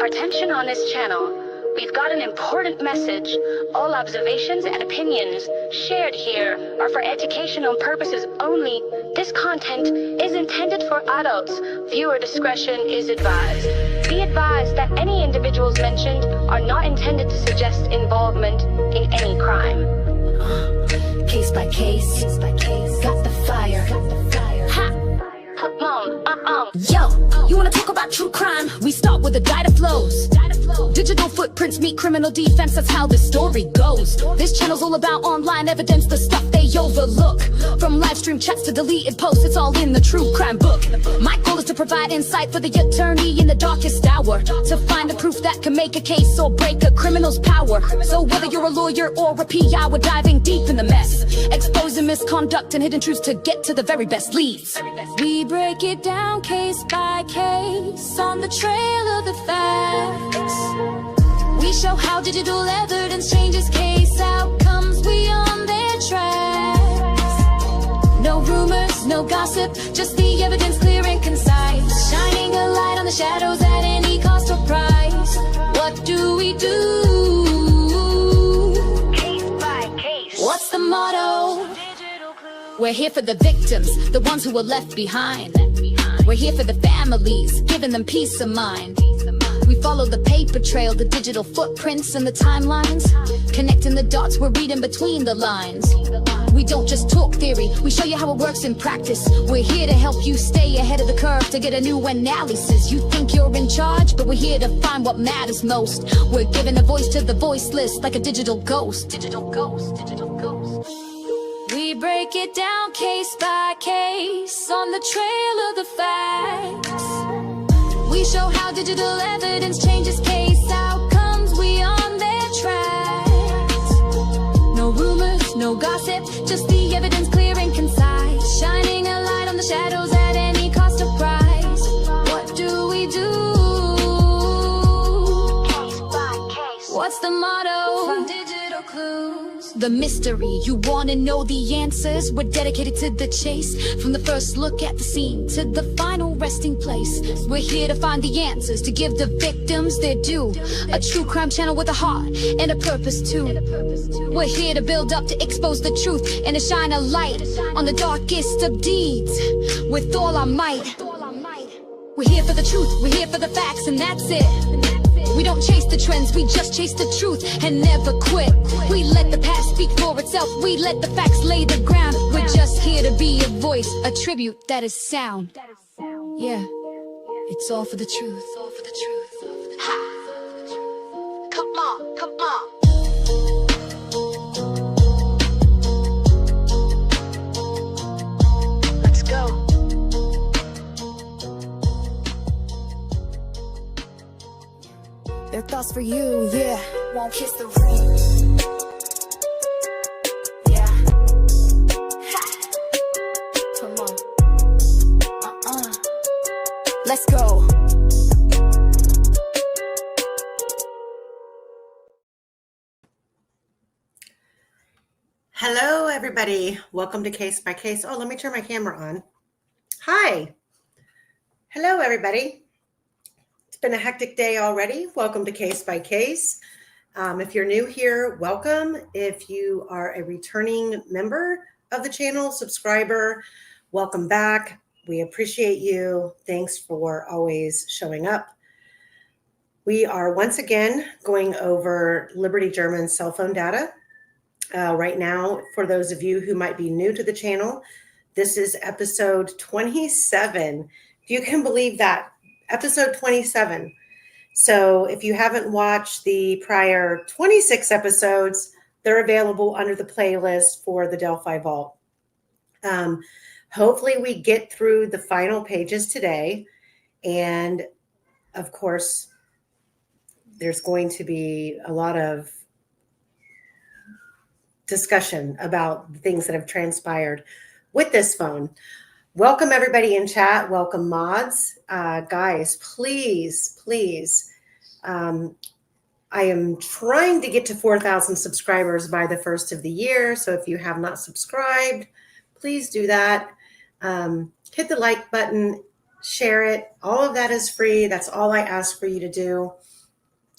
Attention on this channel. We've got an important message. All observations and opinions shared here are for educational purposes only. This content is intended for adults. Viewer discretion is advised. Be advised that any individuals mentioned are not intended to suggest involvement in any crime. Case by case, got the fire. Ha! Come on, Yo, you wanna talk about true crime? We start with the data flows. Digital footprints meet criminal defense, that's how the story goes. This channel's all about online evidence, the stuff they overlook. From live stream chats to deleted posts, it's all in the true crime book. My goal is to provide insight for the attorney in the darkest hour, to find the proof that can make a case or break a criminal's power. So whether you're a lawyer or a PI, we're diving deep in the mess, exposing misconduct and hidden truths to get to the very best leads. We break it down case by case on the trail of the facts. We show how digital evidence changes case outcomes. We on their tracks. No rumors, no gossip, just the evidence clear and concise. Shining a light on the shadows at any cost or price. What do we do? case by case. What's the motto? We're here for the victims, the ones who were left behind. We're here for the families, giving them peace of mind. We follow the paper trail, the digital footprints and the timelines. Connecting the dots, we're reading between the lines. We don't just talk theory, we show you how it works in practice. We're here to help you stay ahead of the curve, to get a new analysis. You think you're in charge, but we're here to find what matters most. We're giving a voice to the voiceless, like a digital ghost. Digital ghost, digital ghost. We break it down case by case on the trail of the facts. We show how digital evidence changes case outcomes. We on their tracks. No rumors, no gossip, just the evidence clear and concise. Shining a light on the shadows at any cost or price. What do we do? Case by case. What's the motto? From digital clues. The mystery, you wanna know the answers? We're dedicated to the chase. From the first look at the scene to the final resting place. We're here to find the answers, to give the victims their due. A true crime channel with a heart and a purpose too. We're here to build up, to expose the truth, and to shine a light on the darkest of deeds with all our might. We're here for the truth, we're here for the facts, and that's it. We don't chase the trends, we just chase the truth and never quit. We let the past speak for itself, we let the facts lay the ground. We're just here to be a voice, a tribute that is sound. Yeah, it's all for the truth. Ha! Come on, come on. Let's go. Their thoughts for you, yeah. Won't kiss the ring. Yeah. Ha. Come on. Let's go. Hello, everybody. Welcome to Case by Case. Oh, let me turn my camera on. Hi. Hello, everybody. It's been a hectic day already. Welcome to Case by Case. If you're new here, welcome. If you are a returning member of the channel, subscriber, welcome back. We appreciate you. Thanks for always showing up. We are once again going over Liberty German's cell phone data. Right now, for those of you who might be new to the channel, this is episode 27. If you can believe that, episode 27. So if you haven't watched the prior 26 episodes, they're available under the playlist for the Delphi Vault. Hopefully we get through the final pages today. And of course, there's going to be a lot of discussion about things that have transpired with this phone. Welcome everybody in chat. Welcome mods. Guys, please. I am trying to get to 4,000 subscribers by the first of the year. So if you have not subscribed, please do that. Hit the like button, share it. All of that is free. That's all I ask for you to do.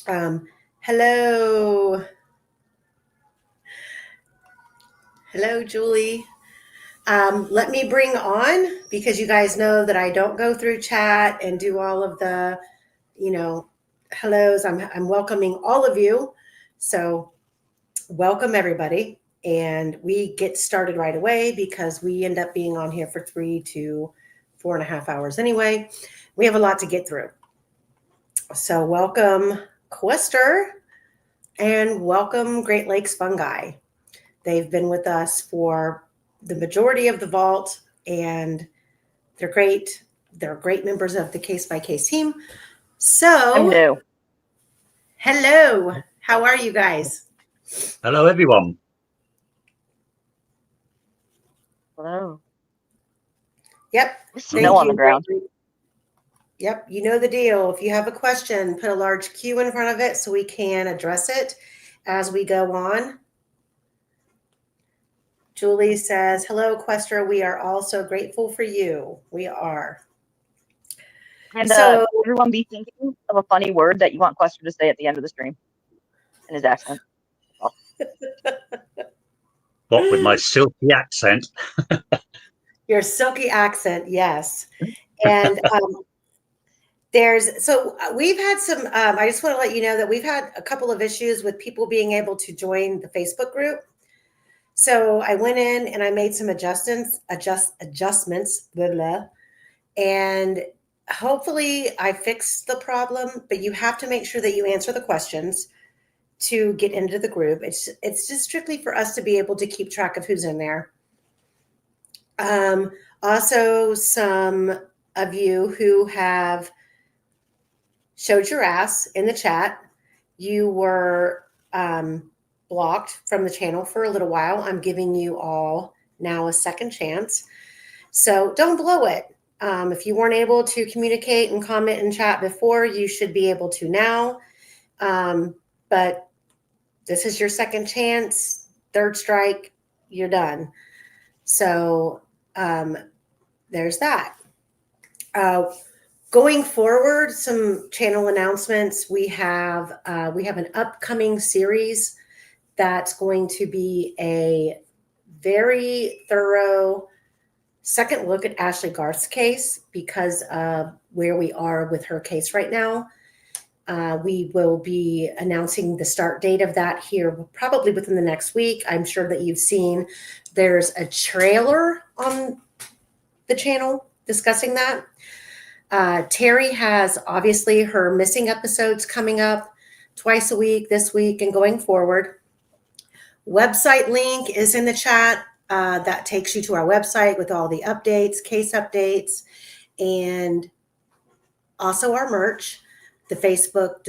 Hello. Hello, Julie. Let me bring on, because you guys know that I don't go through chat and do all of the, hellos. I'm welcoming all of you. So welcome everybody. And we get started right away because we end up being on here for 3 to 4.5 hours anyway. We have a lot to get through. So welcome Quester and welcome Great Lakes Fungi. They've been with us for the majority of the vault, and they're great. They're great members of the Case by Case team. So, I'm new. Hello. How are you guys? Hello, everyone. Hello. Yep. Snow on the ground. Yep. You know the deal. If you have a question, put a large Q in front of it so we can address it as we go on. Julie says, hello, Quester. We are all so grateful for you. We are. And So everyone be thinking of a funny word that you want Quester to say at the end of the stream in his accent. Oh. What, with my silky accent? Your silky accent, yes. And we've had some, I just want to let you know that we've had a couple of issues with people being able to join the Facebook group. So I went in and I made some adjustments, blah, blah, and hopefully I fixed the problem, but you have to make sure that you answer the questions to get into the group. It's just strictly for us to be able to keep track of who's in there. Also, some of you who have showed your ass in the chat, you were blocked from the channel for a little while. I'm giving you all now a second chance. So don't blow it. If you weren't able to communicate and comment and chat before, you should be able to now. But this is your second chance. Third strike, you're done. So there's that. Going forward, some channel announcements. We have an upcoming series that's going to be a very thorough second look at Ashley Garth's case because of where we are with her case right now. We will be announcing the start date of that here probably within the next week. I'm sure that you've seen there's a trailer on the channel discussing that. Terry has obviously her missing episodes coming up twice a week this week and going forward. Website link is in the chat. That takes you to our website with all the updates, case updates, and also our merch. The Facebook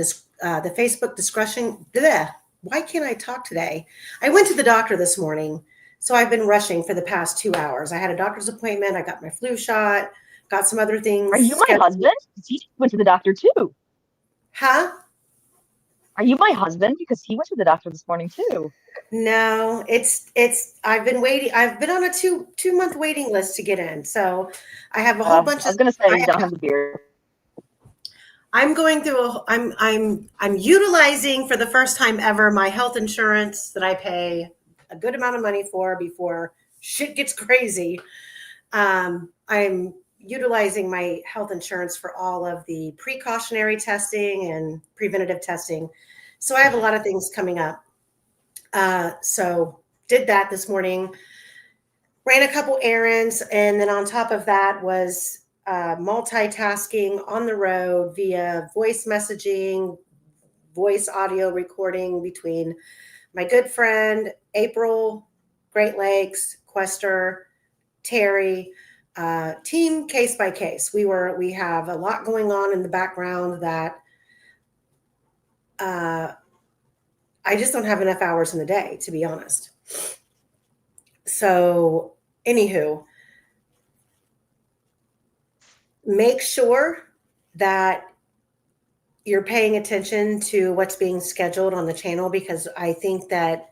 discretion. Bleh. Why can't I talk today? I went to the doctor this morning, so I've been rushing for the past 2 hours. I had a doctor's appointment. I got my flu shot. Got some other things. Are you my husband? He went to the doctor too. Huh? Are you my husband? Because he went to the doctor this morning too. No, I've been waiting. I've been on a two-month waiting list to get in. So I have a whole bunch of. I was going to say you don't have the beard. I'm going through I'm utilizing for the first time ever my health insurance that I pay a good amount of money for before shit gets crazy. I'm utilizing my health insurance for all of the precautionary testing and preventative testing. So I have a lot of things coming up. So did that this morning, ran a couple errands, and then on top of that was multitasking on the road via voice messaging, voice audio recording between my good friend, April, Great Lakes, Quester, Terry, team Case by Case. We have a lot going on in the background that I just don't have enough hours in the day, to be honest. So anywho, make sure that you're paying attention to what's being scheduled on the channel, because I think that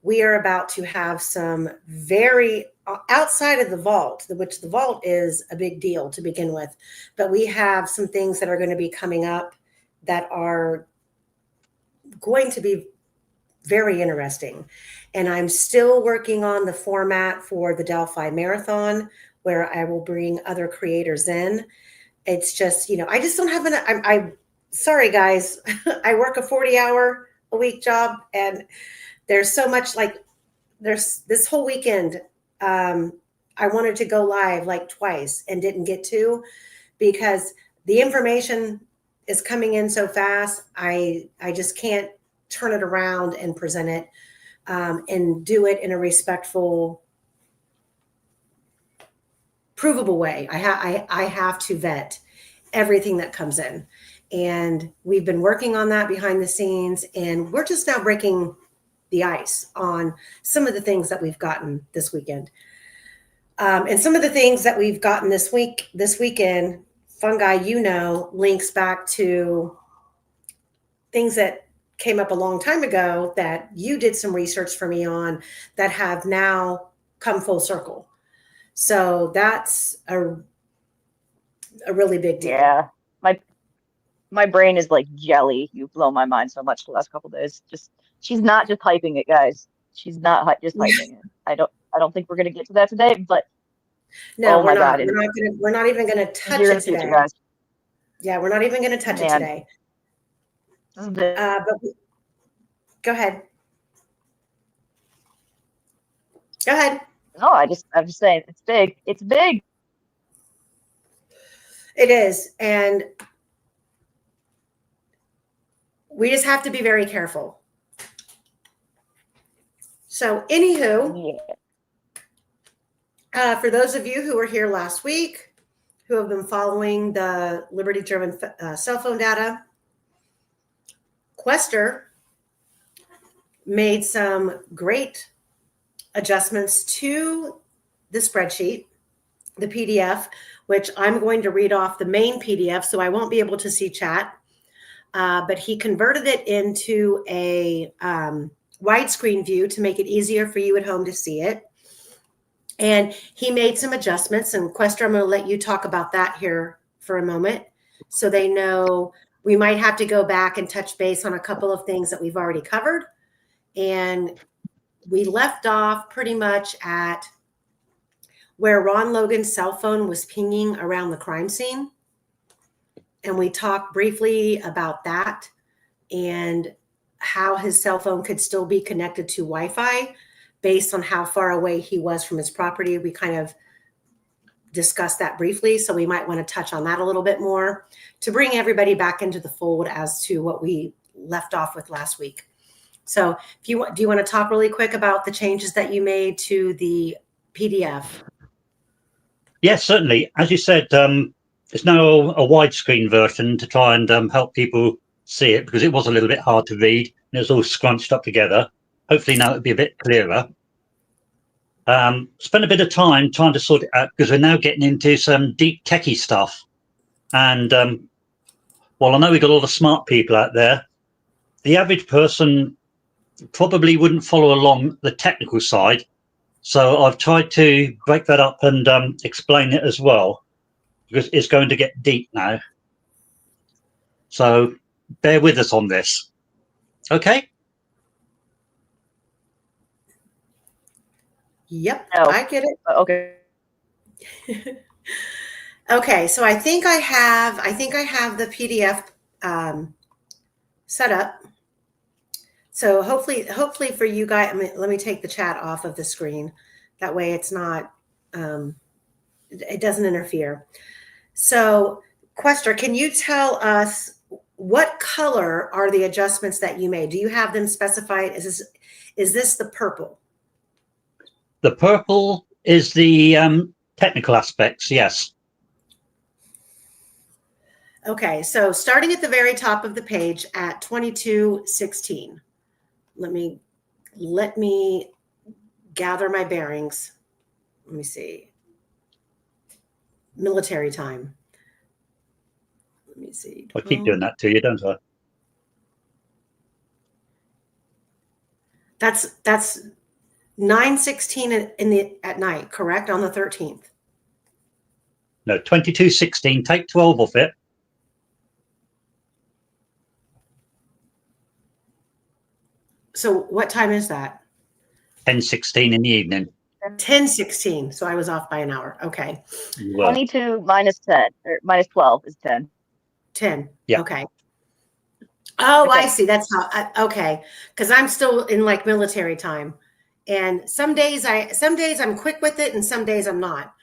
we are about to have some very outside of the vault, which the vault is a big deal to begin with, but we have some things that are going to be coming up that are going to be very interesting. And I'm still working on the format for the Delphi Marathon, where I will bring other creators in. It's just, I just don't have I'm sorry, guys. I work a 40-hour-a-week job, and there's so much, there's this whole weekend. I wanted to go live like twice and didn't get to, because the information is coming in so fast. I just can't turn it around and present it and do it in a respectful, provable way. I have to vet everything that comes in. And we've been working on that behind the scenes, and we're just now breaking the ice on some of the things that we've gotten this weekend. And some of the things that we've gotten this weekend, Fungi, links back to things that came up a long time ago that you did some research for me on that have now come full circle. So that's a really big deal. Yeah. My brain is like jelly. You've blown my mind so much the last couple of days. She's not just hyping it, guys. She's not just hyping it. I don't think we're gonna get to that today, but no, oh my God, we're not even gonna touch it today. Future, guys. Yeah, we're not even gonna touch it today. But go ahead. Go ahead. No, I'm just saying it's big. It's big. It is, and we just have to be very careful. So, anywho, for those of you who were here last week, who have been following the Liberty-driven cell phone data, Quester made some great adjustments to the spreadsheet, the PDF, which I'm going to read off the main PDF, so I won't be able to see chat. But he converted it into a widescreen view to make it easier for you at home to see it. And he made some adjustments. And Quester, I'm going to let you talk about that here for a moment, so they know we might have to go back and touch base on a couple of things that we've already covered. And we left off pretty much at where Ron Logan's cell phone was pinging around the crime scene. And we talked briefly about that and how his cell phone could still be connected to Wi-Fi based on how far away he was from his property. We kind of discussed that briefly, so we might want to touch on that a little bit more to bring everybody back into the fold as to what we left off with last week. So do you want to talk really quick about the changes that you made to the PDF? Yes, certainly. As you said, it's now a widescreen version to try and help people see it, because it was a little bit hard to read and it was all scrunched up together. Hopefully now it'll be a bit clearer. Spent a bit of time trying to sort it out, because we're now getting into some deep techie stuff. And while I know we've got all the smart people out there, the average person probably wouldn't follow along the technical side. So I've tried to break that up and explain it as well, because it's going to get deep now. So bear with us on this. Okay? Yep, No. I get it. Okay. Okay, so I think I have the PDF set up. So hopefully for you guys, let me take the chat off of the screen. That way it's not, it doesn't interfere. So Quester, can you tell us what color are the adjustments that you made? Do you have them specified? Is this the purple? The purple is the technical aspects, yes. Okay, so starting at the very top of the page at 22:16. Let me gather my bearings. Let me see. Military time. Let me see. I keep doing that to you, don't I? That's 9:16 at night, correct? On the 13th. No, 22:16. Take 12 off it. So what time is that? 10:16 in the evening. 10:16. So I was off by an hour. Okay. Well, 22 minus 10 or minus 12 is 10. 10. Yeah. Okay. Oh, Okay. I see. That's how. Okay, because I'm still in like military time, and some days I'm quick with it, and some days I'm not.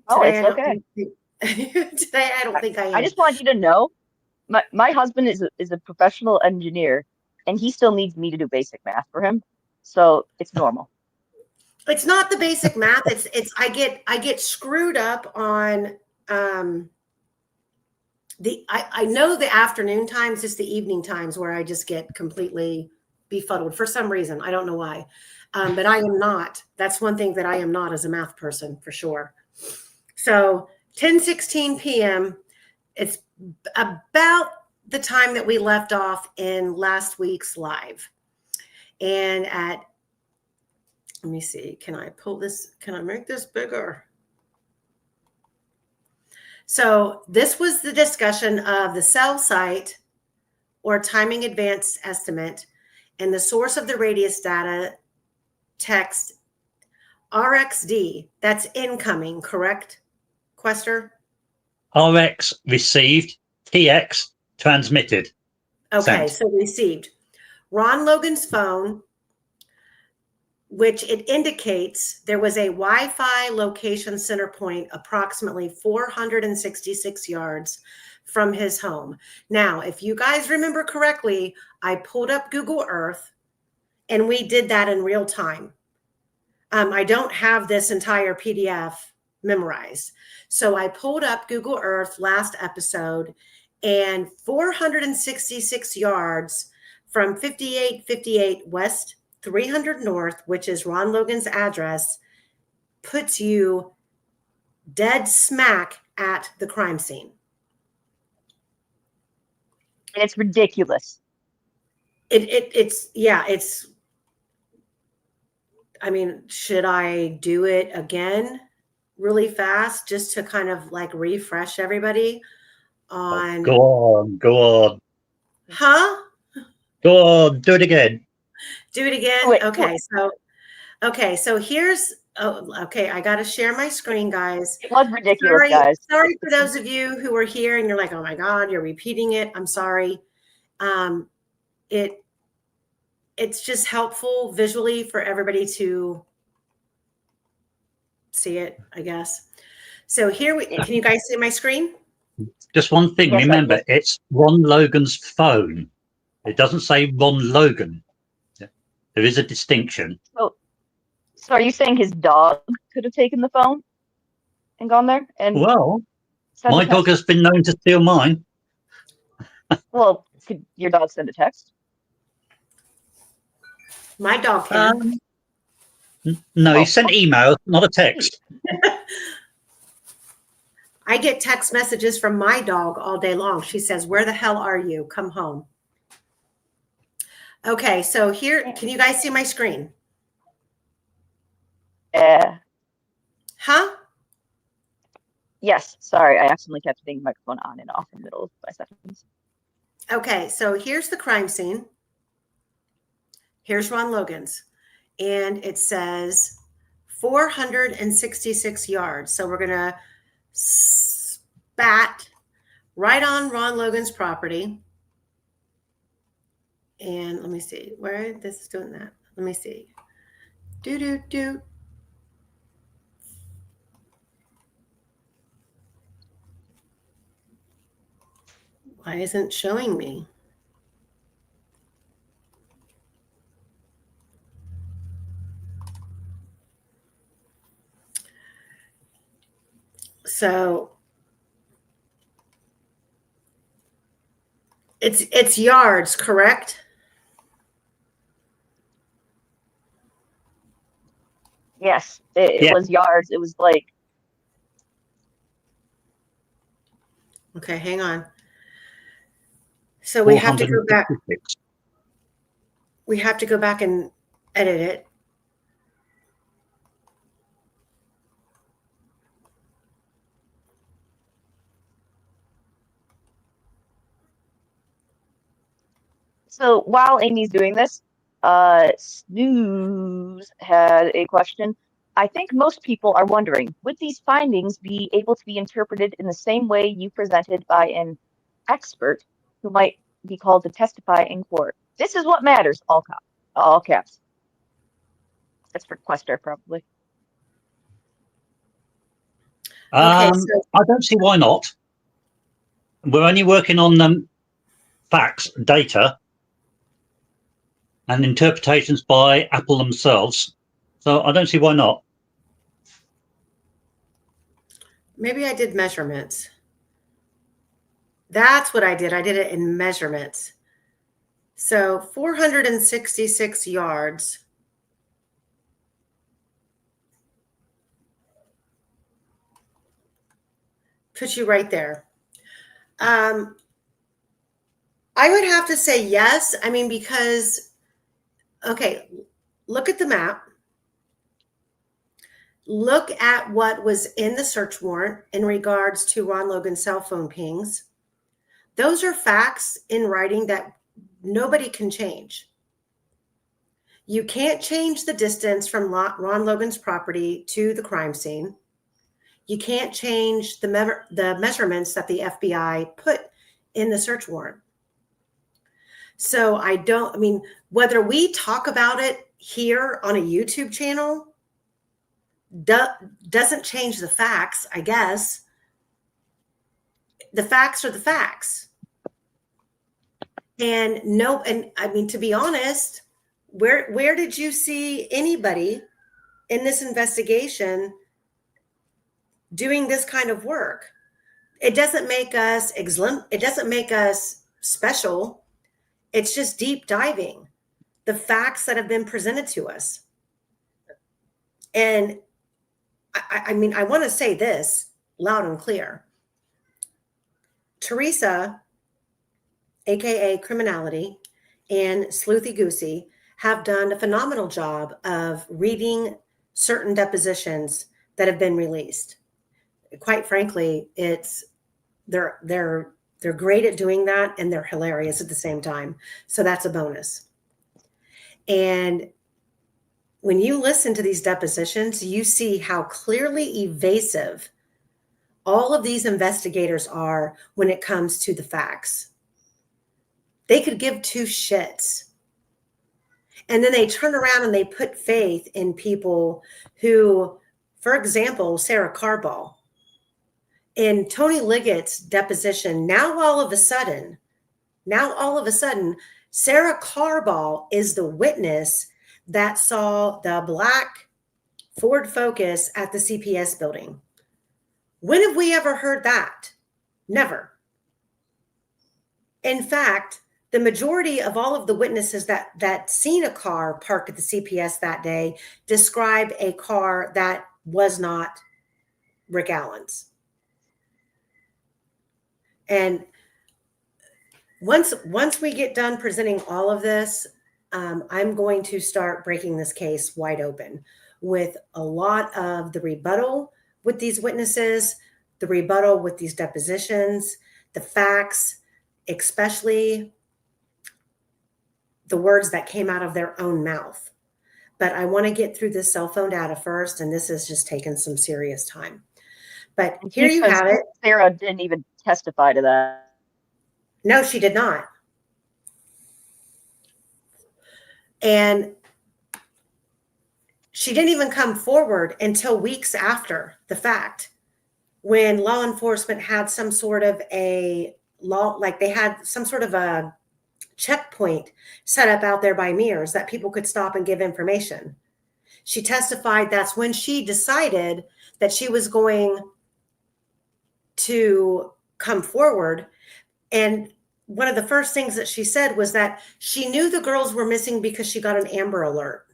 Oh, Today it's I don't okay. think today I don't think I I am. just want you to know, my husband is a professional engineer, and he still needs me to do basic math for him, so it's normal. It's not the basic math. It's I get screwed up on I know the afternoon times, it's the evening times where I just get completely befuddled for some reason. I don't know why. But I am not. That's one thing that I am not as a math person for sure. So 10:16 p.m. It's about the time that we left off in last week's live. And let me see, can I pull this? Can I make this bigger? So this was the discussion of the cell site or timing advance estimate and the source of the radius data text RXD. That's incoming, correct, Quester? RX received, TX transmitted. Okay, Sent. so received. Ron Logan's phone, which it indicates there was a Wi-Fi location center point approximately 466 yards from his home. Now, if you guys remember correctly, I pulled up Google Earth and we did that in real time. I don't have this entire PDF memorized. So I pulled up Google Earth last episode, and 466 yards from 5858 West 300 North, which is Ron Logan's address, puts you dead smack at the crime scene. And it's ridiculous. It's I mean, should I do it again really fast just to kind of like refresh everybody on Go on. Huh? Go on, do it again. Do it again? Wait, Okay, so here's okay, I got to share my screen, guys. it was ridiculous, guys. Sorry for those of you who are here and you're like, "Oh my god, you're repeating it." I'm sorry. It's just helpful visually for everybody to see it, I guess. So can you guys see my screen? Just one thing, Yes, remember, yes. it's Ron Logan's phone. It doesn't say Ron Logan. There is a distinction. So are you saying his dog could have taken the phone and gone there and Well, sent a my text? dog has been known to steal mine. Well, could your dog send a text? My dog can. No, he sent emails, not a text. I get text messages from my dog all day long. She says, "Where the hell are you? Come home." Okay, so here, can you guys see my screen? Huh? Yes. Sorry, I accidentally kept hitting the microphone on and off in the middle of my seconds. Okay, so here's the crime scene. Here's Ron Logan's. And it says 466 yards. So we're going to spat right on Ron Logan's property. And let me see where this is doing that. Let me see. Do. Why isn't it showing me? So it's yards, correct? Yes, it was yards. It was like. Okay, hang on. So we have to go back. We have to go back and edit it. So while Amy's doing this, Snooze had a question. I think most people are wondering, would these findings be able to be interpreted in the same way you presented by an expert who might be called to testify in court? This is what matters, all caps. That's for Quester, probably. Okay, I don't see why not. We're only working on facts, data, and interpretations by Apple themselves. So I don't see why not. maybe I did measurements. That's what I did. I did it in measurements. So 466 yards. Put you right there. I would have to say yes. I mean, because, okay, look at the map. Look at what was in the search warrant in regards to Ron Logan's cell phone pings. Those are facts in writing that nobody can change. You can't change the distance from Ron Logan's property to the crime scene. You can't change the measurements that the FBI put in the search warrant. So I mean, whether we talk about it here on a YouTube channel doesn't change the facts, I guess. The facts are the facts. And I mean, to be honest, where did you see anybody in this investigation doing this kind of work? It doesn't make us it doesn't make us special. It's just deep diving the facts that have been presented to us. And I mean, I want to say this loud and clear. Teresa, aka Criminality, and Sleuthy Goosey have done a phenomenal job of reading certain depositions that have been released. Quite frankly, they're great at doing that, and they're hilarious at the same time. So that's a bonus. And when you listen to these depositions, you see how clearly evasive all of these investigators are when it comes to the facts. They could give two shits. And then they turn around and they put faith in people who, for example, Sarah Carball. In Tony Liggett's deposition, now all of a sudden, Sarah Carball is the witness that saw the black Ford Focus at the CPS building. When have we ever heard that? Never. In fact, the majority of all of the witnesses that seen a car parked at the CPS that day describe a car that was not Rick Allen's. And once we get done presenting all of this, I'm going to start breaking this case wide open with a lot of the rebuttal with these witnesses, the rebuttal with these depositions, the facts, especially the words that came out of their own mouth. But I want to get through this cell phone data first, and this has just taken some serious time. But here you have it. Sarah didn't even testify to that. No, she did not. And she didn't even come forward until weeks after the fact, when law enforcement had some sort of a checkpoint set up out there by Mears that people could stop and give information. She testified that's when she decided that she was going to come forward. And one of the first things that she said was that she knew the girls were missing because she got an Amber Alert.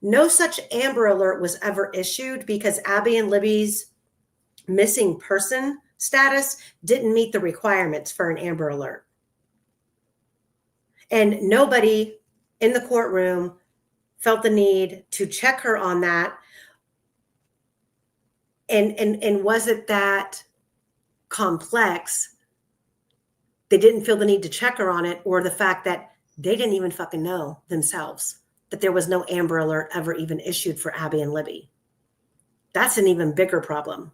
No such Amber Alert was ever issued because Abby and Libby's missing person status didn't meet the requirements for an Amber Alert. And nobody in the courtroom felt the need to check her on that. And was it that complex they didn't feel the need to check her on it, or the fact that they didn't even fucking know themselves that there was no Amber Alert ever even issued for Abby and Libby. That's an even bigger problem.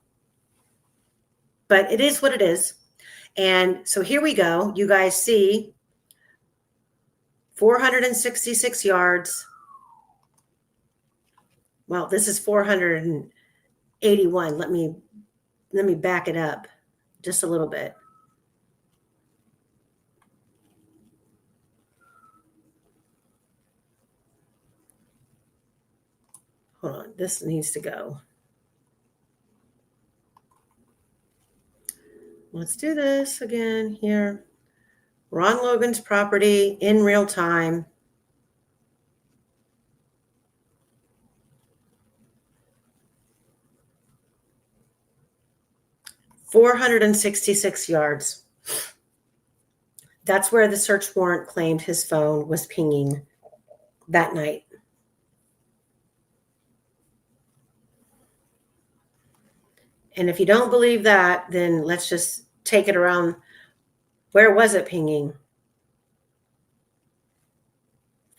But it is what it is. And so here we go. You guys see 466 yards. Well, this is 481. Let me back it up just a little bit. Hold on, this needs to go. Let's do this again here. Ron Logan's property in real time. $466 yards. That's where the search warrant claimed his phone was pinging that night. And if you don't believe that, then let's just take it around. Where was it pinging?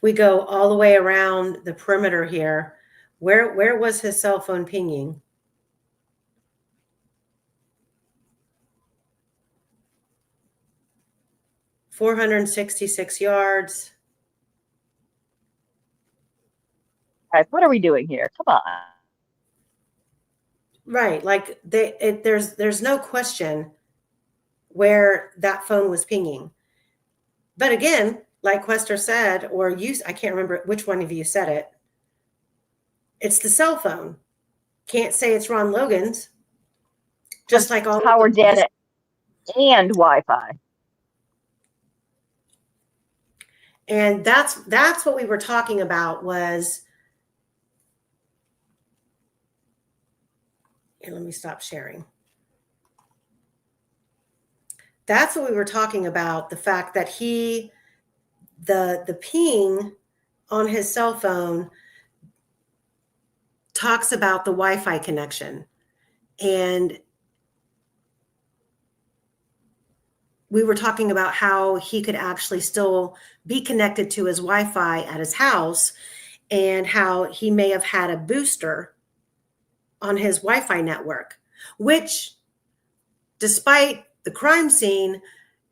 We go all the way around the perimeter here. Where was his cell phone pinging? $466 yards. Guys, what are we doing here? Come on. Right, like there's no question where that phone was pinging. But again, like Quester said, or you, I can't remember which one of you said it. It's the cell phone. Can't say it's Ron Logan's. Just like all power data and Wi-Fi. And that's what we were talking about was. Here, let me stop sharing. That's what we were talking about, the fact that the ping on his cell phone talks about the Wi-Fi connection. And we were talking about how he could actually still be connected to his Wi-Fi at his house, and how he may have had a booster on his Wi-Fi network, which, despite the crime scene,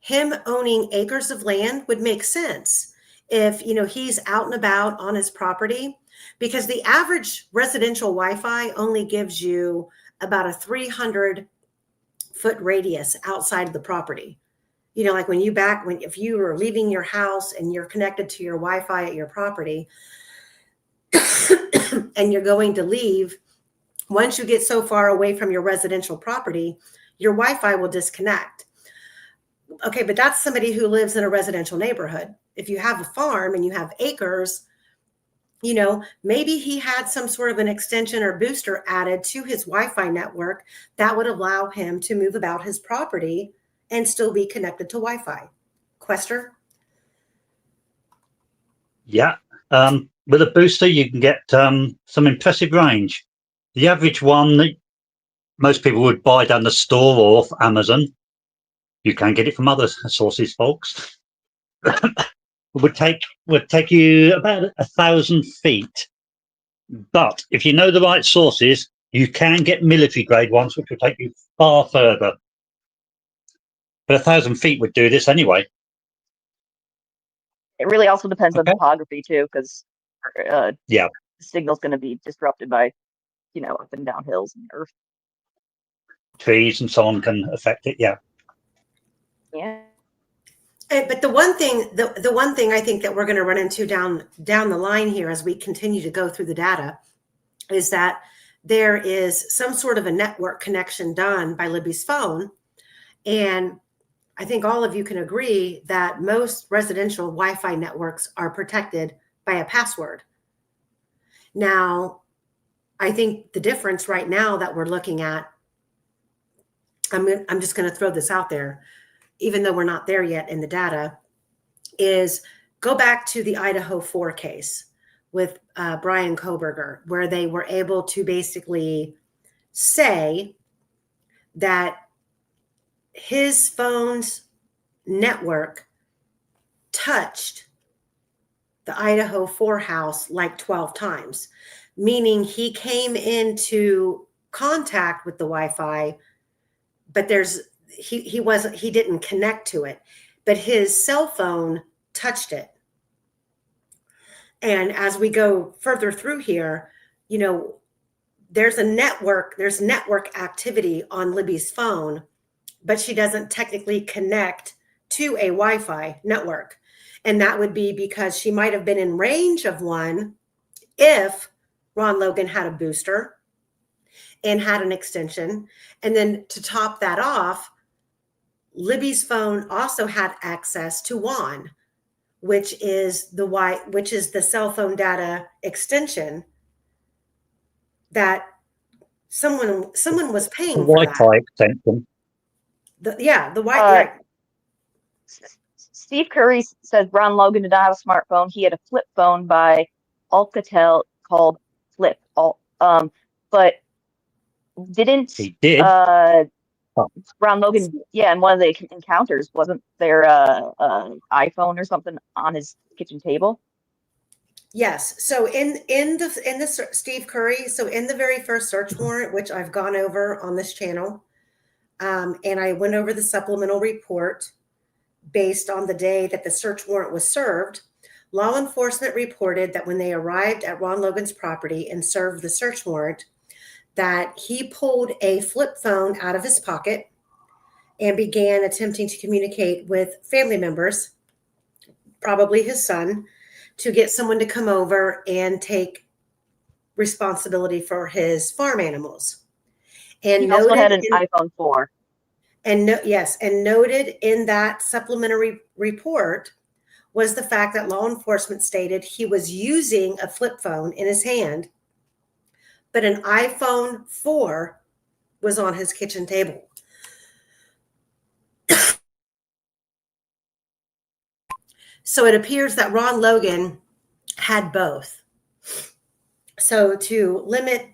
him owning acres of land would make sense if, he's out and about on his property, because the average residential Wi-Fi only gives you about a 300-foot radius outside of the property. Like if you were leaving your house and you're connected to your Wi-Fi at your property and you're going to leave, once you get so far away from your residential property, your Wi-Fi will disconnect. Okay, but that's somebody who lives in a residential neighborhood. If you have a farm and you have acres, maybe he had some sort of an extension or booster added to his Wi-Fi network that would allow him to move about his property and still be connected to Wi-Fi. Quester? Yeah. With a booster, you can get some impressive range. The average one that most people would buy down the store or off Amazon, you can get it from other sources, folks, would take you about 1,000 feet. But if you know the right sources, you can get military grade ones, which will take you far further. But 1,000 feet would do this anyway. It really also depends on topography too, because the signal's going to be disrupted by, up and down hills and earth. Trees and so on can affect it. Yeah. Yeah. But the one thing I think that we're going to run into down the line here as we continue to go through the data is that there is some sort of a network connection done by Libby's phone. And I think all of you can agree that most residential Wi-Fi networks are protected by a password. Now, I think the difference right now that we're looking at, I'm just going to throw this out there, even though we're not there yet in the data, is go back to the Idaho 4 case with Brian Koberger, where they were able to basically say that his phone's network touched the Idaho 4 house like 12 times, meaning he came into contact with the Wi-Fi, but he didn't connect to it, but his cell phone touched it. And as we go further through here, there's network activity on Libby's phone, but she doesn't technically connect to a Wi-Fi network. And that would be because she might have been in range of one if Ron Logan had a booster and had an extension. And then to top that off, Libby's phone also had access to WAN, which is the cell phone data extension that someone was paying for that. Wi-Fi extension. Steve Curry says Ron Logan did not have a smartphone. He had a flip phone by Alcatel called Flip. But didn't he did? Ron Logan? Yeah, in one of the encounters, wasn't there iPhone or something on his kitchen table? Yes. So in the Steve Curry, so in the very first search warrant, which I've gone over on this channel, and I went over the supplemental report based on the day that the search warrant was served, law enforcement reported that when they arrived at Ron Logan's property and served the search warrant, that he pulled a flip phone out of his pocket and began attempting to communicate with family members, probably his son, to get someone to come over and take responsibility for his farm animals. And he also had an iPhone 4. And noted in that supplementary report was the fact that law enforcement stated he was using a flip phone in his hand, but an iPhone 4 was on his kitchen table. So it appears that Ron Logan had both. So to limit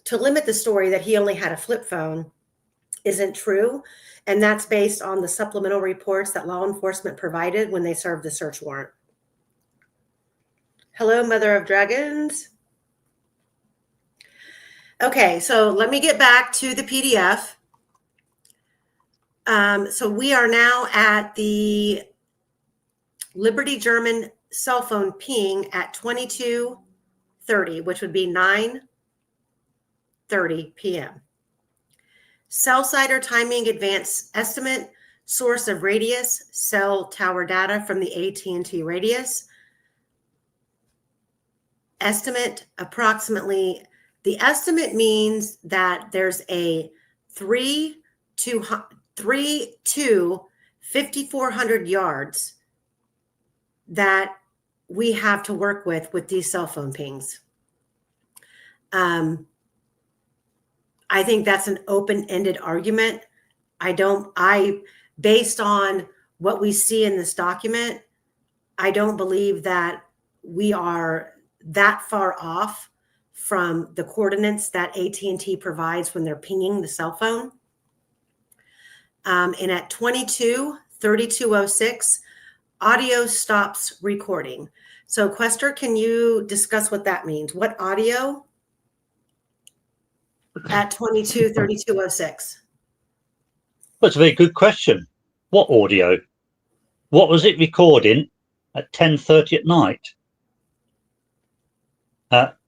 the story that he only had a flip phone isn't true. And that's based on the supplemental reports that law enforcement provided when they served the search warrant. Hello, Mother of Dragons. Okay, so let me get back to the PDF. So we are now at the Liberty German cell phone ping at 22:30, which would be 9:30 p.m. Cell site or timing advance estimate, source of radius, cell tower data from the AT&T radius. Estimate approximately, the estimate means that there's a 3 to 5,400 yards that we have to work with these cell phone pings. I think that's an open-ended argument. Based on what we see in this document, I don't believe that we are that far off from the coordinates that AT&T provides when they're pinging the cell phone. And at 22:32:06, audio stops recording. So Quester, can you discuss what that means? What audio at 22:32:06? That's a very good question. What audio? What was it recording at 10:30 at night?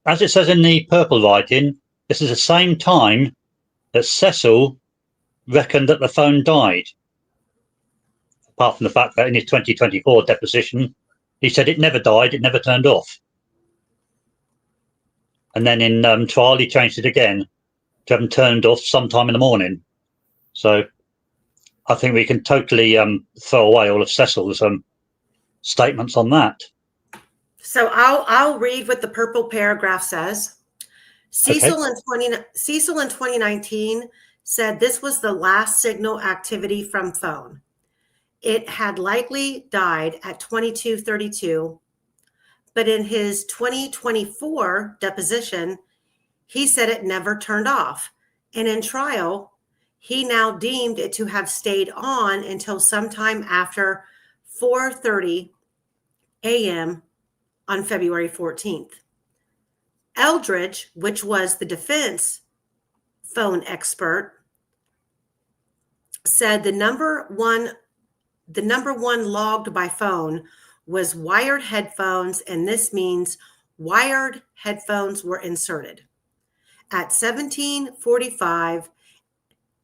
As it says in the purple writing, this is the same time that Cecil reckoned that the phone died. Apart from the fact that in his 2024 deposition, he said it never died, it never turned off. And then in trial, he changed it again to have them turned off sometime in the morning. So I think we can totally throw away all of Cecil's statements on that. So I'll read what the purple paragraph says. Cecil in 2019 said this was the last signal activity from phone. It had likely died at 22:32, but in his 2024 deposition, he said it never turned off. And in trial, he now deemed it to have stayed on until sometime after 4:30 a.m. on February 14th. Eldridge, which was the defense phone expert, said the number one logged by phone was wired headphones, and this means wired headphones were inserted at 17:45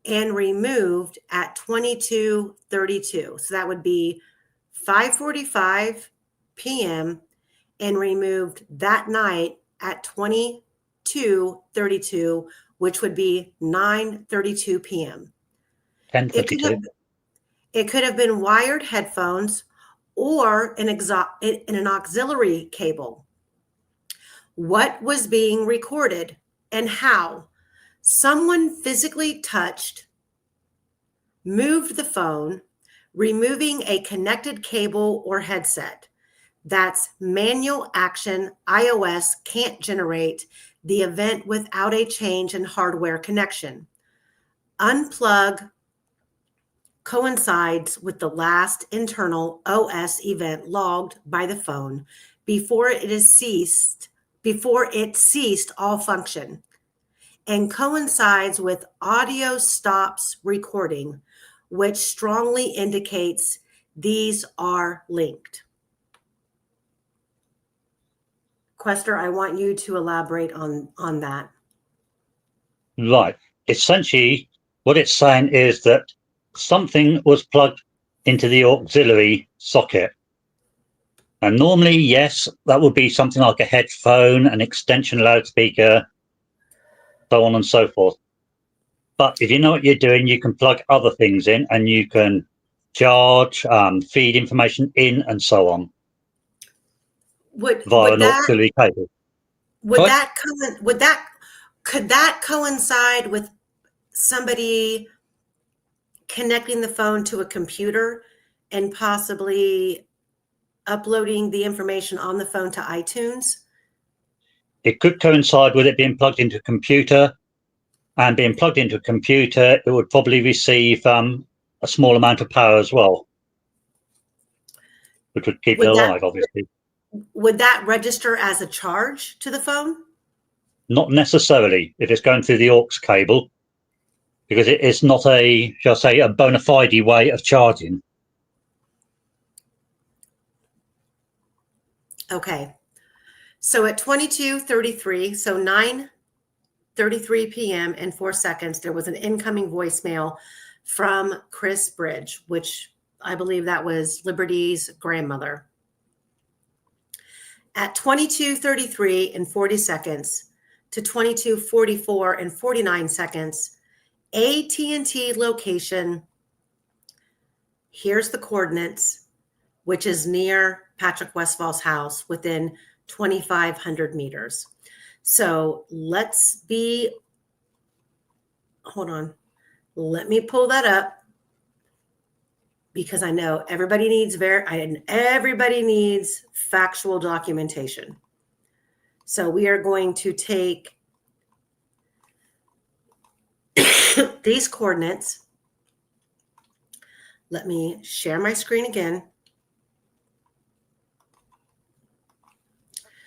and removed at 22:32. So that would be 5:45 p.m. and removed that night at 22:32, which would be 9:32 p.m. 10:32. It could have been wired headphones or an auxiliary cable. What was being recorded and how? Someone physically touched, moved the phone, removing a connected cable or headset. That's manual action. iOS can't generate the event without a change in hardware connection. Unplug coincides with the last internal OS event logged by the phone before it ceased all function, and coincides with audio stops recording, which strongly indicates these are linked. Quester, I want you to elaborate on that. Right. Essentially, what it's saying is that something was plugged into the auxiliary socket. And normally, yes, that would be something like a headphone, an extension loudspeaker, so on and so forth. But if you know what you're doing, you can plug other things in and you can charge, feed information in, and so on via an auxiliary cable. Could that coincide with somebody connecting the phone to a computer and possibly uploading the information on the phone to iTunes? It could coincide with it being plugged into a computer, and being plugged into a computer, it would probably receive a small amount of power as well, which would keep it alive, obviously. Would that register as a charge to the phone? Not necessarily if it's going through the aux cable, because it is not a, shall I say, a bona fide way of charging. Okay. So at 22:33, so 9:33 p.m. and 4 seconds, there was an incoming voicemail from Chris Bridge, which I believe that was Liberty's grandmother. At 22:33 and 40 seconds to 22:44 and 49 seconds, AT&T location, here's the coordinates, which is near Patrick Westfall's house within 2,500 meters. So hold on. Let me pull that up because I know everybody needs factual documentation. So we are going to take these coordinates. Let me share my screen again.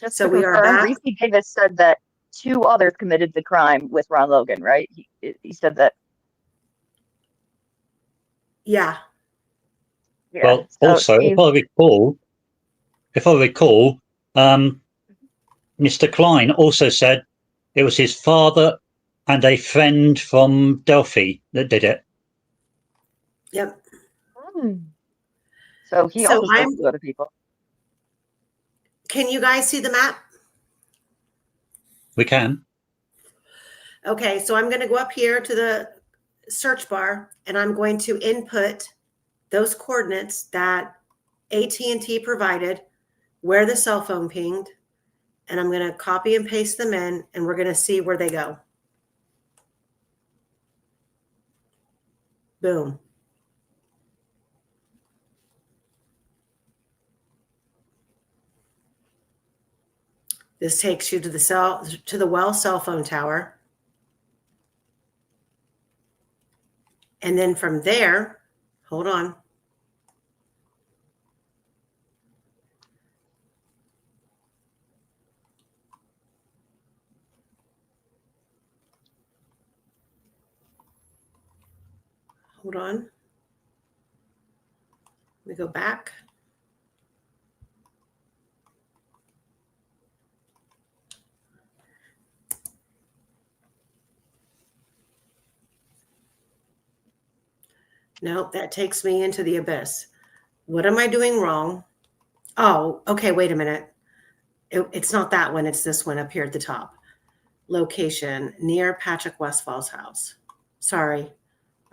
Just so to we confirm, are back. Reese Davis said that 2 others committed the crime with Ron Logan, right? He said that. Yeah. Well, so also, if I recall, Mr. Klein also said it was his father and a friend from Delphi that did it. Yep. So he also spoke to other people. Can you guys see the map? We can. Okay, so I'm going to go up here to the search bar and I'm going to input those coordinates that AT&T provided, where the cell phone pinged, and I'm going to copy and paste them in, and we're going to see where they go. Boom. This takes you to the Well cell phone tower. And then from there, hold on. Hold on. Let me go back. Nope, that takes me into the abyss. What am I doing wrong? Oh, okay, wait a minute. It's not that one. It's this one up here at the top. Location, near Patrick Westfall's house. Sorry,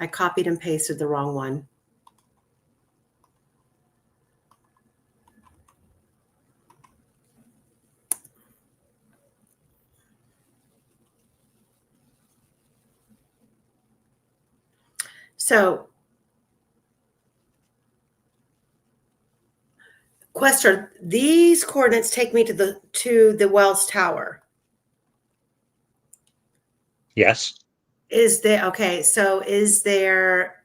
I copied and pasted the wrong one. So, question, these coordinates take me to the Wells Tower. Yes. Is there, okay, so is there,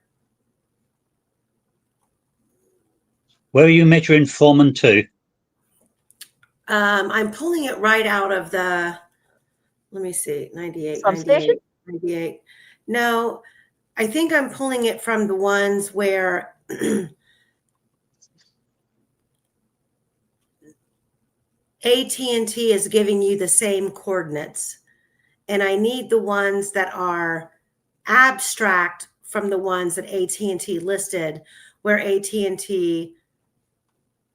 Where are you measuring from and to? I'm pulling it right out of the, let me see, 98, Substation? 98. No, I think I'm pulling it from the ones where AT&T is giving you the same coordinates. And I need the ones that are abstract from the ones that AT&T listed, where AT&T,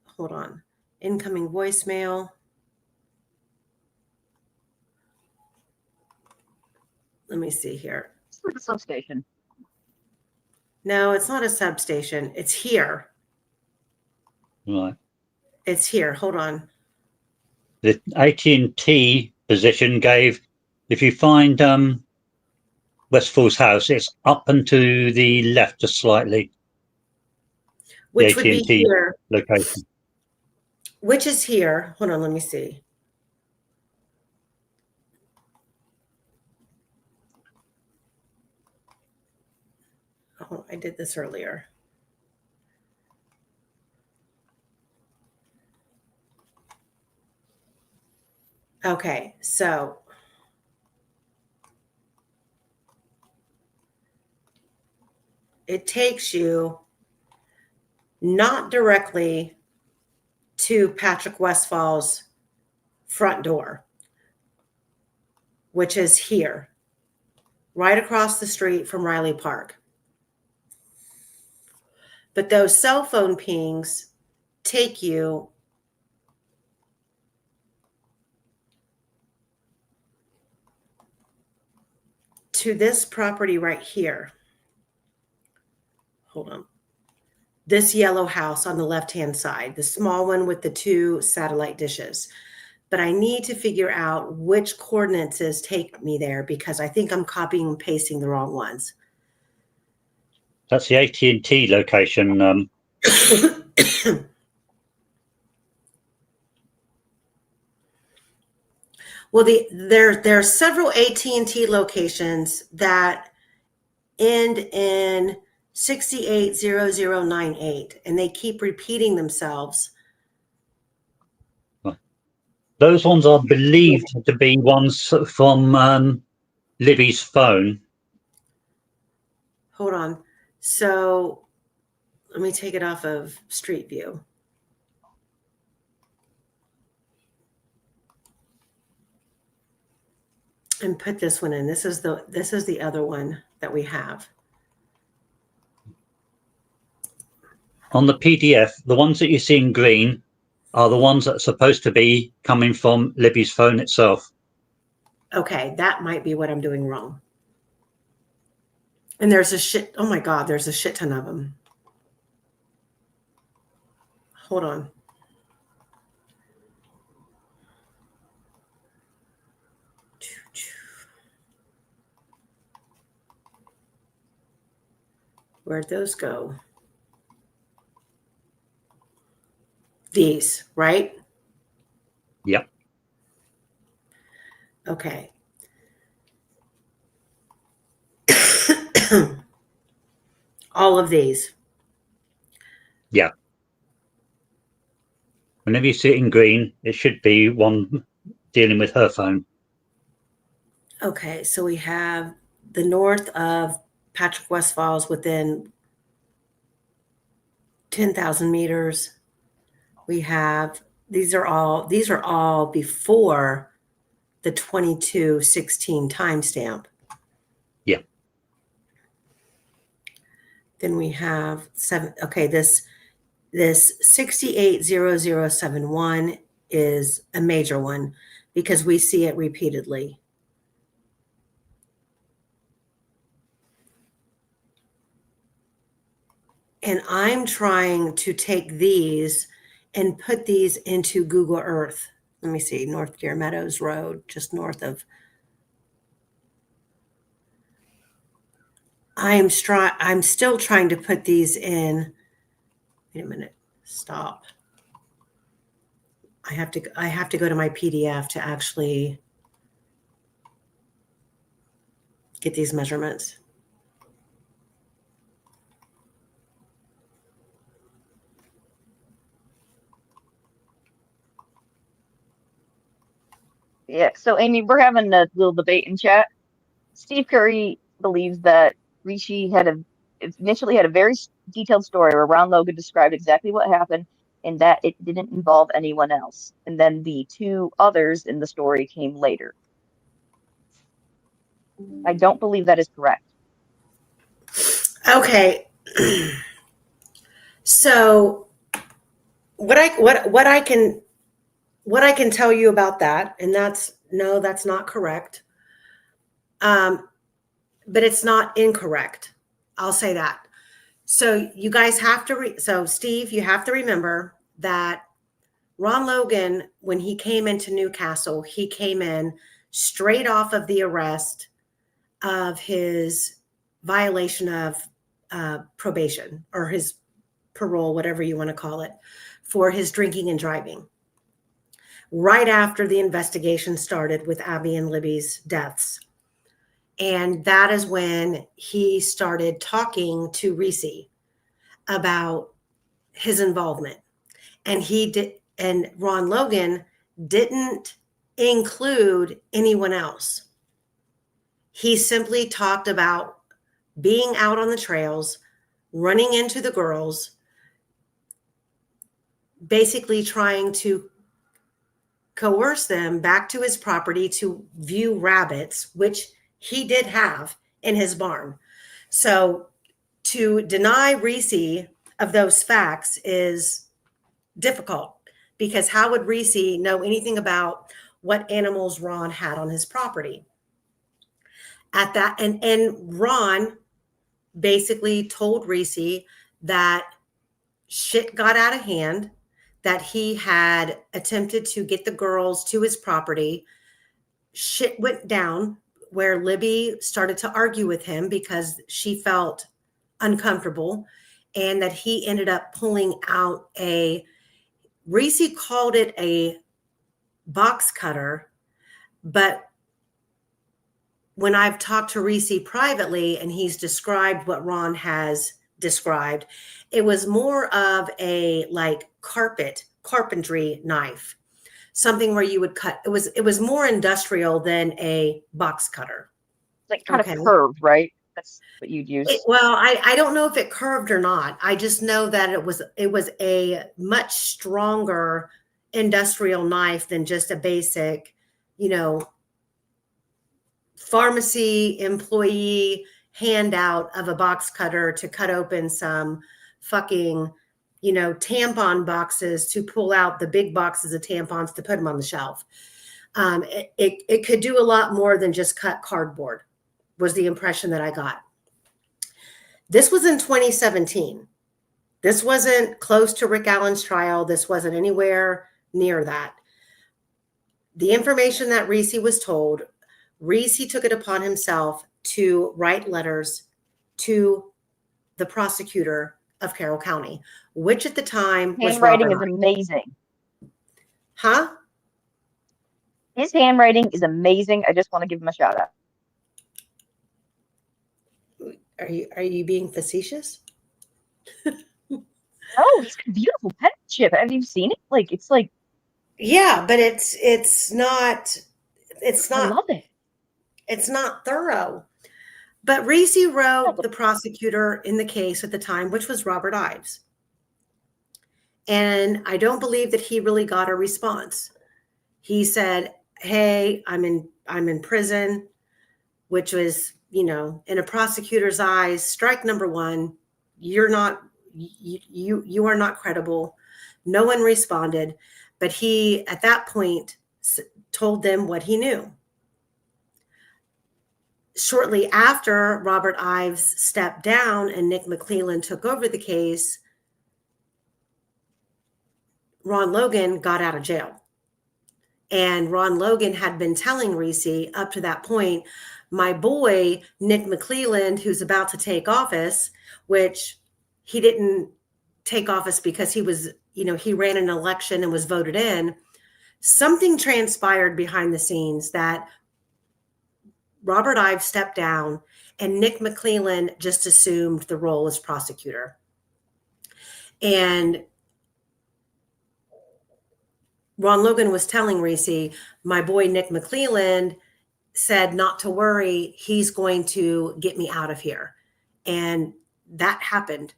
hold on, incoming voicemail. Let me see here. It's like a substation. No, it's not a substation. It's here. Right. It's here. Hold on. The AT&T position gave, if you find Westfall's house, it's up and to the left just slightly. Which The would be AT&T here. location. Which is here. Hold on. Let me see. Oh, I did this earlier. Okay, so it takes you not directly to Patrick Westfall's front door, which is here, right across the street from Riley Park. But those cell phone pings take you to this property right here. Hold on. This yellow house on the left-hand side, the small one with the 2 satellite dishes. But I need to figure out which coordinates take me there, because I think I'm copying and pasting the wrong ones. That's the AT&T location. Well, there are several AT&T locations that end in 680098, and they keep repeating themselves. Those ones are believed to be ones from Libby's phone. Hold on. So let me take it off of Street View. And put this one in. This is the other one that we have. On the PDF, the ones that you see in green are the ones that are supposed to be coming from Libby's phone itself. Okay, that might be what I'm doing wrong. And there's oh my God, there's a shit ton of them. Hold on. Where'd those go? These, right? Yep. Okay. All of these. Yeah. Whenever you see it in green, it should be one dealing with her phone. Okay, so we have the north of Patrick Westfall's within 10,000 meters. We have, these are all before the 2216 timestamp. Yeah. Then we have this 680071 is a major one because we see it repeatedly. And I'm trying to take these and put these into Google Earth. Let me see, North Deer Meadows Road, just north of. I'm still trying to put these in. Wait a minute, stop. I have to go to my PDF to actually get these measurements. Yeah, so Amy, we're having a little debate in chat. Steve Curry believes that Rishi initially had a very detailed story where Ron Logan described exactly what happened and that it didn't involve anyone else. And then the two others in the story came later. I don't believe that is correct. Okay. So what I can tell you about that, and that's not correct. But it's not incorrect. I'll say that. So you guys have to so Steve, you have to remember that Ron Logan, when he came into Newcastle, he came in straight off of the arrest of his violation of probation or his parole, whatever you want to call it, for his drinking and driving. Right after the investigation started with Abby and Libby's deaths. And that is when he started talking to Reese about his involvement. And and Ron Logan didn't include anyone else. He simply talked about being out on the trails, running into the girls, basically trying to coerce them back to his property to view rabbits, which he did have in his barn. So to deny Reese of those facts is difficult because how would Reese know anything about what animals Ron had on his property? At that, and Ron basically told Reese that shit got out of hand, that he had attempted to get the girls to his property. Shit went down where Libby started to argue with him because she felt uncomfortable, and that he ended up pulling out Reese called it a box cutter, but when I've talked to Reese privately and he's described what Ron has described, it was more of a like carpentry knife. Something where you would cut. It was more industrial than a box cutter. Like kind of curved, right? That's what you'd use. I don't know if it curved or not. I just know that it was a much stronger industrial knife than just a basic, pharmacy employee handout of a box cutter to cut open some fucking tampon boxes to pull out the big boxes of tampons to put them on the shelf. It could do a lot more than just cut cardboard, was the impression that I got. This was in 2017. This wasn't close to Rick Allen's trial. This wasn't anywhere near that. The information that Reese was told, Reese took it upon himself to write letters to the prosecutor of Carroll County, which at the time was handwriting is amazing. Huh? His handwriting is amazing. I just want to give him a shout out. Are you being facetious? Oh, he's got a beautiful penmanship. Have you seen it? Like, it's like, Yeah, but it's not I love it. it's not thorough. But Reese Yeah, wrote but the prosecutor in the case at the time, which was Robert Ives. And I don't believe that he really got a response. He said, "Hey, I'm in prison," which was, in a prosecutor's eyes, strike number one. You're not you are not credible. No one responded, but he at that point told them what he knew. Shortly after Robert Ives stepped down and Nick McClelland took over the case, Ron Logan got out of jail. And Ron Logan had been telling Reese up to that point, my boy, Nick McClelland, who's about to take office, which he didn't take office because he was, he ran an election and was voted in. Something transpired behind the scenes that Robert Ives stepped down and Nick McClelland just assumed the role as prosecutor. And Ron Logan was telling Reese, my boy Nick McClelland said not to worry, he's going to get me out of here. And that happened.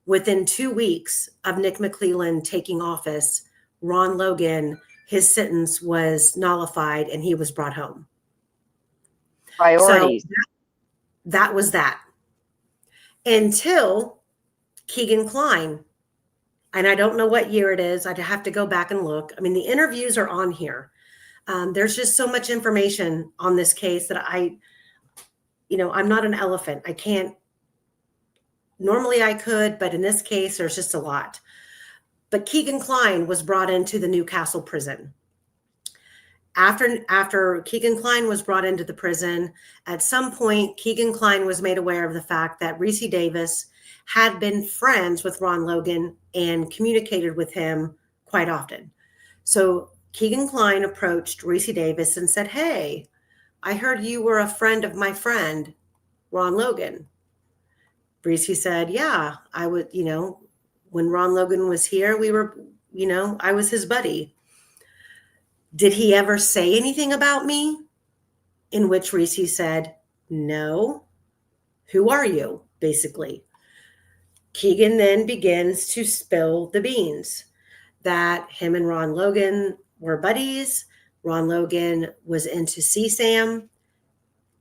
Within 2 weeks of Nick McClelland taking office, Ron Logan, his sentence was nullified and he was brought home. priorities. So that was that. Until Keegan Kline. And I don't know what year it is. I'd have to go back and look. I mean, the interviews are on here. There's just so much information on this case that I'm not an elephant. I can't, normally I could, but in this case, there's just a lot. But Keegan Kline was brought into the Newcastle prison. After Keegan Kline was brought into the prison, at some point, Keegan Kline was made aware of the fact that Reese Davis had been friends with Ron Logan and communicated with him quite often. So Keegan Kline approached Reese Davis and said, hey, I heard you were a friend of my friend, Ron Logan. Reese said, yeah, I would, when Ron Logan was here, we were, I was his buddy. Did he ever say anything about me? In which Reese said, no. Who are you? Basically. Keegan then begins to spill the beans that him and Ron Logan were buddies. Ron Logan was into CSAM.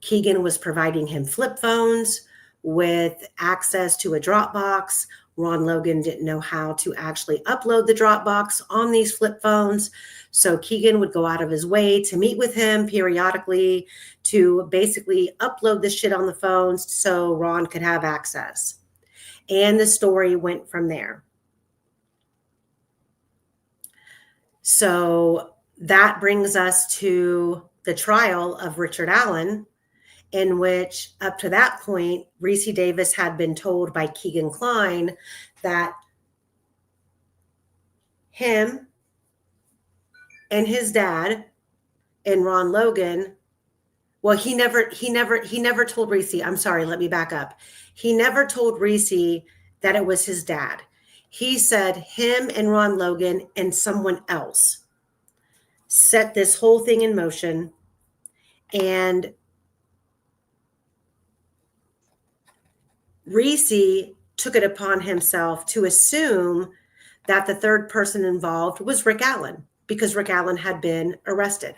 Keegan was providing him flip phones with access to a Dropbox. Ron Logan didn't know how to actually upload the Dropbox on these flip phones. So Keegan would go out of his way to meet with him periodically to basically upload this shit on the phones so Ron could have access. And the story went from there. So that brings us to the trial of Richard Allen, in which up to that point, Reese Davis had been told by Keegan Kline that him and his dad and Ron Logan, well, he never told Reese, I'm sorry, let me back up. He never told Reese that it was his dad. He said him and Ron Logan and someone else set this whole thing in motion, and Reese took it upon himself to assume that the third person involved was Rick Allen because Rick Allen had been arrested.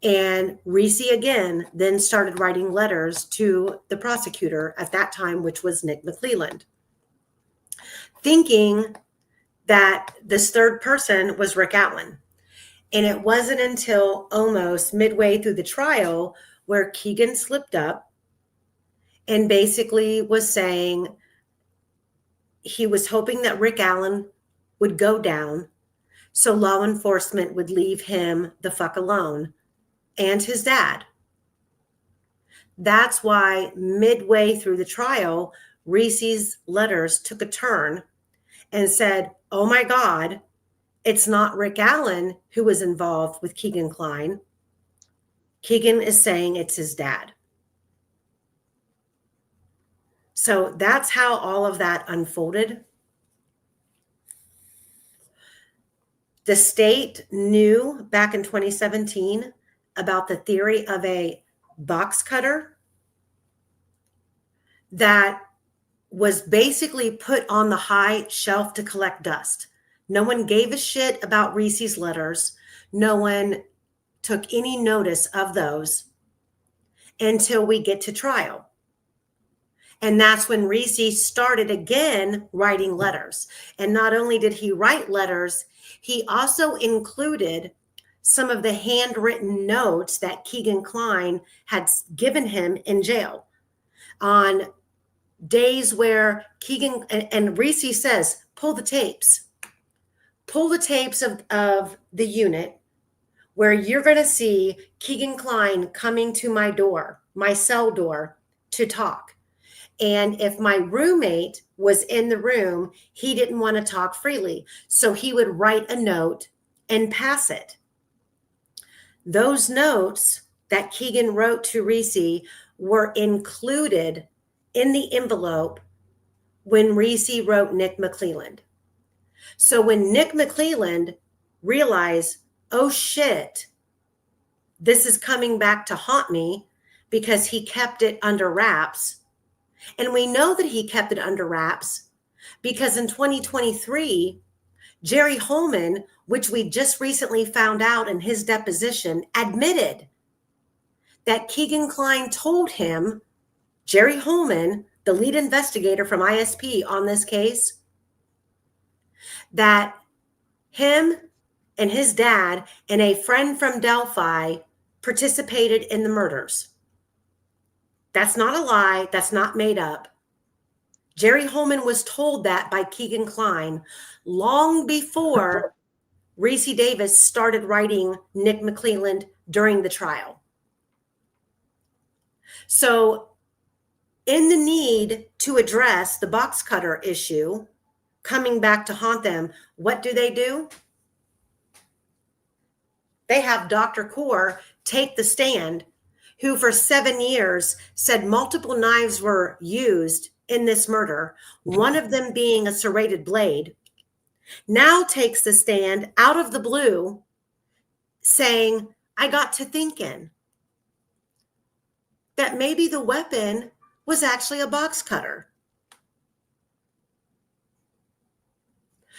And Reese again then started writing letters to the prosecutor at that time, which was Nick McClelland, thinking that this third person was Rick Allen. And it wasn't until almost midway through the trial where Keegan slipped up and basically was saying he was hoping that Rick Allen would go down so law enforcement would leave him the fuck alone and his dad. That's why midway through the trial, Reese's letters took a turn and said, oh my God, it's not Rick Allen who was involved with Keegan Kline. Keegan is saying it's his dad. So that's how all of that unfolded. The state knew back in 2017 about the theory of a box cutter that was basically put on the high shelf to collect dust. No one gave a shit about Reese's letters. No one took any notice of those until we get to trial. And that's when Reese started again writing letters. And not only did he write letters, he also included some of the handwritten notes that Keegan Kline had given him in jail on days where Keegan and Reese says, pull the tapes of the unit where you're going to see Keegan Kline coming to my door, my cell door, to talk. And if my roommate was in the room, he didn't want to talk freely. So he would write a note and pass it. Those notes that Keegan wrote to Reese were included in the envelope when Reese wrote Nick McClelland. So when Nick McClelland realized, oh shit, this is coming back to haunt me because he kept it under wraps. And we know that he kept it under wraps because in 2023, Jerry Holman, which we just recently found out in his deposition, admitted that Keegan Kline told him, Jerry Holman, the lead investigator from ISP on this case, that him and his dad and a friend from Delphi participated in the murders. That's not a lie. That's not made up. Jerry Holman was told that by Keegan Kline long before Reese Davis started writing Nick McClelland during the trial. So in the need to address the box cutter issue coming back to haunt them, what do? They have Dr. Kaur take the stand, who for 7 years said multiple knives were used in this murder, one of them being a serrated blade, now takes the stand out of the blue saying, I got to thinking that maybe the weapon was actually a box cutter.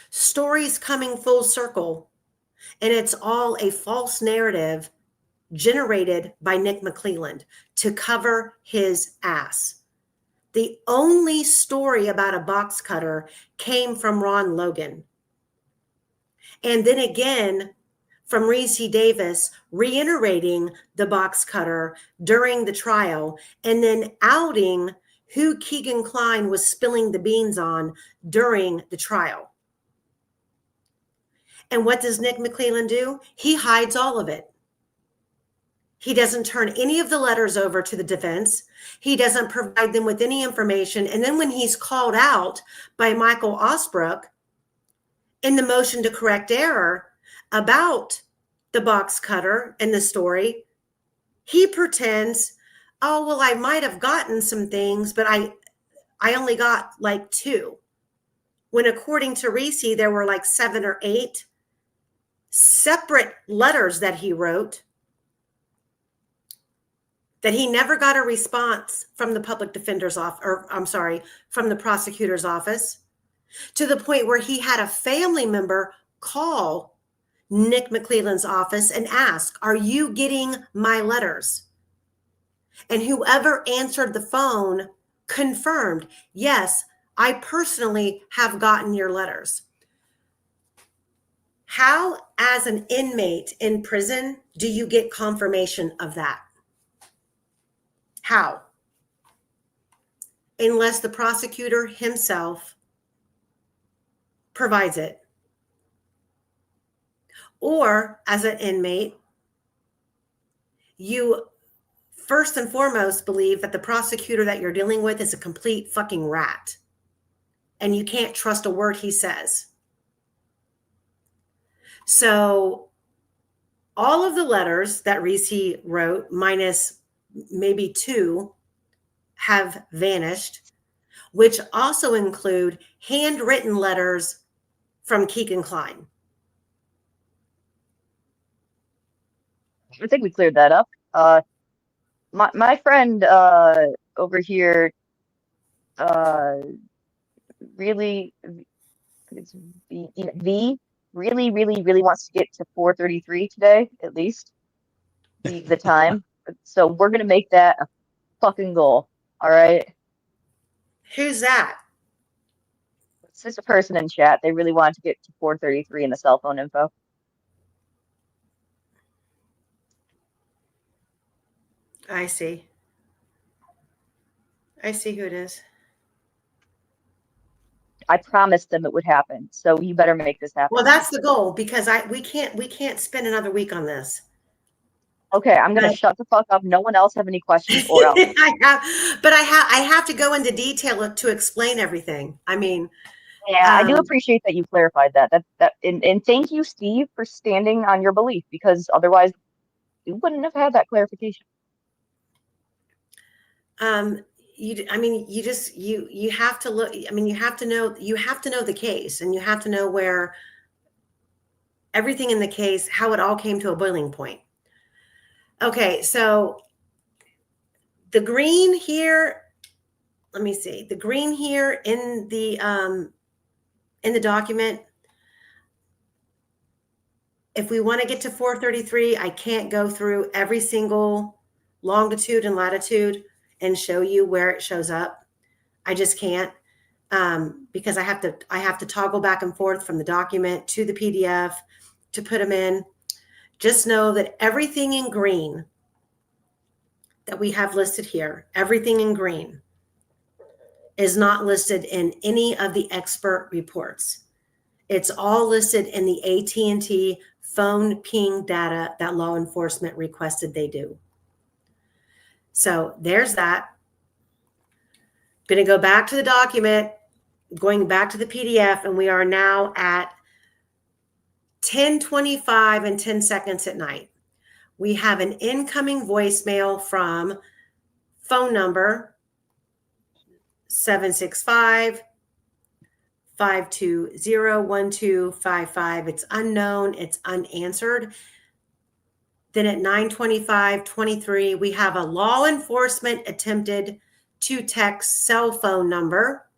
Stories coming full circle, and it's all a false narrative generated by Nick McClelland to cover his ass. The only story about a box cutter came from Ron Logan. And then again, from Reese Davis reiterating the box cutter during the trial and then outing who Keegan Kline was spilling the beans on during the trial. And what does Nick McClelland do? He hides all of it. He doesn't turn any of the letters over to the defense. He doesn't provide them with any information. And then when he's called out by Michael Osbrook in the motion to correct error about the box cutter and the story, he pretends, oh, well, I might have gotten some things, but I only got like 2. When according to Reese, there were like 7 or 8 separate letters that he wrote that he never got a response from the public defender's office, or I'm sorry, from the prosecutor's office, to the point where he had a family member call Nick McClelland's office and ask, are you getting my letters? And whoever answered the phone confirmed, yes, I personally have gotten your letters. How, as an inmate in prison, do you get confirmation of that? How? Unless the prosecutor himself provides it. Or as an inmate, you first and foremost believe that the prosecutor that you're dealing with is a complete fucking rat. And you can't trust a word he says. So all of the letters that Reese wrote, minus maybe 2, have vanished. which also include handwritten letters from Keegan Klein. I think we cleared that up. My friend over here really, it's V really wants to get to 4:33 today, at least the time. So we're gonna make that a fucking goal. All right. Who's that? It's just a person in chat. They really wanted to get to 4:33 in the cell phone info. I see. I see who it is. I promised them it would happen, so you better make this happen. Well, that's the goal, because we can't spend another week on this. Okay, I'm gonna shut the fuck up. No one else have any questions or else. I have to go into detail to explain everything. I mean, yeah, I do appreciate that you clarified that. And thank you, Steve, for standing on your belief, because otherwise you wouldn't have had that clarification. you have to look. I mean, you have to know the case, and you have to know where everything in the case, how it all came to a boiling point. Okay, so the green here, let me see, the green here in the document, if we want to get to 433, I can't go through every single longitude and latitude and show you where it shows up. I just can't, because I have to toggle back and forth from the document to the PDF to put them in. Just know that everything in green that we have listed here, everything in green, is not listed in any of the expert reports. It's all listed in the AT&T phone ping data that law enforcement requested they do. So there's that. I'm going to go back to the document, going back to the PDF, and we are now at 10:25 and 10 seconds at night. We have an incoming voicemail from phone number 765-520-1255. It's unknown. It's unanswered. Then at 9:25:23, we have a law enforcement attempted to text cell phone number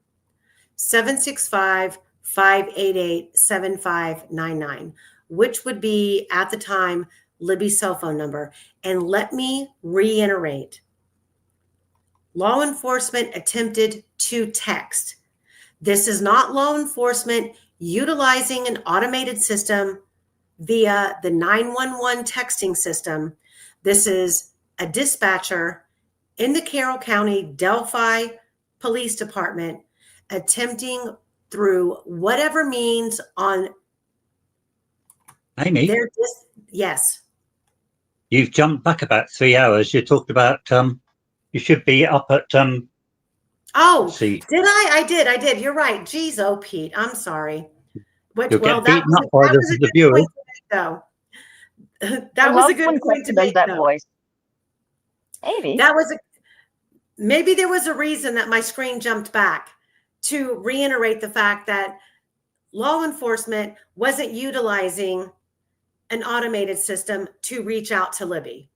765-588-7599, which would be at the time Libby's cell phone number. And let me reiterate, law enforcement attempted to text. This is not law enforcement utilizing an automated system via the 911 texting system. This is a dispatcher in the Carroll County Delphi Police Department attempting through whatever means on Amy, yes. You've jumped back about 3 hours. You talked about you should be up at Oh, see. Did I? I did. You're right. Jeez, oh Pete, I'm sorry. You'll get beaten up by the viewers. Though. That was a good point to make. That voice. Amy. Maybe there was a reason that my screen jumped back to reiterate the fact that law enforcement wasn't utilizing an automated system to reach out to Libby.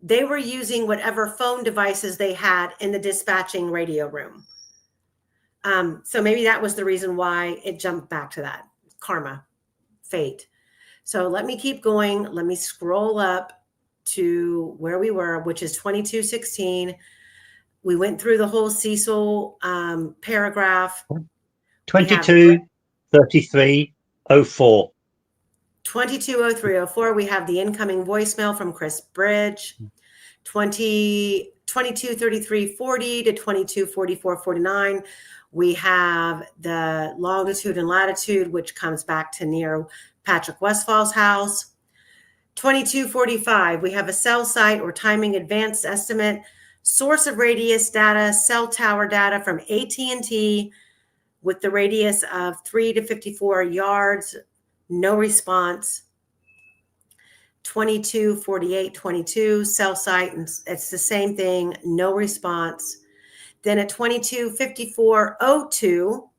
They were using whatever phone devices they had in the dispatching radio room. So maybe that was the reason why it jumped back to that. Karma, fate. So let me keep going. Let me scroll up to where we were, which is 2216. We went through the whole Cecil paragraph. 22:33:04. 22:03:04. We have the incoming voicemail from Chris Bridge. 22:33:40 to 22:44:49. We have the longitude and latitude, which comes back to near Patrick Westfall's house. 22:45. We have a cell site or timing advanced estimate, source of radius data, cell tower data from AT&T with the radius of 3 to 54 yards. No response. 22:48:22 cell site, and it's the same thing. No response. Then at 22:54:02,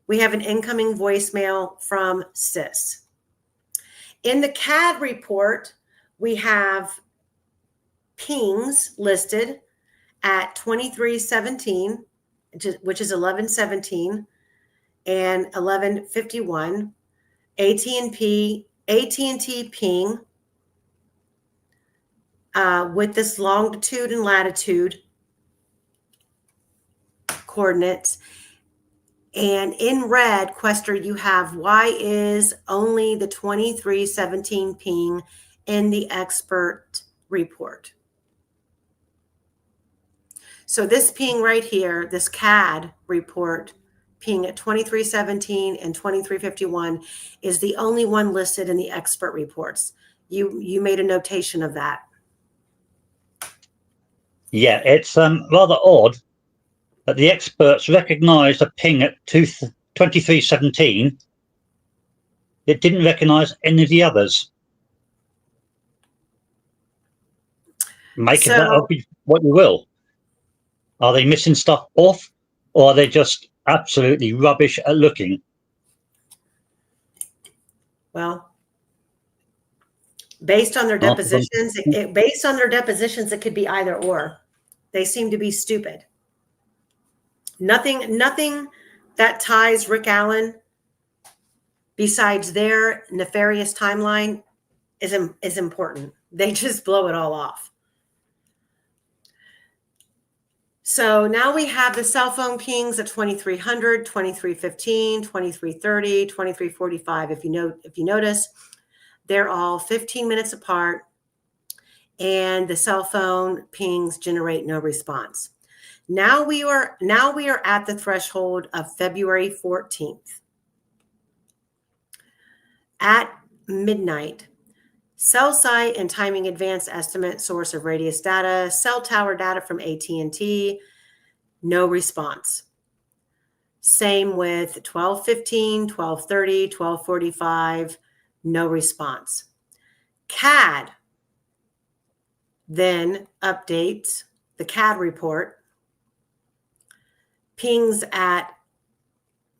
we have an incoming voicemail from Sis. In the CAD report, we have pings listed at 23:17, which is 11:17 and 11:51. AT&T ping with this longitude and latitude coordinates. And in red, Quester, you have why is only the 23:17 ping in the expert report. So this ping right here, this CAD report ping at 23:17 and 23:51 is the only one listed in the expert reports. You made a notation of that. Yeah, it's rather odd that the experts recognised a ping at 23:17. It didn't recognise any of the others. Make of that what you will. Are they missing stuff off, or are they just absolutely rubbish at looking? Well, based on their depositions, it could be either or. They seem to be stupid. Nothing that ties Rick Allen besides their nefarious timeline is important. They just blow it all off. So now we have the cell phone pings at 2300, 2315, 2330, 2345. If you notice, they're all 15 minutes apart, and the cell phone pings generate no response. Now we are at the threshold of February 14th. At midnight, cell site and timing advanced estimate source of radius data, cell tower data from AT&T, no response. Same with 12:15, 12:30, 12:45, no response. CAD then updates the CAD report, pings at,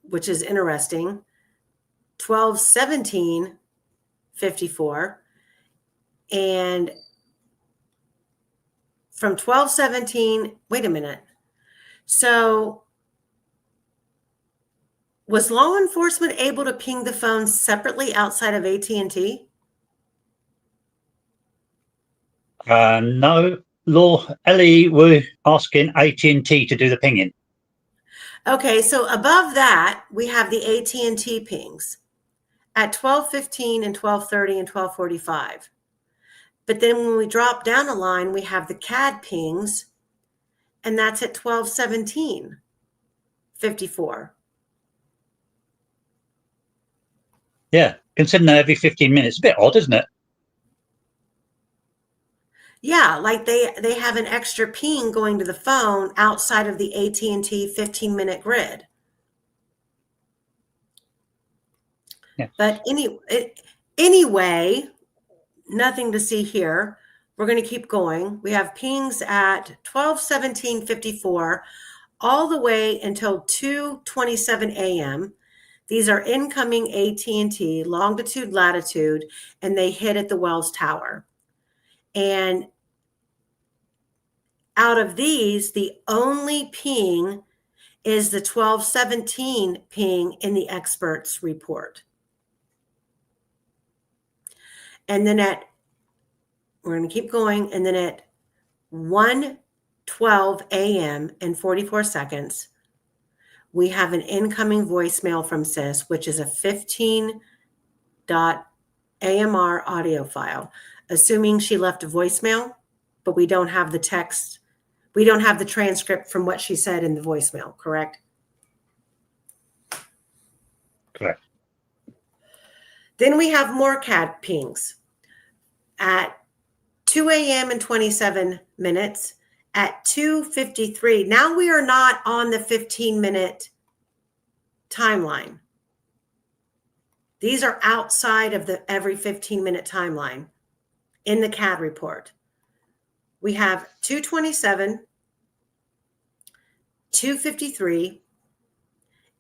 which is interesting, 12:17:54, and from 12:17, wait a minute. So was law enforcement able to ping the phones separately outside of AT&T? No, Ellie were asking AT&T to do the pinging. Okay, so above that, we have the AT&T pings at 12:15 and 12:30 and 12:45. But then when we drop down a line, we have the CAD pings, and that's at 12:17:54. Yeah, considering that every 15 minutes, a bit odd, isn't it? Yeah, like they have an extra ping going to the phone outside of the AT&T 15-minute grid. Yeah. But anyway, nothing to see here. We're going to keep going. We have pings at 12:17:54 all the way until 2:27 a.m. These are incoming AT&T longitude, latitude, and they hit at the Wells Tower. And out of these, the only ping is the 12:17 ping in the experts report. And then we're going to keep going, and then at 1:12 a.m. and 44 seconds, we have an incoming voicemail from Sis, which is a 15.amr audio file, assuming she left a voicemail, but we don't have the text. We don't have the transcript from what she said in the voicemail, correct? Correct. Then we have more CAD pings at 2 a.m. and 27 minutes, at 2:53. Now we are not on the 15-minute timeline. These are outside of the every 15-minute timeline in the CAD report. We have 2:27, 2:53,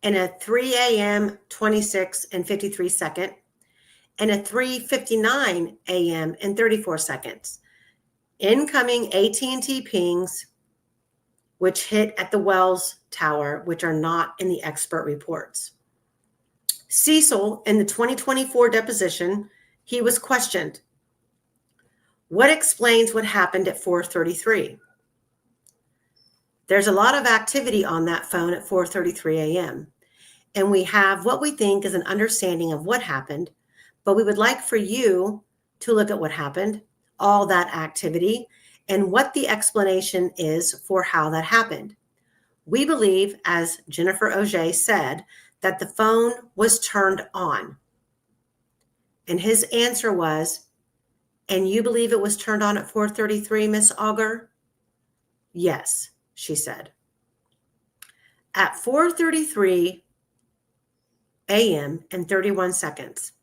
and a 3 a.m. 26 and 53 second, and a 3:59 a.m. and 34 seconds. Incoming AT&T pings, which hit at the Wells Tower, which are not in the expert reports. Cecil, in the 2024 deposition, he was questioned. What explains what happened at 4:33? There's a lot of activity on that phone at 4:33 a.m. And we have what we think is an understanding of what happened, but we would like for you to look at what happened, all that activity, and what the explanation is for how that happened. We believe, as Jennifer Auger said, that the phone was turned on. And his answer was, and you believe it was turned on at 4:33, Miss Auger? Yes, she said. At 4:33 a.m. and 31 seconds,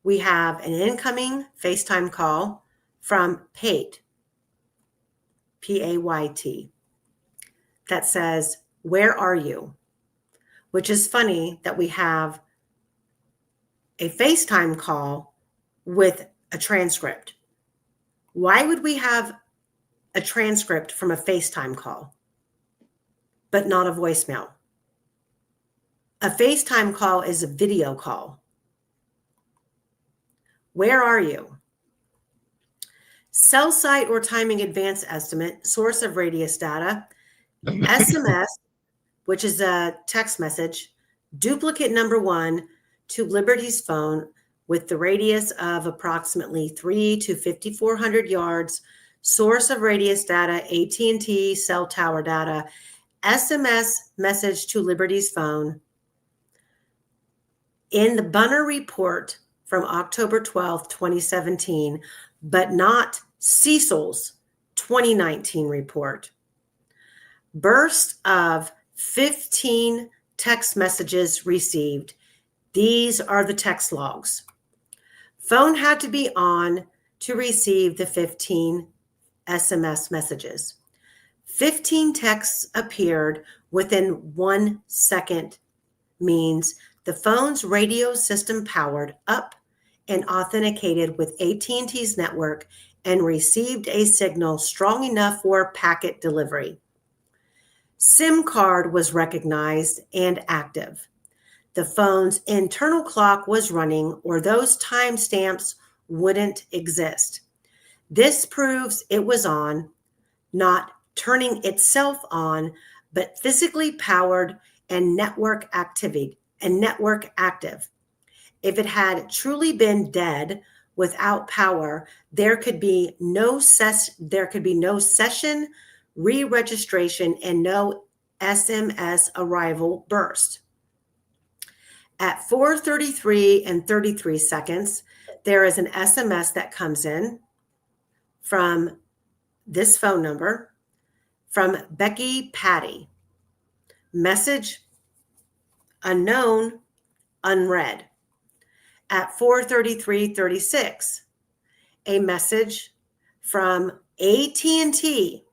we have an incoming FaceTime call from Pate, P-A-Y-T, that says, where are you? Which is funny that we have a FaceTime call with a transcript. Why would we have a transcript from a FaceTime call, but not a voicemail? A FaceTime call is a video call. Where are you? Cell site or timing advance estimate, source of radius data, SMS, which is a text message, duplicate number 1 to Liberty's phone with the radius of approximately 3 to 5,400 yards, source of radius data, AT&T cell tower data, SMS message to Liberty's phone. In the Bunner report from October 12th, 2017, but not Cecil's 2019 report, burst of 15 text messages received. These are the text logs. Phone had to be on to receive the 15 SMS messages. 15 texts appeared within 1 second, means the phone's radio system powered up and authenticated with AT&T's network and received a signal strong enough for packet delivery. SIM card was recognized and active. The phone's internal clock was running, or those timestamps wouldn't exist. This proves it was on, not turning itself on, but physically powered and network active. If it had truly been dead without power, there could be no session, re-registration, and no SMS arrival burst. At 4:33 and 33 seconds, there is an SMS that comes in from this phone number from Becky Patty. Message unknown, unread. At 4:33:36, a message from AT&T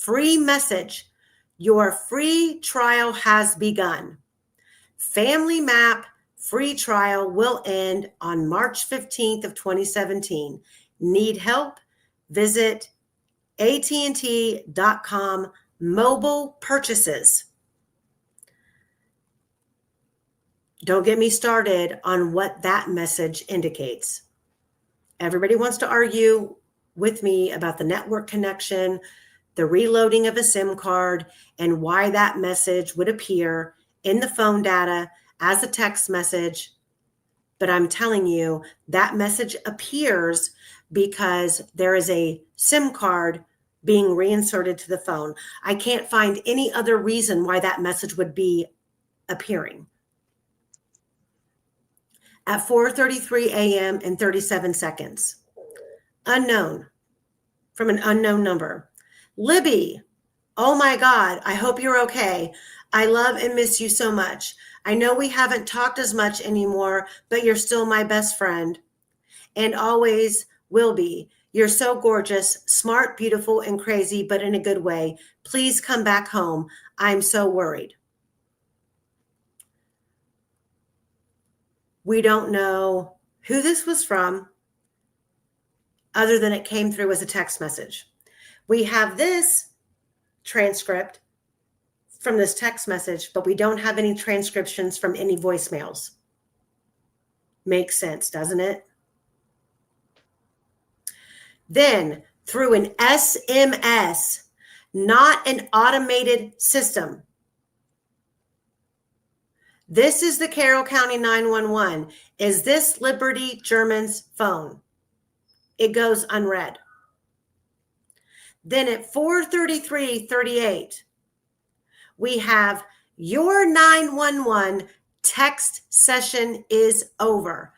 free message. Your free trial has begun. Family Map free trial will end on March 15th of 2017. Need help? Visit AT&T.com mobile purchases. Don't get me started on what that message indicates. Everybody wants to argue with me about the network connection, the reloading of a SIM card, and why that message would appear in the phone data as a text message. But I'm telling you, that message appears because there is a SIM card being reinserted to the phone. I can't find any other reason why that message would be appearing. At 4:33 a.m. and 37 seconds, unknown, from an unknown number. Libby, oh my God, I hope you're okay. I love and miss you so much. I know we haven't talked as much anymore, but you're still my best friend and always will be. You're so gorgeous, smart, beautiful, and crazy, but in a good way. Please come back home. I'm so worried. We don't know who this was from, other than it came through as a text message. We have this transcript from this text message, but we don't have any transcriptions from any voicemails. Makes sense, doesn't it? Then through an SMS, not an automated system. This is the Carroll County 911. Is this Liberty German's phone? It goes unread. Then at 4:33:38, we have your 911 text session is over.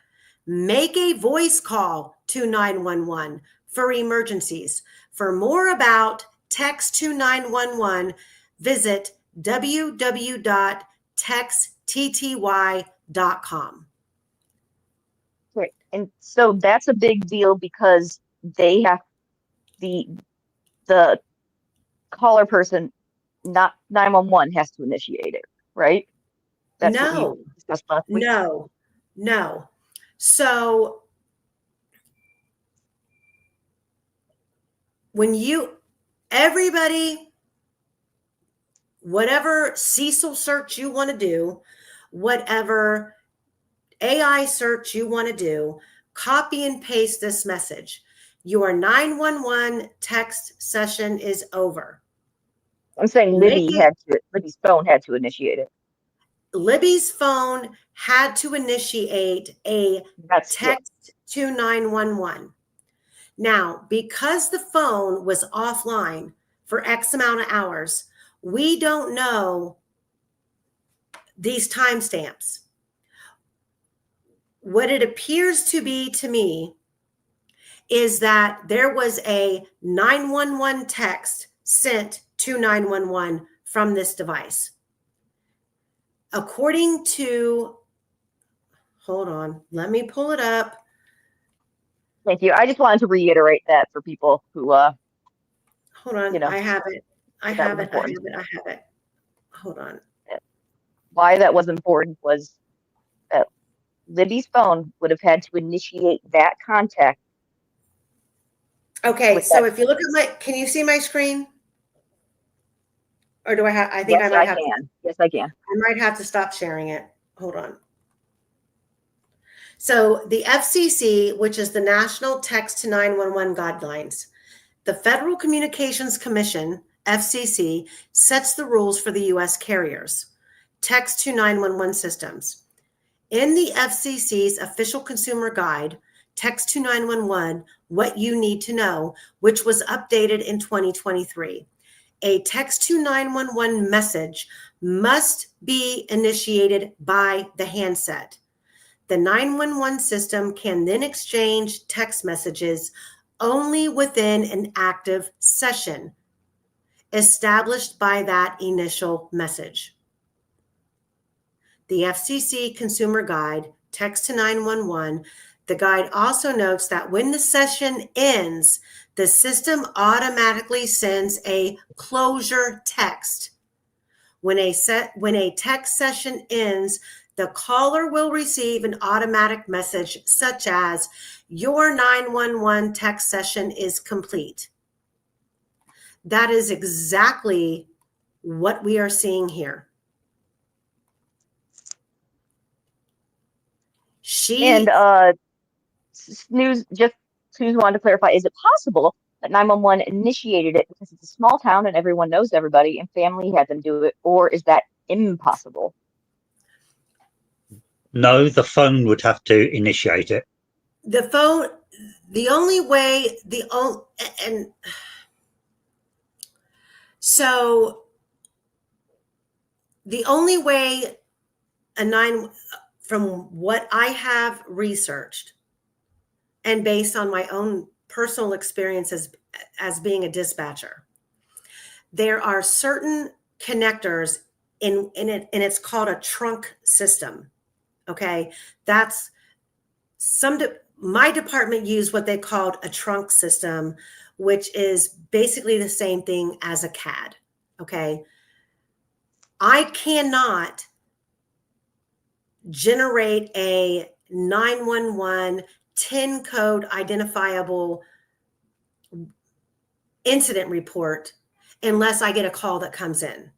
Make a voice call to 911 for emergencies. For more about text to 911, visit www.texttty.com. Right. And so that's a big deal because they have the caller person, not 911, has to initiate it, right? That's what we discussed last week. No. So when everybody, whatever Cecil search you want to do, whatever AI search you want to do, copy and paste this message. Your 911 text session is over. I'm saying Libby's phone had to initiate it. Libby's phone had to initiate a text to 911. Now, because the phone was offline for X amount of hours, we don't know these timestamps. What it appears to be to me is that there was a 911 text sent to 911 from this device. According to, hold on, let me pull it up. Thank you. I just wanted to reiterate that for people who, hold on, I have it. I have it. Hold on. Why that was important was that Libby's phone would have had to initiate that contact. Okay, so if you look at can you see my screen? Or do I have, I think yes, I might have. Yes, I can. I might have to stop sharing it. Hold on. So the FCC, which is the National Text to 911 Guidelines, the Federal Communications Commission, FCC, sets the rules for the U.S. carriers, text to 911 systems. In the FCC's official consumer guide, Text to 911, What You Need to Know, which was updated in 2023, a text to 911 message must be initiated by the handset. The 911 system can then exchange text messages only within an active session established by that initial message. The FCC Consumer Guide, Text to 911, the guide also notes that when the session ends, the system automatically sends a closure text. When a text session ends, the caller will receive an automatic message such as, your 911 text session is complete. That is exactly what we are seeing here. Snooze wanted to clarify, is it possible that 911 initiated it because it's a small town and everyone knows everybody and family had them do it, or is that impossible? No, the phone would have to initiate it. So the only way from what I have researched and based on my own personal experiences as being a dispatcher, there are certain connectors in it, and it's called a trunk system. Okay, that's my department used what they called a trunk system, which is basically the same thing as a CAD. Okay. I cannot generate a 911 10 code identifiable incident report unless I get a call that comes in.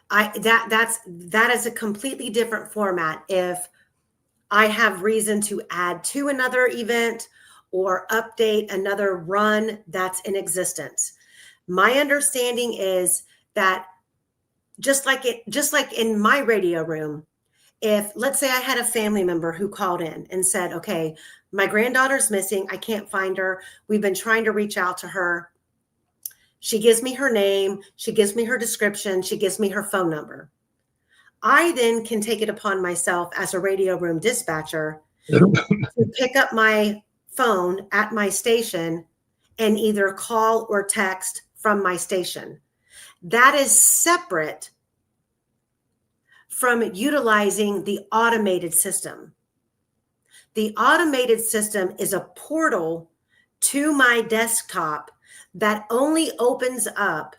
That is a completely different format. If I have reason to add to another event or update another run that's in existence. My understanding is that just like in my radio room, if let's say I had a family member who called in and said, okay, my granddaughter's missing, I can't find her, we've been trying to reach out to her, she gives me her name, she gives me her description, she gives me her phone number. I then can take it upon myself as a radio room dispatcher to pick up my phone at my station and either call or text from my station. That is separate from utilizing the automated system. The automated system is a portal to my desktop that only opens up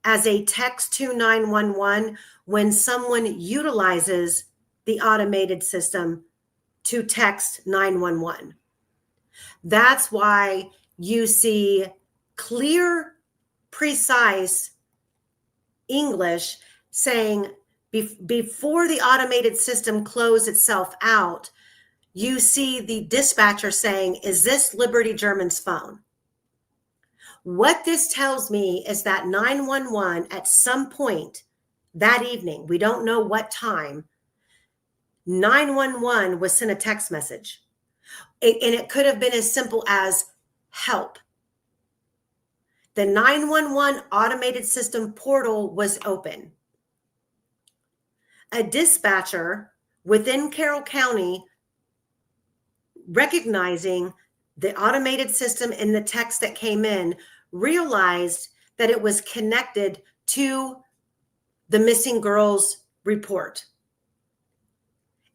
as a text to 911 when someone utilizes the automated system to text 911. That's why you see clear, precise English saying before the automated system closes itself out, you see the dispatcher saying, is this Liberty German's phone? What this tells me is that 911 at some point that evening, we don't know what time, 911 was sent a text message. And it could have been as simple as help. The 911 automated system portal was open. A dispatcher within Carroll County, recognizing the automated system and the text that came in, realized that it was connected to the missing girls report.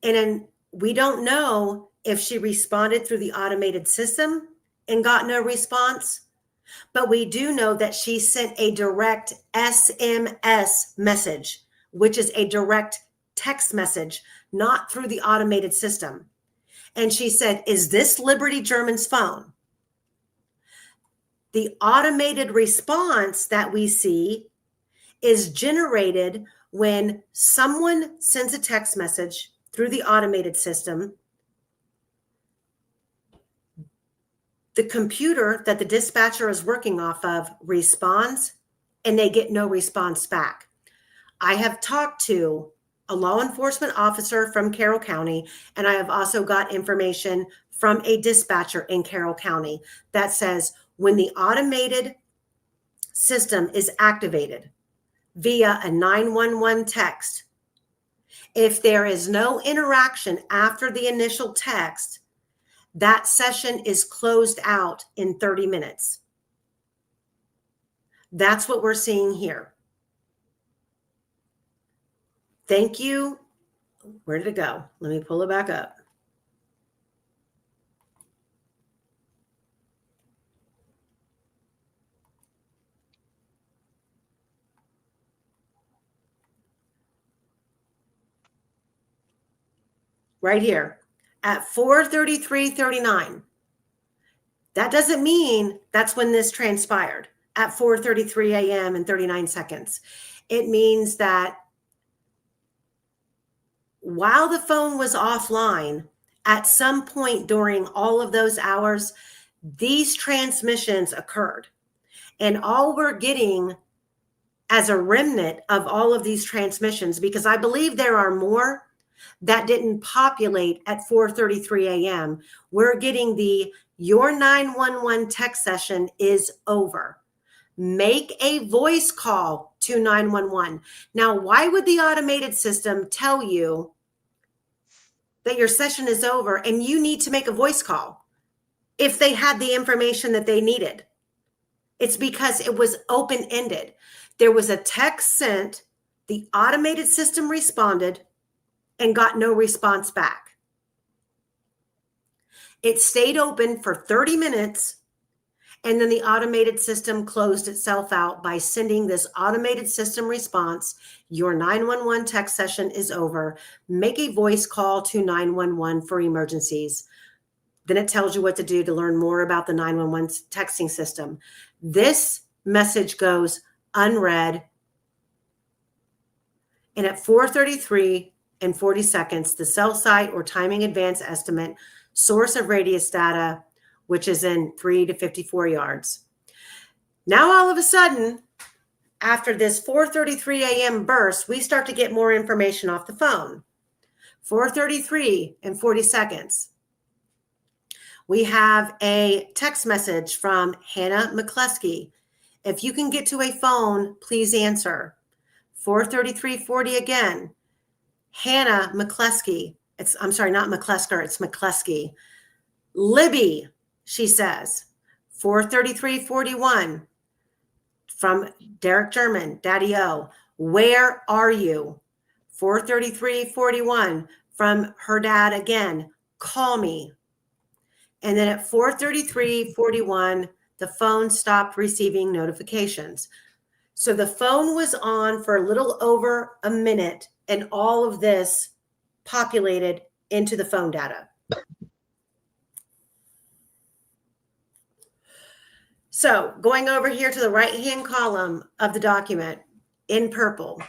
And we don't know if she responded through the automated system and got no response, but we do know that she sent a direct SMS message, which is a direct text message, not through the automated system. And she said, is this Liberty German's phone? The automated response that we see is generated when someone sends a text message through the automated system. The computer that the dispatcher is working off of responds, and they get no response back. I have talked to a law enforcement officer from Carroll County, and I have also got information from a dispatcher in Carroll County that says when the automated system is activated via a 911 text, if there is no interaction after the initial text, that session is closed out in 30 minutes. That's what we're seeing here. Thank you. Where did it go? Let me pull it back up. Right here at 4:33:39. That doesn't mean that's when this transpired at 4:33 a.m. and 39 seconds. It means that while the phone was offline, at some point during all of those hours, these transmissions occurred. And all we're getting as a remnant of all of these transmissions, because I believe there are more that didn't populate at 4:33 a.m., we're getting the your 911 text session is over. Make a voice call to 911. Now, why would the automated system tell you that your session is over and you need to make a voice call if they had the information that they needed? It's because it was open-ended. There was a text sent, the automated system responded and got no response back. It stayed open for 30 minutes, and then the automated system closed itself out by sending this automated system response. Your 911 text session is over. Make a voice call to 911 for emergencies. Then it tells you what to do to learn more about the 911 texting system. This message goes unread. And at 4:33 and 40 seconds, the cell site or timing advance estimate, source of radius data, which is in 3 to 54 yards. Now, all of a sudden, after this 4:33 a.m. burst, we start to get more information off the phone. 4:33 and 40 seconds. We have a text message from Hannah McCluskey. If you can get to a phone, please answer. 4:33:40 again. Hannah McCluskey. I'm sorry, not McClusker, it's McCluskey. Libby, she says. 4:33:41 from Derek German, Daddy O. Where are you? 4:33:41 from her dad again. Call me. And then at 4:33:41, the phone stopped receiving notifications. So the phone was on for a little over a minute, and all of this populated into the phone data. So going over here to the right-hand column of the document in purple.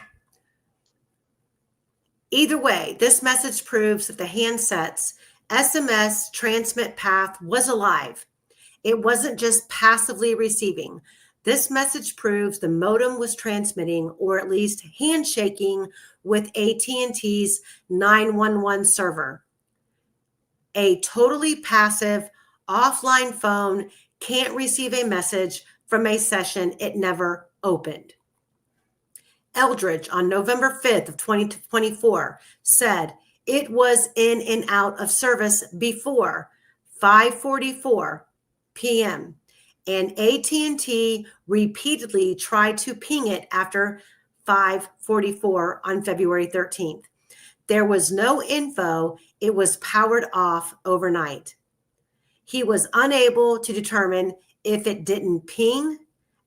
Either way, this message proves that the handset's SMS transmit path was alive. It wasn't just passively receiving. This message proves the modem was transmitting, or at least handshaking, with AT&T's 911 server. A totally passive, offline phone can't receive a message from a session it never opened. Eldridge on November 5th of 2024 said it was in and out of service before 5:44 p.m. and AT&T repeatedly tried to ping it after 5:44 on February 13th. There was no info. It was powered off overnight. He was unable to determine if it didn't ping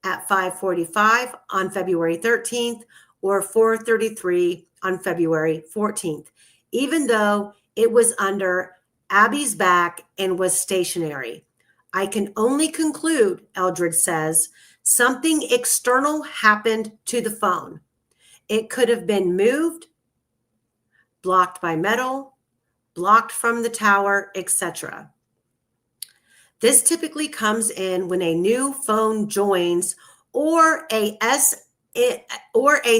at 5:45 on February 13th or 4:33 on February 14th, even though it was under Abby's back and was stationary. I can only conclude, Eldred says, something external happened to the phone. It could have been moved, blocked by metal, blocked from the tower, etc. This typically comes in when a new phone joins or a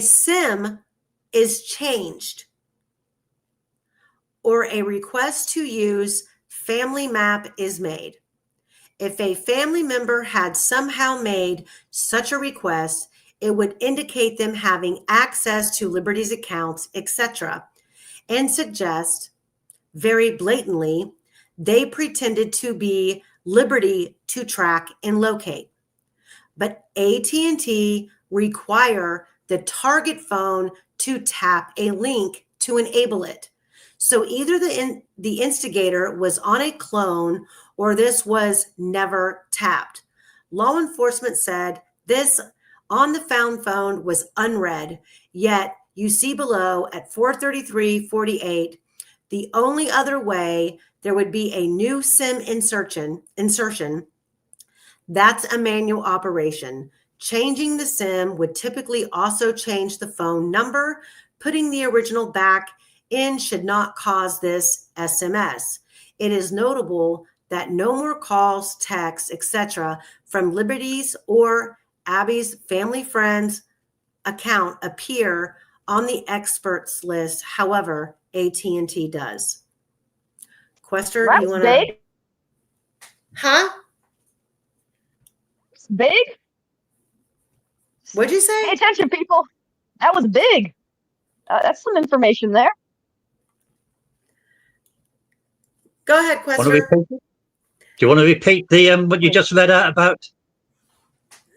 SIM is changed, or a request to use family map is made. If a family member had somehow made such a request, it would indicate them having access to Liberty's accounts, etc., and suggest very blatantly they pretended to be Liberty to track and locate. But AT&T require the target phone to tap a link to enable it. So either the instigator was on a clone or this was never tapped. Law enforcement said this on the found phone was unread, yet you see below at 4:33:48, the only other way there would be a new SIM insertion, that's a manual operation. Changing the SIM would typically also change the phone number. Putting the original back in should not cause this SMS. It is notable that no more calls, texts, etc. from Liberty's or Abby's family friends account appear on the experts list. However, AT&T does. Quester, That's you want big. to? Huh? It's big. What'd you say? Pay attention, people. That was big. That's some information there. Go ahead, Want to Quester. repeat it? Do you want to repeat the what you just read out about?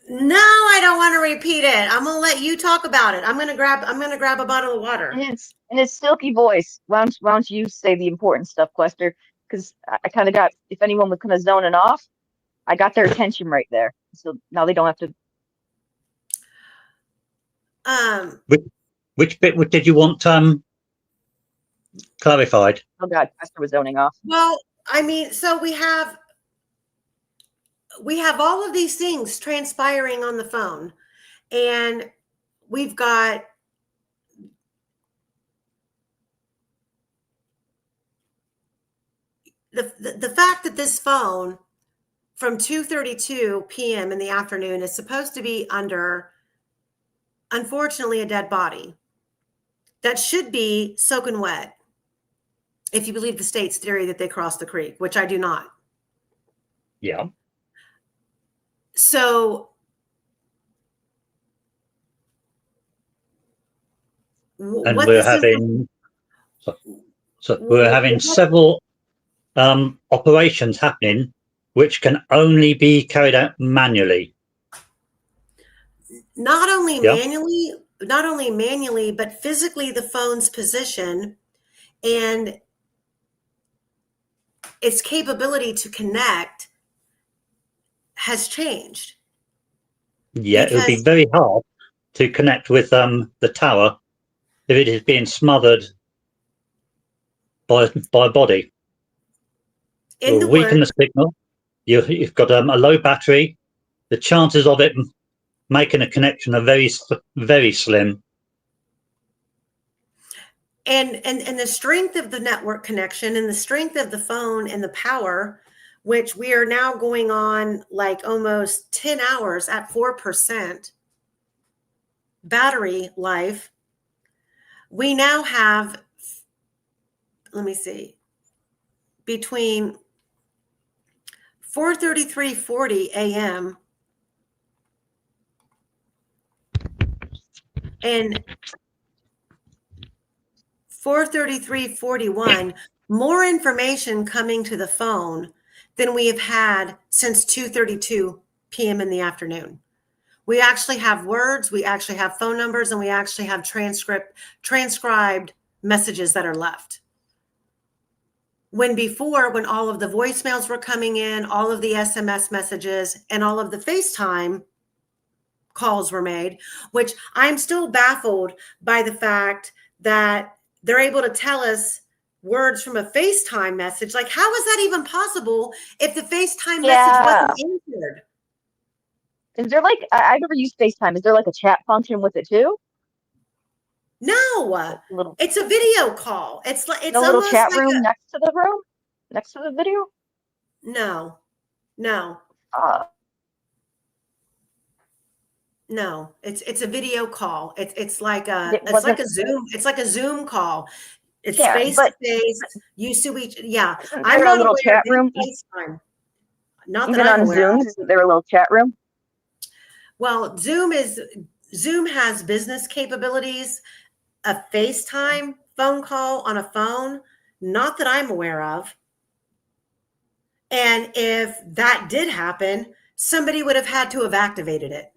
No, I don't want to repeat it. I'm gonna let you talk about it. I'm gonna grab a bottle of water. In his silky voice, why don't you say the important stuff, Quester? because I kind of got, if anyone was kind of zoning off, I got their attention right there. So now they don't have to. Which bit did you want clarified? Oh God, Pastor was zoning off. Well, I mean, so we have all of these things transpiring on the phone, and we've got the fact that this phone from 2:32 p.m. in the afternoon is supposed to be under, unfortunately, a dead body that should be soaking wet, if you believe the state's theory that they crossed the creek, which I do not. Yeah. So And we're having several operations happening which can only be carried out manually. Not only manually, but physically the phone's position and its capability to connect has changed. Yeah, it would be very hard to connect with the tower if it is being smothered by body. In the weaken woods, the signal. You've got a low battery. The chances of it making a connection are very, very slim. And the strength of the network connection and the strength of the phone and the power, which we are now going on like almost 10 hours at 4% battery life. We now have, let me see, between 4:33:40 a.m. and 4:33:41, more information coming to the phone than we have had since 2:32 p.m. in the afternoon. We actually have words, we actually have phone numbers, and we actually have transcribed messages that are left. When before, when all of the voicemails were coming in, all of the SMS messages, and all of the FaceTime calls were made, which I'm still baffled by the fact that they're able to tell us words from a FaceTime message. Like, how is that even possible if the FaceTime message wasn't answered? Is there like, I've never used FaceTime. Is there like a chat function with it too? No, it's a video call. It's like, it's a little chat like room next to the room, next to the video. No. No, it's a video call. It's like a Zoom. It's like a Zoom call. It's face to face. You see each. Yeah, I'm not a little chat room. FaceTime. Not even that I'm on Zoom. Isn't there a little chat room? Well, Zoom has business capabilities. A FaceTime phone call on a phone, not that I'm aware of. And if that did happen, somebody would have had to have activated it.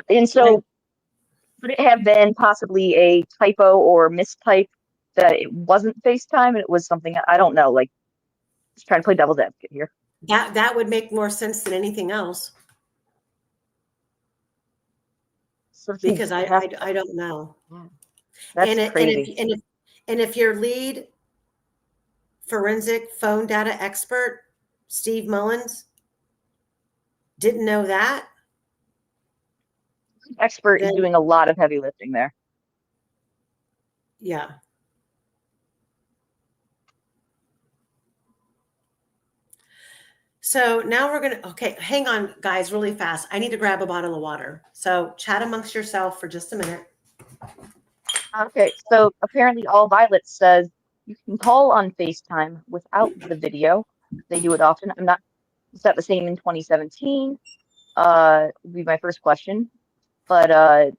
And so could it have been possibly a typo or mistype that it wasn't FaceTime and it was something, I don't know, like just trying to play devil's advocate here. That would make more sense than anything else. Because I don't know. That's crazy. And if your lead forensic phone data expert, Steve Mullins, didn't know that. Expert is doing a lot of heavy lifting there. Yeah. So now we're going to, okay, hang on, guys, really fast. I need to grab a bottle of water. So chat amongst yourself for just a minute. Okay, so apparently All Violet says you can call on FaceTime without the video. They do it often. Is that the same in 2017? Would be my first question. But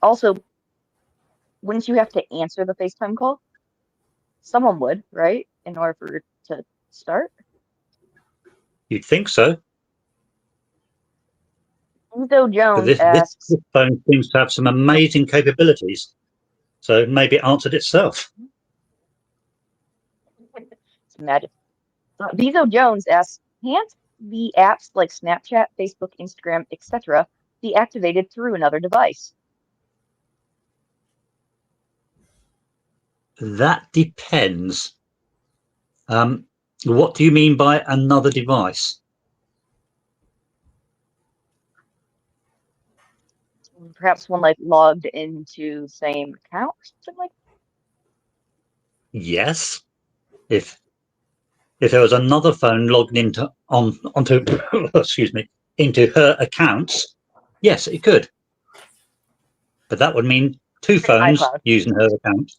also, wouldn't you have to answer the FaceTime call? Someone would, right? In order for it to start? You'd think so. Uzo Jones asks, this phone seems to have some amazing capabilities. So maybe it answered itself. Magic. Bezo Jones asks, can't the apps like Snapchat, Facebook, Instagram, etc. be activated through another device? That depends. What do you mean by another device? Perhaps one like logged into the same account or something like that? Yes. If there was another phone logged onto excuse me, into her accounts, yes, it could. But that would mean two phones iCloud. using her account.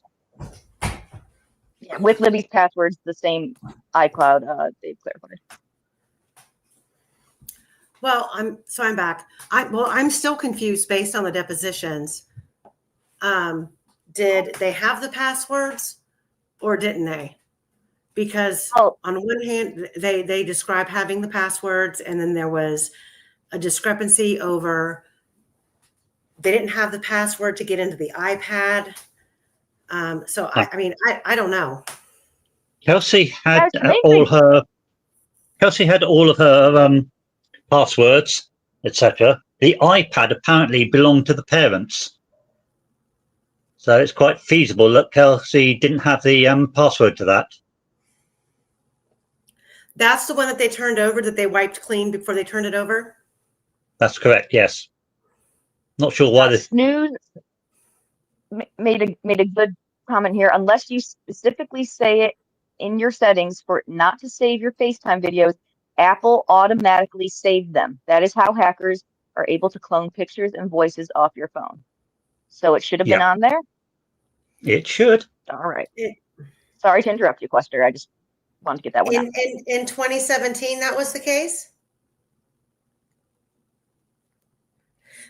Yeah, with Libby's passwords, the same iCloud, they've clarified. Well, I'm back. I'm still confused based on the depositions. Did they have the passwords or didn't they? Because on one hand, they describe having the passwords, and then there was a discrepancy over they didn't have the password to get into the iPad. I don't know. Kelsey had all of her passwords, etc. The iPad apparently belonged to the parents. So it's quite feasible that Kelsey didn't have the password to that. That's the one that they turned over, that they wiped clean before they turned it over? That's correct, yes. Not sure why this... Snooze made a good comment here. Unless you specifically say it in your settings for it not to save your FaceTime videos, Apple automatically saved them. That is how hackers are able to clone pictures and voices off your phone. So it should have been on there? It should. All right. Sorry to interrupt you, Quester. I just wanted to get that one out. In 2017, that was the case?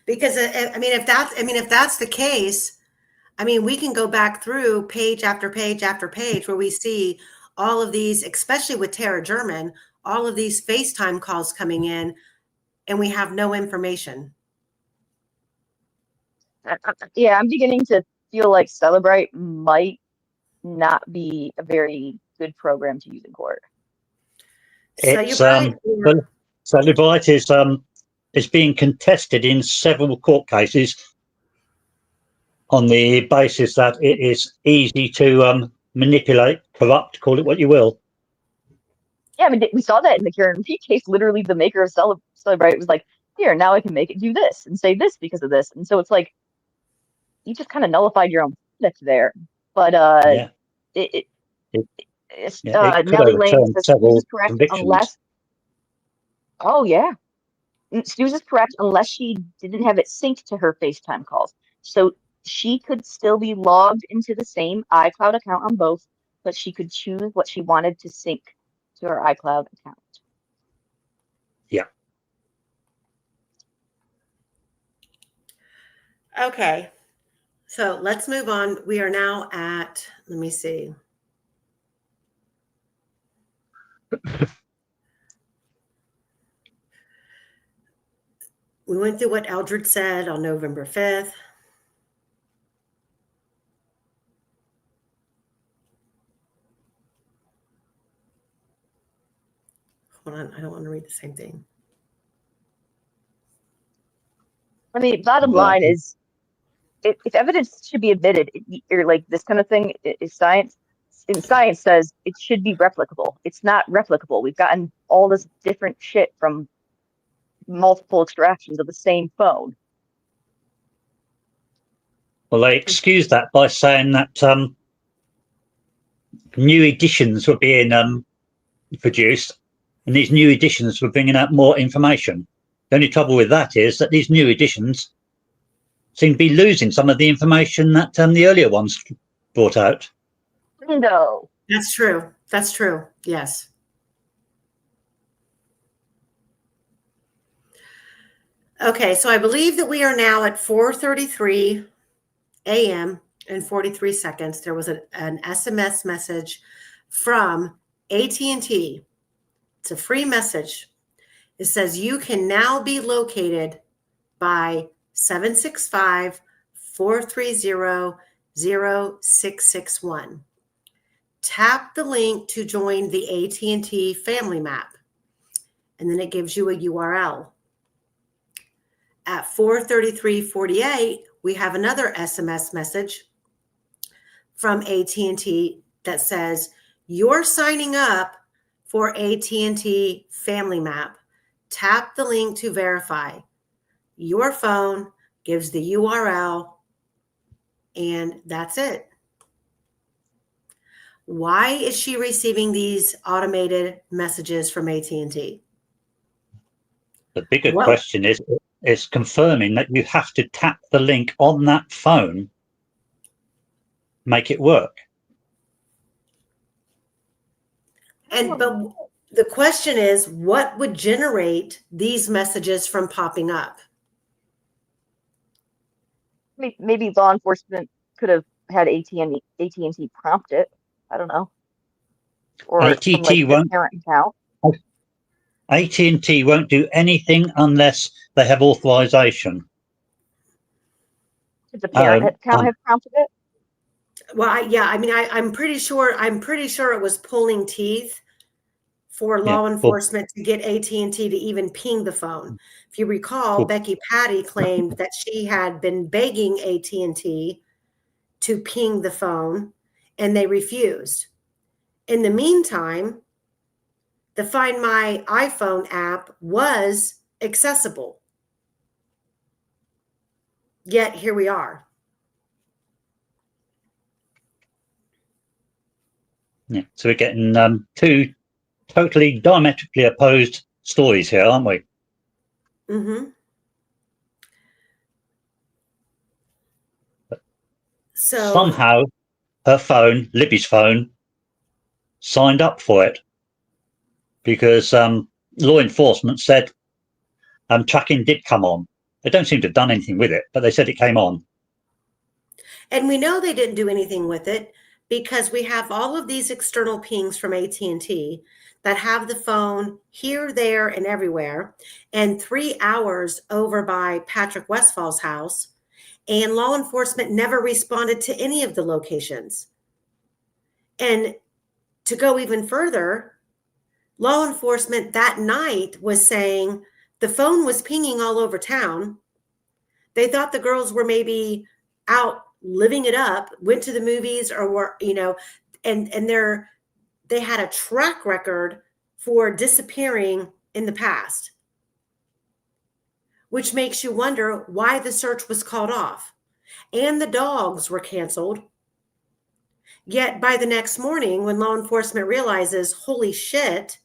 Because if that's the case, we can go back through page after page after page where we see all of these, especially with Tara German, all of these FaceTime calls coming in, and we have no information. Yeah, I'm beginning to feel like Celebrite might not be a very good program to use in court. Celebrite is being contested in several court cases on the basis that it is easy to manipulate, corrupt, call it what you will. Yeah, we saw that in the Karen Repeat case. Literally, the maker of Celebrite was like, here, now I can make it do this and say this because of this. And so it's like, you just kind of nullified your own product there. But Nellie Lane says Snooze is correct unless... Oh, yeah. Snooze is correct unless she didn't have it synced to her FaceTime calls. So she could still be logged into the same iCloud account on both, but she could choose what she wanted to sync to her iCloud account. Yeah. Okay. So let's move on. We are now at, let me see. We went through what Eldred said on November 5th. Hold on, I don't want to read the same thing. Bottom line is, if evidence should be admitted, or like this kind of thing is science. And science says it should be replicable. It's not replicable. We've gotten all this different shit from multiple extractions of the same phone. Well, they excuse that by saying that new editions were being produced, and these new editions were bringing out more information. The only trouble with that is that these new editions seem to be losing some of the information that the earlier ones brought out. No. That's true. That's true. Yes. Okay, so I believe that we are now at 4:33 a.m. and 43 seconds. There was an SMS message from AT&T. It's a free message. It says, you can now be located by 765-430-0661. tap the link to join the AT&T Family Map. And then it gives you a URL. At 4:33:48, we have another SMS message from AT&T that says, you're signing up for AT&T Family Map. Tap the link to verify. Your phone gives the URL, and that's it. Why is she receiving these automated messages from AT&T? The bigger question is confirming that you have to tap the link on that phone, make it work. But the question is, what would generate these messages from popping up? Maybe law enforcement could have had AT&T prompt it. I don't know. Or AT&T won't. Parent account. AT&T won't do anything unless they have authorization. Did the parent account have prompted it? Well, I'm pretty sure it was pulling teeth for law enforcement to get AT&T to even ping the phone. If you recall, Becky Patty claimed that she had been begging AT&T to ping the phone, and they refused. In the meantime, the Find My iPhone app was accessible. Yet here we are. Yeah, so we're getting two totally diametrically opposed stories here, aren't we? Mm-hmm. So somehow her phone, Libby's phone, signed up for it because law enforcement said tracking did come on. They don't seem to have done anything with it, but they said it came on. And we know they didn't do anything with it because we have all of these external pings from AT&T that have the phone here, there, and everywhere, and 3 hours over by Patrick Westfall's house, and law enforcement never responded to any of the locations. And to go even further, law enforcement that night was saying the phone was pinging all over town. They thought the girls were maybe out living it up, went to the movies, or were, and they had a track record for disappearing in the past, which makes you wonder why the search was called off. And the dogs were canceled. Yet by the next morning, when law enforcement realizes, holy shit,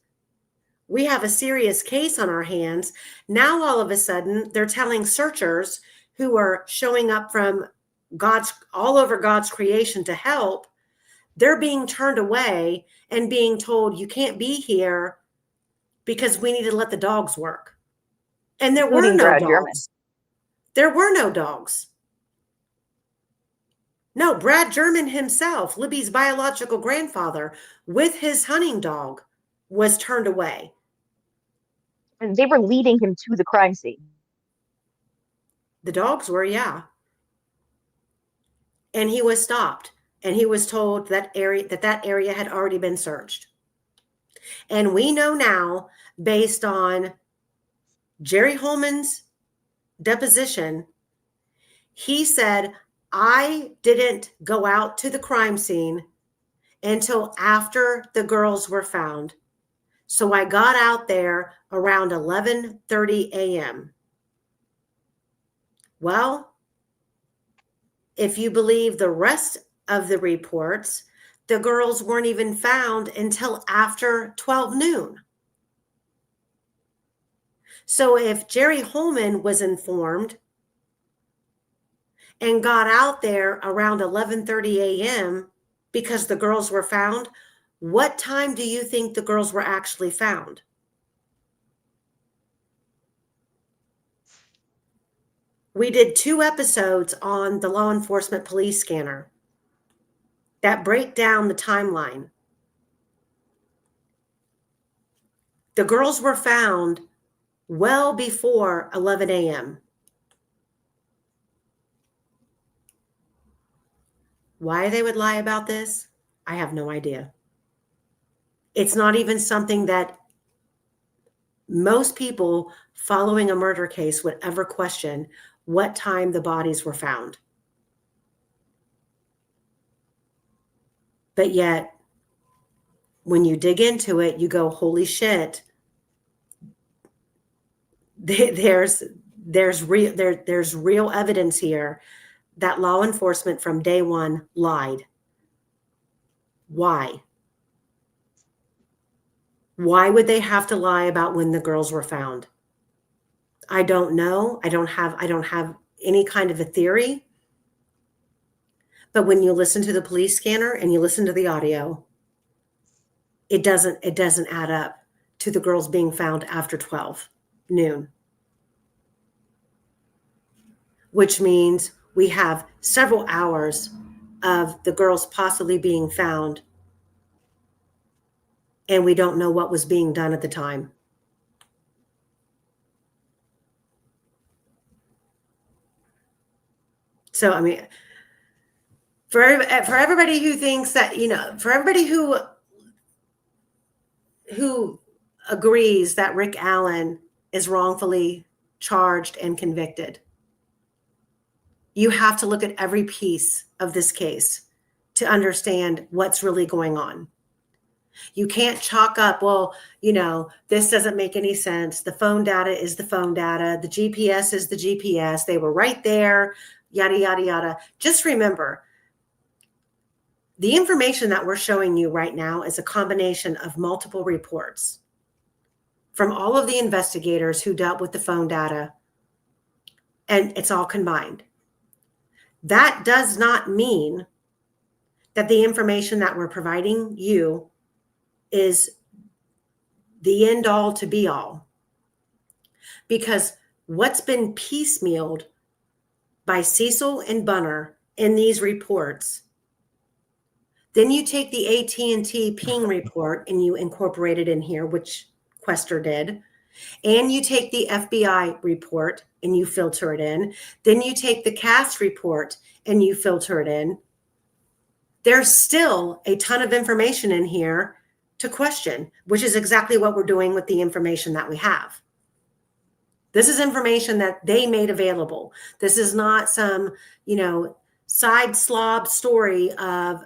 we have a serious case on our hands, now all of a sudden they're telling searchers who are showing up from all over God's creation to help, they're being turned away and being told, you can't be here because we need to let the dogs work. And there were no dogs. There were no dogs. No, Brad German himself, Libby's biological grandfather, with his hunting dog, was turned away. And they were leading him to the crime scene. The dogs were, yeah. And he was stopped. And he was told that area had already been searched. And we know now, based on Jerry Holman's deposition, he said, I didn't go out to the crime scene until after the girls were found. So I got out there around 11:30 a.m. Well, if you believe the rest of the reports, the girls weren't even found until after 12 noon. So if Jerry Holman was informed and got out there around 11:30 a.m. because the girls were found, what time do you think the girls were actually found? We did 2 episodes on the law enforcement police scanner that break down the timeline. The girls were found well before 11 a.m. Why they would lie about this, I have no idea. It's not even something that most people following a murder case would ever question what time the bodies were found. But yet, when you dig into it, you go, holy shit, there's real evidence here that law enforcement from day one lied. Why? Why would they have to lie about when the girls were found? I don't know. I don't have any kind of a theory. But when you listen to the police scanner and you listen to the audio, it doesn't add up to the girls being found after 12 noon. Which means we have several hours of the girls possibly being found, and we don't know what was being done at the time. So, I mean, for everybody who thinks that, for everybody who agrees that Rick Allen is wrongfully charged and convicted, you have to look at every piece of this case to understand what's really going on. You can't chalk up, well, this doesn't make any sense. The phone data is the phone data. The GPS is the GPS. They were right there, yada, yada, yada. Just remember, the information that we're showing you right now is a combination of multiple reports from all of the investigators who dealt with the phone data, and it's all combined. That does not mean that the information that we're providing you is the end all to be all. Because what's been piecemealed by Cecil and Bunner in these reports, then you take the AT&T ping report and you incorporate it in here, which Quester did, and you take the FBI report and you filter it in. Then you take the CAS report and you filter it in. There's still a ton of information in here to question, which is exactly what we're doing with the information that we have. This is information that they made available. This is not some, side slob story of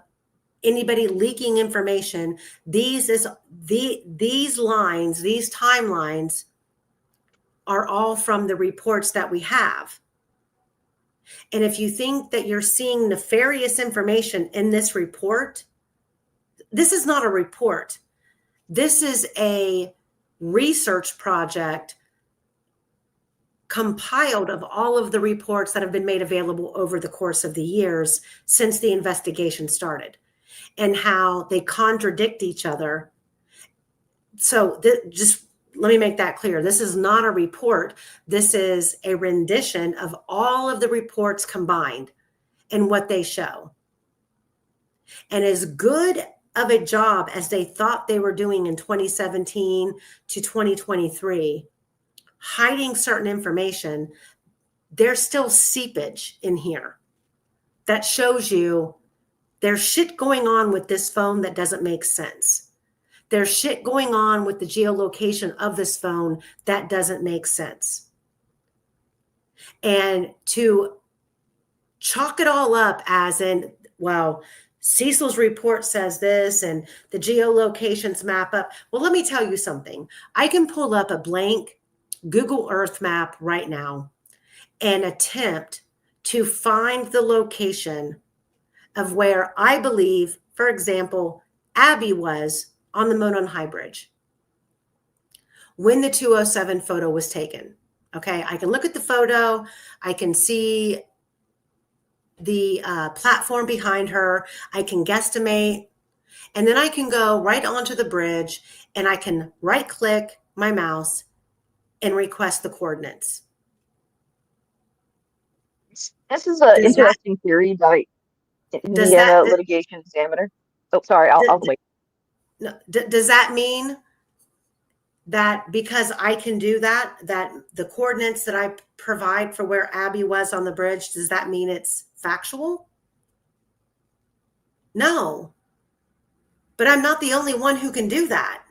anybody leaking information. These lines, these timelines are all from the reports that we have. And if you think that you're seeing nefarious information in this report, this is not a report. This is a research project compiled of all of the reports that have been made available over the course of the years since the investigation started, and how they contradict each other. So just let me make that clear. This is not a report. This is a rendition of all of the reports combined and what they show. And as good of a job as they thought they were doing in 2017 to 2023, hiding certain information, there's still seepage in here that shows you there's shit going on with this phone that doesn't make sense. There's shit going on with the geolocation of this phone that doesn't make sense. And to chalk it all up as in, well, Cecil's report says this and the geolocations map up. Well, let me tell you something. I can pull up a blank Google Earth map right now and attempt to find the location of where I believe, for example, Abby was on the Monon High Bridge when the 207 photo was taken. Okay, I can look at the photo. I can see the platform behind her. I can guesstimate. And then I can go right onto the bridge and I can right click my mouse and request the coordinates. This is an interesting theory by Indiana litigation examiner. Oh, sorry, I'll wait. No, does that mean that because I can do that the coordinates that I provide for where Abby was on the bridge, does that mean it's factual? No. But I'm not the only one who can do that.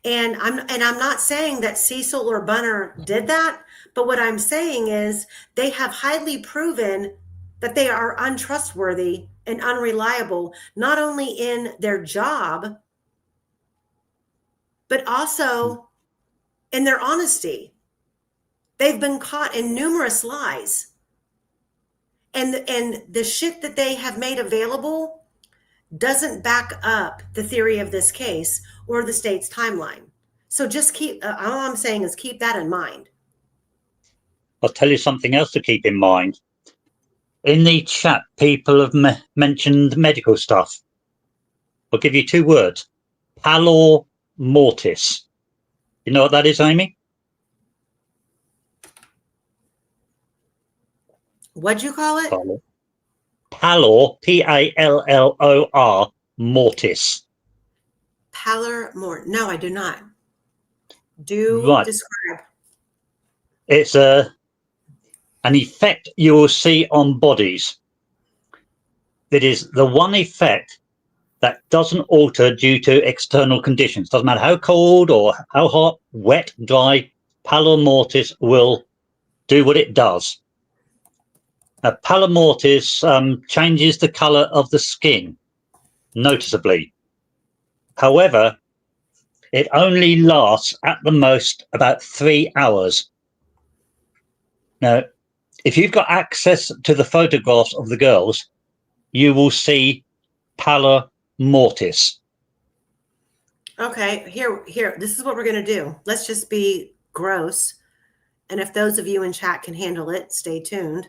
And I'm not saying that Cecil or Bunner did that, but what I'm saying is they have highly proven that they are untrustworthy and unreliable, not only in their job, but also in their honesty. They've been caught in numerous lies. And the shit that they have made available doesn't back up the theory of this case or the state's timeline. So just keep, all I'm saying is keep that in mind. I'll tell you something else to keep in mind. In the chat, people have mentioned medical stuff. I'll give you 2 words. Pallor mortis. You know what that is, Amy? What'd you call it? Pallor, P-A-L-L-O-R, mortis. Pallor mort. No, I do not. Do Right. describe. It's an effect you will see on bodies. It is the one effect that doesn't alter due to external conditions. Doesn't matter how cold or how hot, wet, dry, pallor mortis will do what it does. Pallor mortis changes the color of the skin noticeably. However, it only lasts at the most about 3 hours. Now, if you've got access to the photographs of the girls, you will see pallor mortis. Okay, here. This is what we're going to do. Let's just be gross. And if those of you in chat can handle it, stay tuned.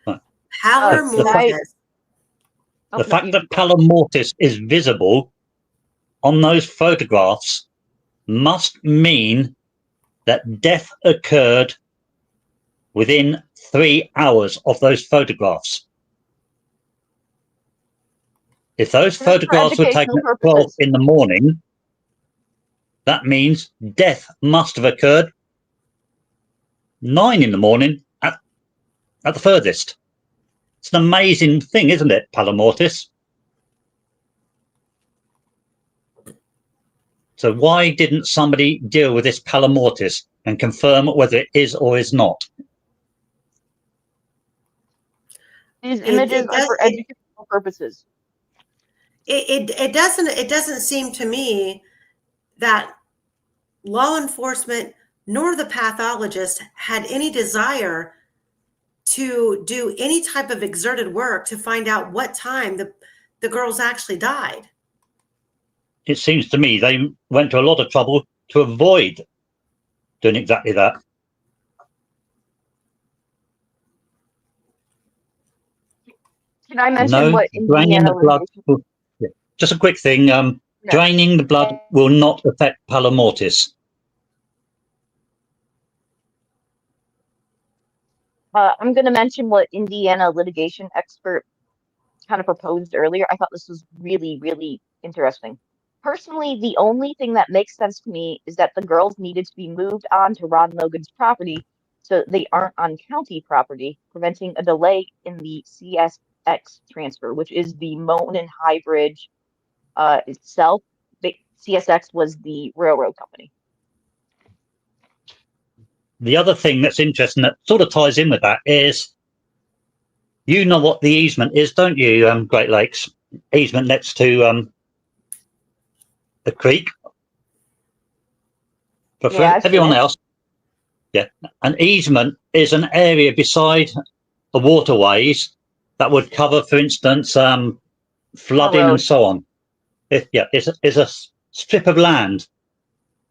Right. Pallor mortis. The fact that pallor mortis is visible on those photographs must mean that death occurred within 3 hours of those photographs. If those photographs were taken at 12 in the morning, that means death must have occurred 9 in the morning at the furthest. It's an amazing thing, isn't it, pallor mortis? So why didn't somebody deal with this pallor mortis and confirm whether it is or is not? These images are for educational purposes. It doesn't seem to me that law enforcement nor the pathologist had any desire to do any type of exerted work to find out what time the girls actually died. It seems to me they went to a lot of trouble to avoid doing exactly that. Can I mention what Indiana blood? Just a quick thing. Draining the blood will not affect pallor mortis. I'm going to mention what Indiana litigation expert kind of proposed earlier. I thought this was really, really interesting. Personally, the only thing that makes sense to me is that the girls needed to be moved on to Ron Logan's property so they aren't on county property, preventing a delay in the CSX transfer, which is the Moton High Bridge itself. CSX was the railroad company. The other thing that's interesting that sort of ties in with that is, you know what the easement is, don't you, Great Lakes? Easement next to the creek. But for everyone else, an easement is an area beside the waterways that would cover, for instance, flooding and so on. It's a strip of land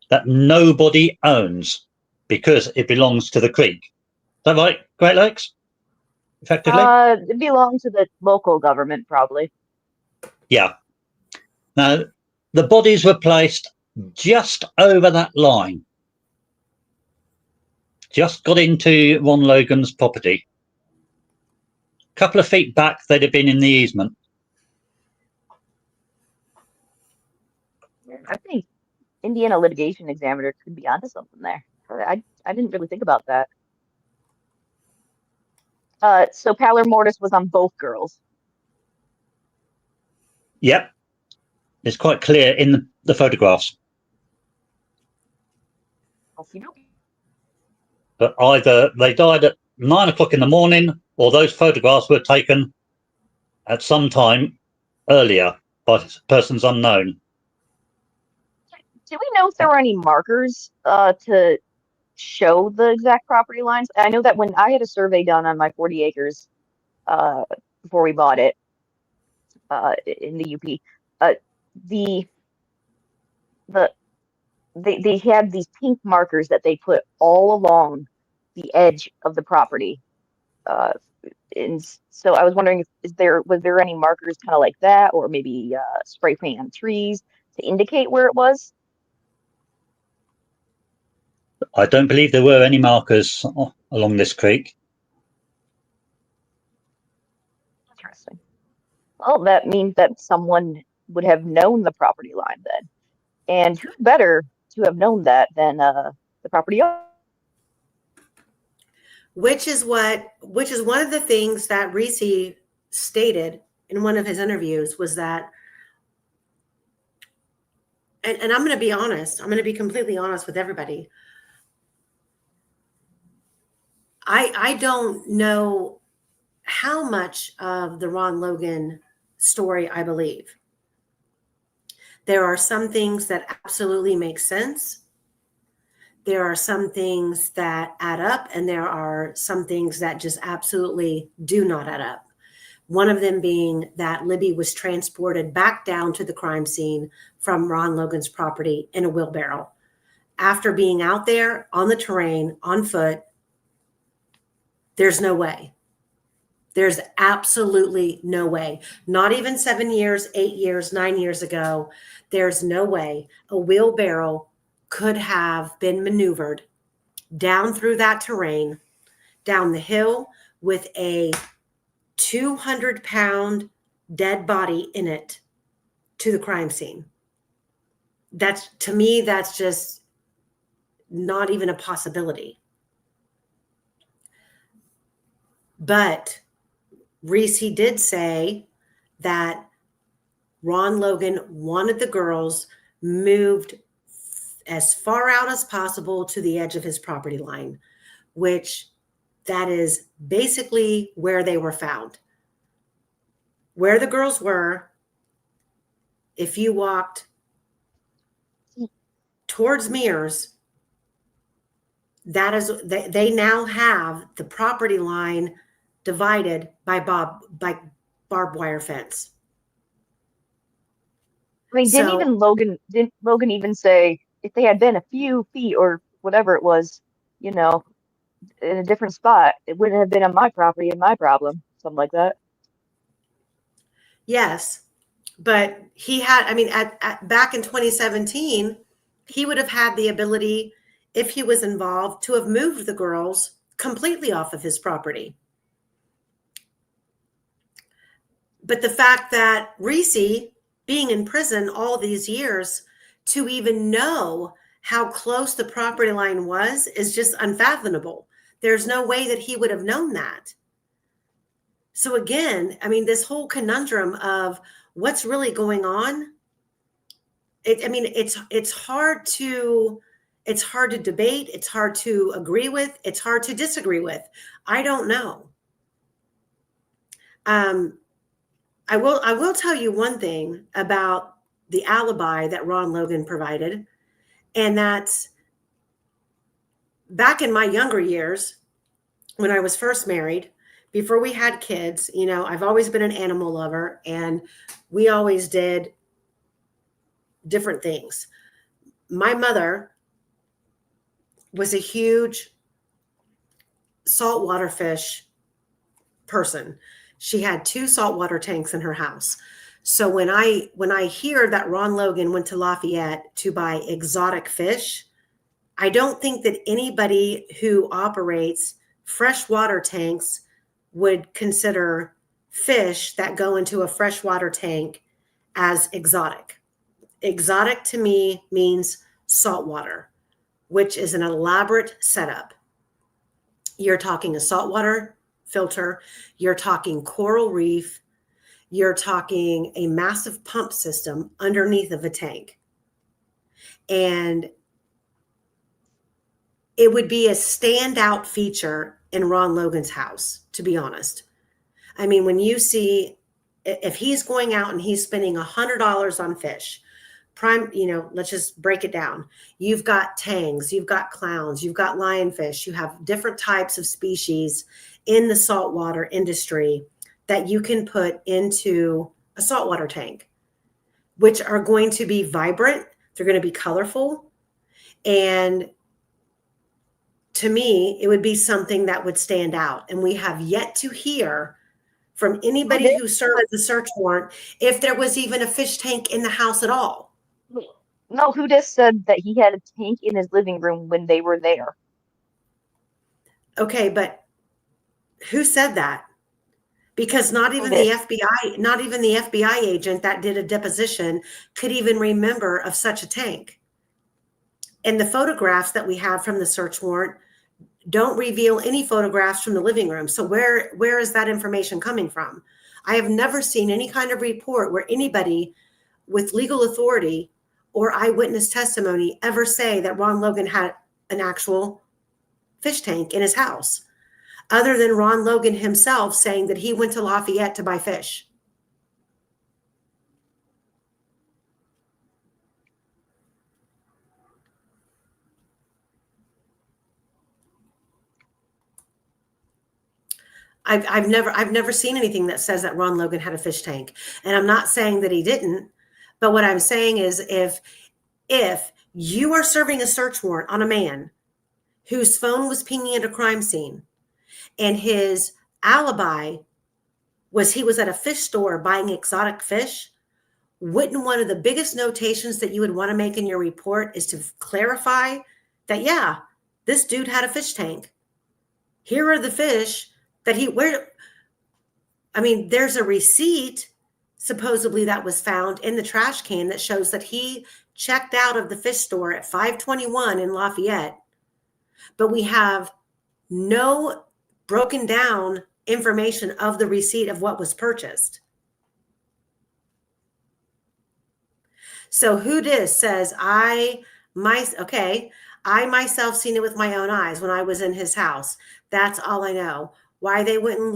that nobody owns because it belongs to the creek. Is that right, Great Lakes? Effectively? It belongs to the local government, probably. Yeah. Now, the bodies were placed just over that line. Just got into Ron Logan's property. A couple of feet back, they'd have been in the easement. I think Indiana litigation examiner could be onto something there. I didn't really think about that. So pallor mortis was on both girls. Yep, it's quite clear in the photographs. But either they died at 9 o'clock in the morning, or those photographs were taken at some time earlier by persons unknown. Do we know if there were any markers to show the exact property lines? I know that when I had a survey done on my 40 acres before we bought it in the UP, the they had these pink markers that they put all along the edge of the property. And so I was wondering if was there any markers kind of like that, or maybe spray paint on trees to indicate where it was? I don't believe there were any markers along this creek. Interesting. Well, that means that someone would have known the property line then. And who better to have known that than the property owner? Which is one of the things that Reese stated in one of his interviews was that, and I'm going to be honest, I'm going to be completely honest with everybody. I don't know how much of the Ron Logan story I believe. There are some things that absolutely make sense. There are some things that add up, and there are some things that just absolutely do not add up. One of them being that Libby was transported back down to the crime scene from Ron Logan's property in a wheelbarrow. After being out there on the terrain, on foot, there's no way. There's absolutely no way. Not even 7 years, 8 years, 9 years ago, there's no way a wheelbarrow could have been maneuvered down through that terrain, down the hill with a 200-pound dead body in it to the crime scene. That's, to me, that's just not even a possibility. But Reese did say that Ron Logan wanted the girls moved as far out as possible to the edge of his property line, which that is basically where they were found. Where the girls were, if you walked towards Mears, that is, they now have the property line divided by barbed wire fence. I mean, didn't Logan even say if they had been a few feet or whatever it was, you know, in a different spot, it wouldn't have been on my property and my problem, something like that? Yes, but he had, I mean, back in 2017, he would have had the ability, if he was involved, to have moved the girls completely off of his property. But the fact that Reese, being in prison all these years, to even know how close the property line was is just unfathomable. There's no way that he would have known that. So again, I mean, this whole conundrum of what's really going on, it's hard to debate. It's hard to agree with. It's hard to disagree with. I don't know. I will tell you one thing about the alibi that Ron Logan provided, and that's back in my younger years when I was first married, before we had kids, you know, I've always been an animal lover, and we always did different things. My mother was a huge saltwater fish person. She had 2 saltwater tanks in her house. So when I hear that Ron Logan went to Lafayette to buy exotic fish, I don't think that anybody who operates freshwater tanks would consider fish that go into a freshwater tank as exotic. Exotic to me means saltwater, which is an elaborate setup. You're talking a saltwater filter, you're talking coral reef, you're talking a massive pump system underneath of a tank. And it would be a standout feature in Ron Logan's house, to be honest. I mean, when you see, if he's going out and he's spending $100 on fish, prime, let's just break it down. You've got tangs, you've got clowns, you've got lionfish, you have different types of species in the saltwater industry that you can put into a saltwater tank, which are going to be vibrant. They're going to be colorful. And to me, it would be something that would stand out. And we have yet to hear from anybody who served the search warrant if there was even a fish tank in the house at all. No, who just said that he had a tank in his living room when they were there? Okay, but who said that? Because not even the FBI agent that did a deposition could even remember of such a tank. And the photographs that we have from the search warrant don't reveal any photographs from the living room. So where is that information coming from? I have never seen any kind of report where anybody with legal authority or eyewitness testimony ever say that Ron Logan had an actual fish tank in his house, other than Ron Logan himself saying that he went to Lafayette to buy fish. I've never seen anything that says that Ron Logan had a fish tank. And I'm not saying that he didn't, but what I'm saying is if you are serving a search warrant on a man whose phone was pinging at a crime scene and his alibi was he was at a fish store buying exotic fish, wouldn't one of the biggest notations that you would want to make in your report is to clarify that, yeah, this dude had a fish tank. Here are the fish that there's a receipt supposedly that was found in the trash can that shows that he checked out of the fish store at 521 in Lafayette, but we have no broken down information of the receipt of what was purchased. So who this says, I myself seen it with my own eyes when I was in his house. That's all I know. Why they wouldn't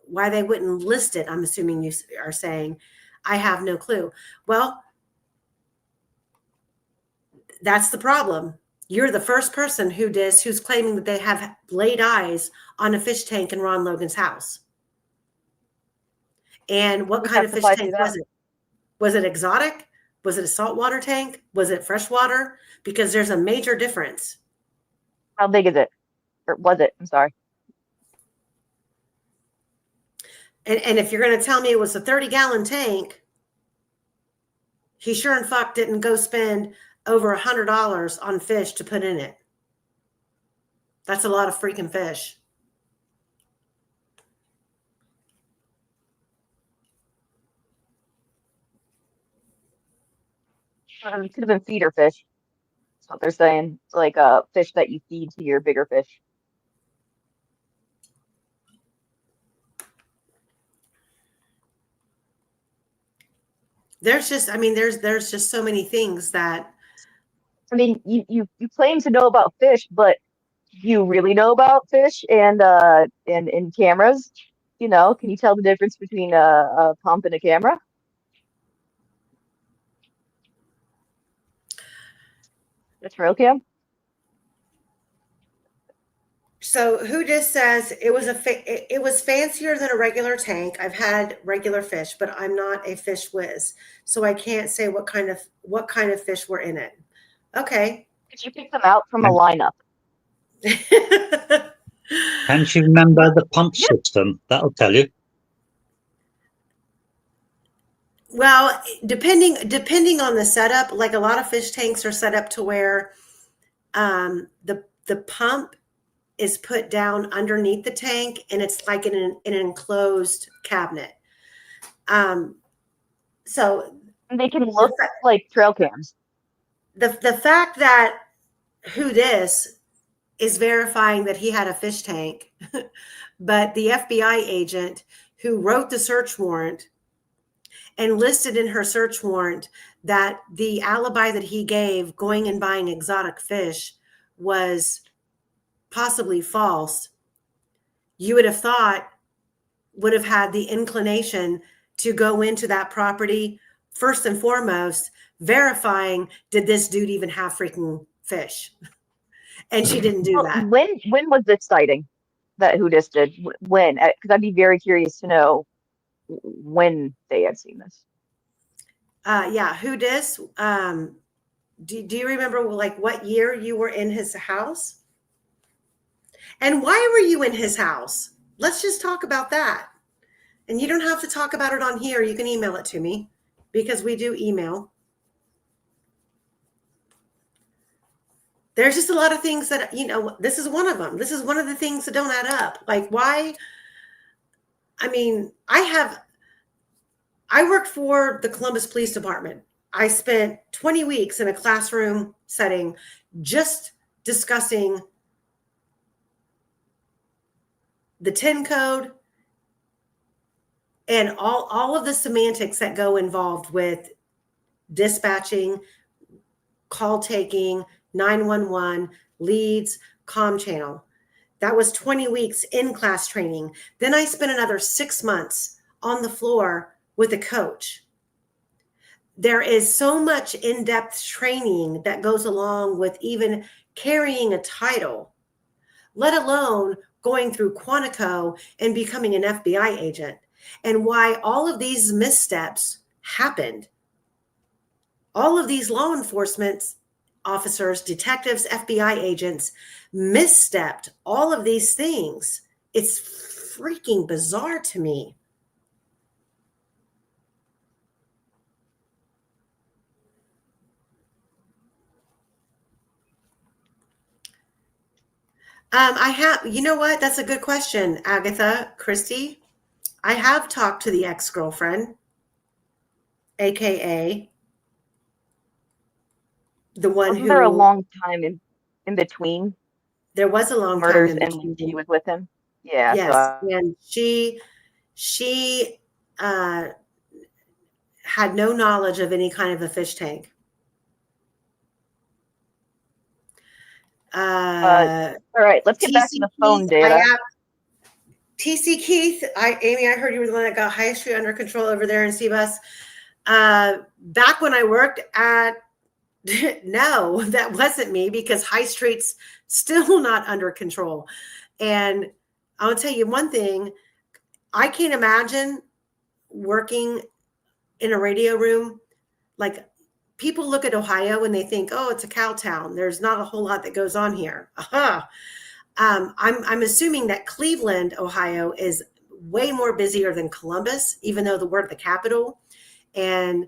why they wouldn't list it, I'm assuming you are saying, I have no clue. Well, that's the problem. You're the first person who's claiming that they have laid eyes on a fish tank in Ron Logan's house. And what kind of fish tank was it? Was it exotic? Was it a saltwater tank? Was it freshwater? Because there's a major difference. How big is it? Or was it? I'm sorry. And if you're going to tell me it was a 30-gallon tank, he sure and fuck didn't go spend over $100 on fish to put in it. That's a lot of freaking fish. It could have been feeder fish. That's what they're saying. It's like a fish that you feed to your bigger fish. There's just so many things that. I mean, you claim to know about fish, but you really know about fish and cameras. Can you tell the difference between a pump and a camera? A trail cam? So who just says it was fancier than a regular tank? I've had regular fish, but I'm not a fish whiz, so I can't say what kind of fish were in it. Okay. Could you pick them out from a lineup? Can you remember the pump system? That'll tell you. Well, depending on the setup, like a lot of fish tanks are set up to where the pump is put down underneath the tank and it's like in an enclosed cabinet. So they can look like trail cams. The fact that who this is verifying that he had a fish tank, but the FBI agent who wrote the search warrant and listed in her search warrant that the alibi that he gave going and buying exotic fish was possibly false, you would have thought would have had the inclination to go into that property first and foremost, verifying, did this dude even have freaking fish? And she didn't do that. When was this sighting that Hoodis did? When? Because I'd be very curious to know when they had seen this. Yeah, Hoodis. Do you remember like what year you were in his house? And why were you in his house? Let's just talk about that. And you don't have to talk about it on here. You can email it to me because we do email. There's just a lot of things that, you know, this is one of them. This is one of the things that don't add up. Like why? I mean, I worked for the Columbus Police Department. I spent 20 weeks in a classroom setting just discussing the 10 code and all of the semantics that go involved with dispatching, call taking, 911, leads, comm channel. That was 20 weeks in class training. Then I spent another 6 months on the floor with a coach. There is so much in-depth training that goes along with even carrying a title, let alone going through Quantico and becoming an FBI agent, and why all of these missteps happened. All of these law enforcement officers, detectives, FBI agents misstepped all of these things. It's freaking bizarre to me. I have, you know what? That's a good question, Agatha, Christy. I have talked to the ex-girlfriend, AKA the one Wasn't who. there a long time in between There was a long murders time in and between. when she was with him? Yeah. Yes, So and she had no knowledge of any kind of a fish tank. all right, let's get back to the phone data. TC Keith, Amy, I heard you were the one that got High Street under control over there in Seabus. Back when I worked at, no, that wasn't me, because High Street's still not under control. And I'll tell you one thing, I can't imagine working in a radio room. Like, people look at Ohio and they think, oh, it's a cow town. There's not a whole lot that goes on here. I'm assuming that Cleveland, Ohio is way more busier than Columbus, even though we're the capital. And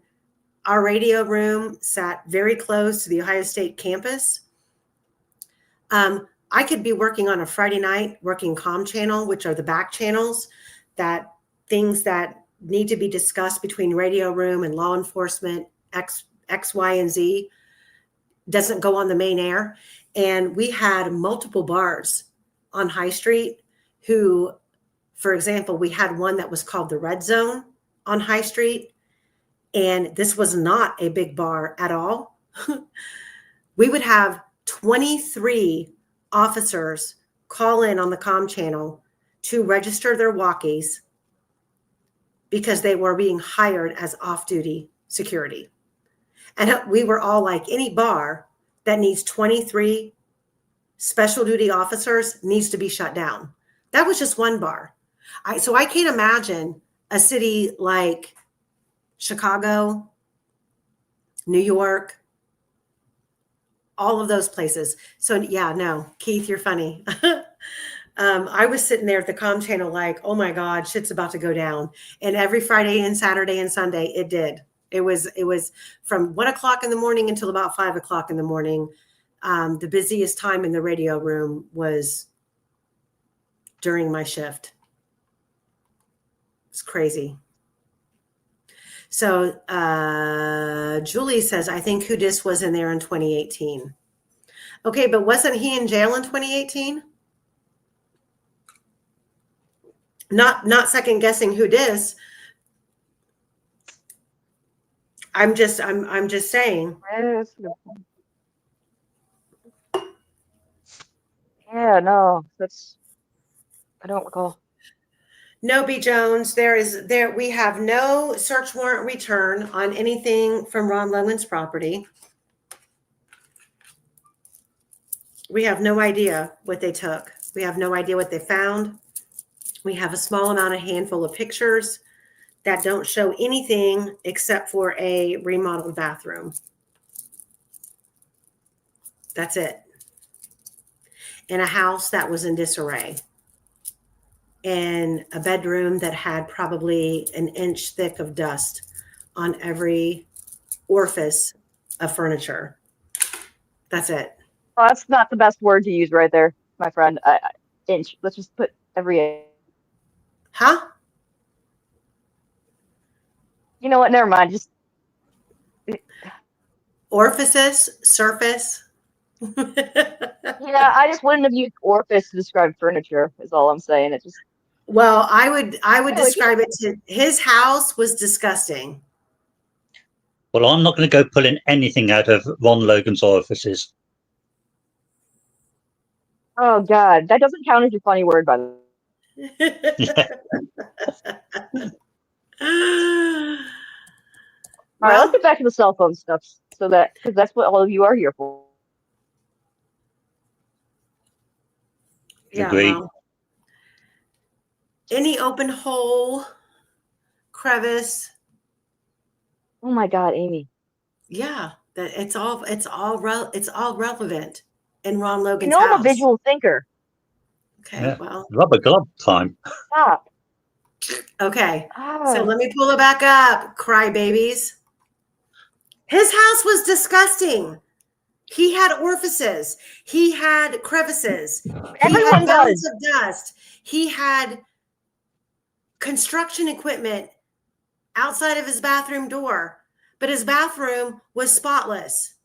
our radio room sat very close to the Ohio State campus. I could be working on a Friday night, working comm channel, which are the back channels, that things that need to be discussed between radio room and law enforcement, X, Y, and Z doesn't go on the main air. And we had multiple bars on High Street who, for example, we had one that was called the Red Zone on High Street. And this was not a big bar at all. We would have 23 officers call in on the comm channel to register their walkies because they were being hired as off-duty security. And we were all like, any bar that needs 23 special duty officers needs to be shut down. That was just one bar. So I can't imagine a city like Chicago, New York, all of those places. So yeah, no, Keith, you're funny. I was sitting there at the comm channel like, oh my God, shit's about to go down. And every Friday and Saturday and Sunday, it did. It was from 1 o'clock in the morning until about 5 o'clock in the morning. The busiest time in the radio room was during my shift. It's crazy. So Julie says, I think Hoodis was in there in 2018. Okay, but wasn't he in jail in 2018? Not second guessing who dis. I'm just saying. Yeah, no, I don't recall. No, B. Jones, we have no search warrant return on anything from Ron Logan's property. We have no idea what they took. We have no idea what they found. We have a small amount, a handful of pictures that don't show anything except for a remodeled bathroom. That's it. In a house that was in disarray. In a bedroom that had probably an inch thick of dust on every orifice of furniture. That's it. Oh, that's not the best word to use right there, my friend. Inch. Let's just put every. Huh? You know what? Never mind. Just orifices, surface. Yeah, I just wouldn't have used orifice to describe furniture. Is all I'm saying. It just. Well, I would describe it to his house was disgusting. Well, I'm not going to go pulling anything out of Ron Logan's orifices. Oh God, that doesn't count as your funny word, by the way. All right, let's get back to the cell phone stuff, because that's what all of you are here for. Yeah. Agreed. Well, any open hole, crevice. Oh my God, Amy. Yeah, that it's all relevant in Ron Logan's I'm house. a visual thinker. Okay, Yeah. well, Rubber glove time. Stop. Okay, Oh. so let me pull it back up, crybabies. His house was disgusting. He had orifices. He had crevices. Everyone he had mounds does. of dust. He had construction equipment outside of his bathroom door, but his bathroom was spotless.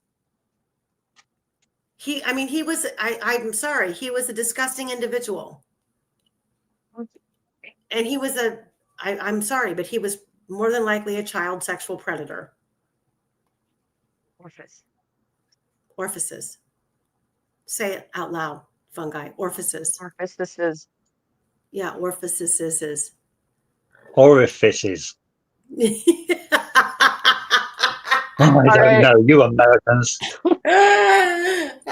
I'm sorry, he was a disgusting individual. And he was I'm sorry, but he was more than likely a child sexual predator. Orifices. Say it out loud, fungi. Orifices. Orifices. Yeah, orifices. Orifices. I don't know, you Americans.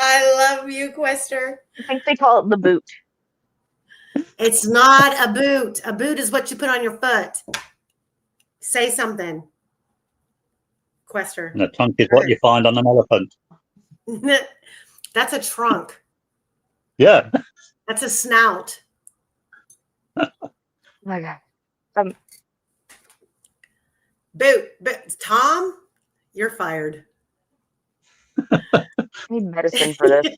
I love you, Quester. I think they call it the boot. It's not a boot. A boot is what you put on your foot. Say something, Quester. And a trunk is what you find on an elephant. That's a trunk. Yeah. That's a snout. Oh my God. Boot. Tom, you're fired. I need medicine for this.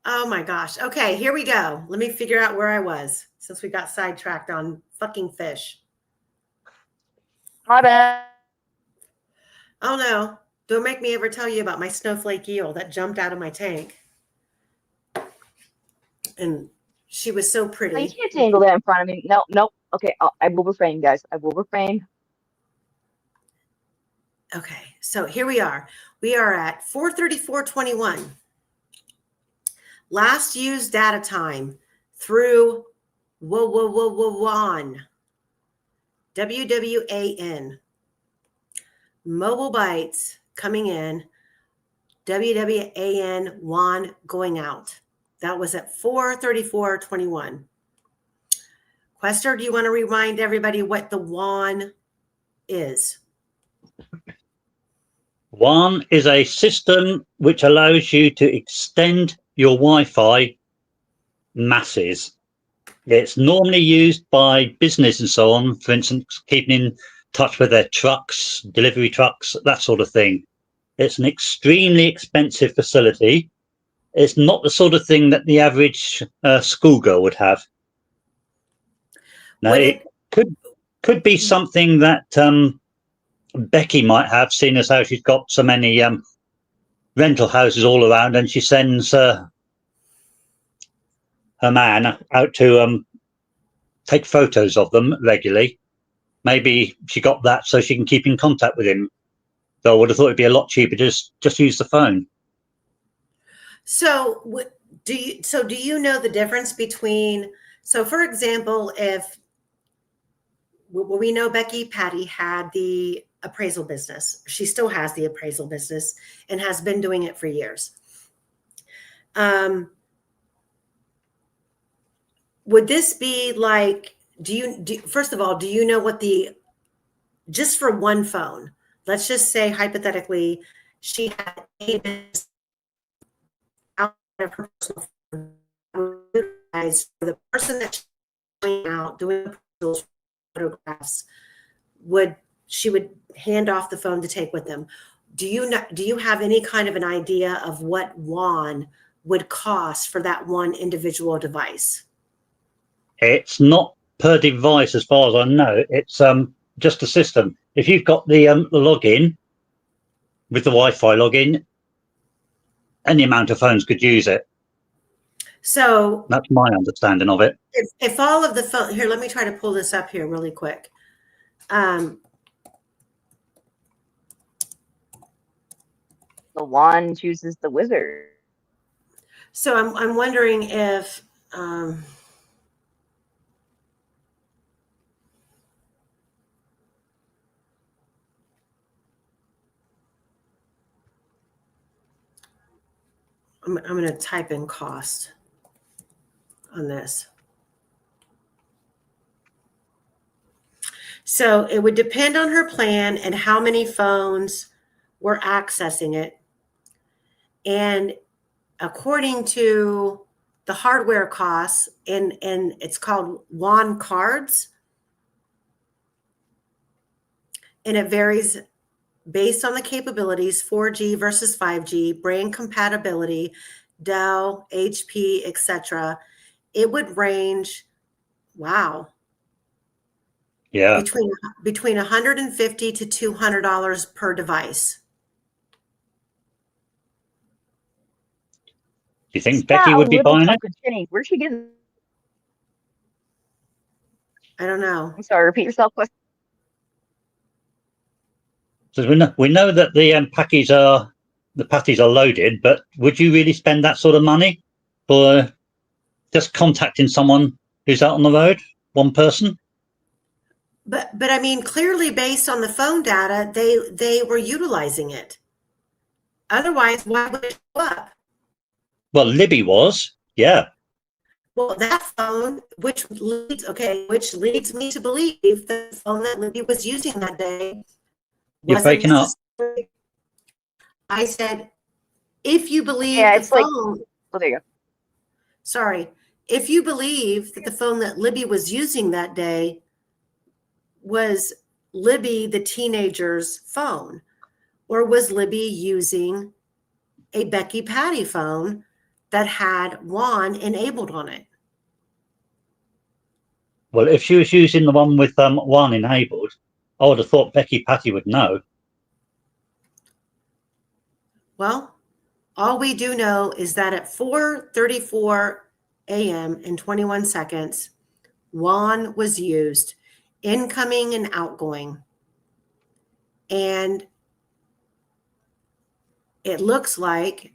Oh my gosh. Okay, here we go. Let me figure out where I was since we got sidetracked on fucking fish. My bad. Oh no. Don't make me ever tell you about my snowflake eel that jumped out of my tank. And she was so pretty. You can't dangle that in front of me. No. Okay, I will refrain, guys. I will refrain. Okay, so here we are. We are at 434.21. Last used data time through WWAN. WWAN. Mobile bytes coming in. WWAN WAN going out. That was at 434.21. Quester, do you want to remind everybody what the WAN is? WAN is a system which allows you to extend your Wi-Fi masses. It's normally used by business and so on, for instance, keeping in touch with their trucks, delivery trucks, that sort of thing. It's an extremely expensive facility. It's not the sort of thing that the average schoolgirl would have. Now, it could be something that Becky might have, seeing as how she's got so many rental houses all around, and she sends her a man out to take photos of them regularly. Maybe she got that so she can keep in contact with him. Though I would have thought it'd be a lot cheaper just use the phone. So do you know the difference between, so for example, if we know Becky Patty had the appraisal business, she still has the appraisal business and has been doing it for years. Would this be like, first of all, do you know what just for one phone, let's just say hypothetically, she had a business out of her personal phone, for the person that's going out doing photographs, she would hand off the phone to take with them. Do you have any kind of an idea of what WAN would cost for that one individual device? It's not per device as far as I know. It's just a system. If you've got the login with the Wi-Fi login, any amount of phones could use it. So that's my understanding of it. If all of the phone here, let me try to pull this up here really quick. The wand chooses the wizard. So I'm wondering if I'm going to type in cost on this. So it would depend on her plan and how many phones were accessing it. And according to the hardware costs, and it's called WAN cards, and it varies based on the capabilities, 4G versus 5G, brand compatibility, Dell, HP, etc. It would range, wow. Yeah. Between $150 to $200 per device. Do you think Becky would be buying it? Where'd she get it? I don't know. I'm sorry, repeat yourself. So we know that the patties are loaded, but would you really spend that sort of money for just contacting someone who's out on the road, one person? But I mean, clearly based on the phone data, they were utilizing it. Otherwise, why would it go up? Well, Libby was, yeah. Well, that phone, which leads me to believe the phone that Libby was using that day. You're breaking up. I said, if you believe the phone. Oh, there you go. Sorry. If you believe that the phone that Libby was using that day was Libby, the teenager's phone, or was Libby using a Becky Patty phone that had WAN enabled on it? Well, if she was using the one with WAN enabled, I would have thought Becky Patty would know. Well, all we do know is that at 4:34 a.m. and 21 seconds, WAN was used, incoming and outgoing. And it looks like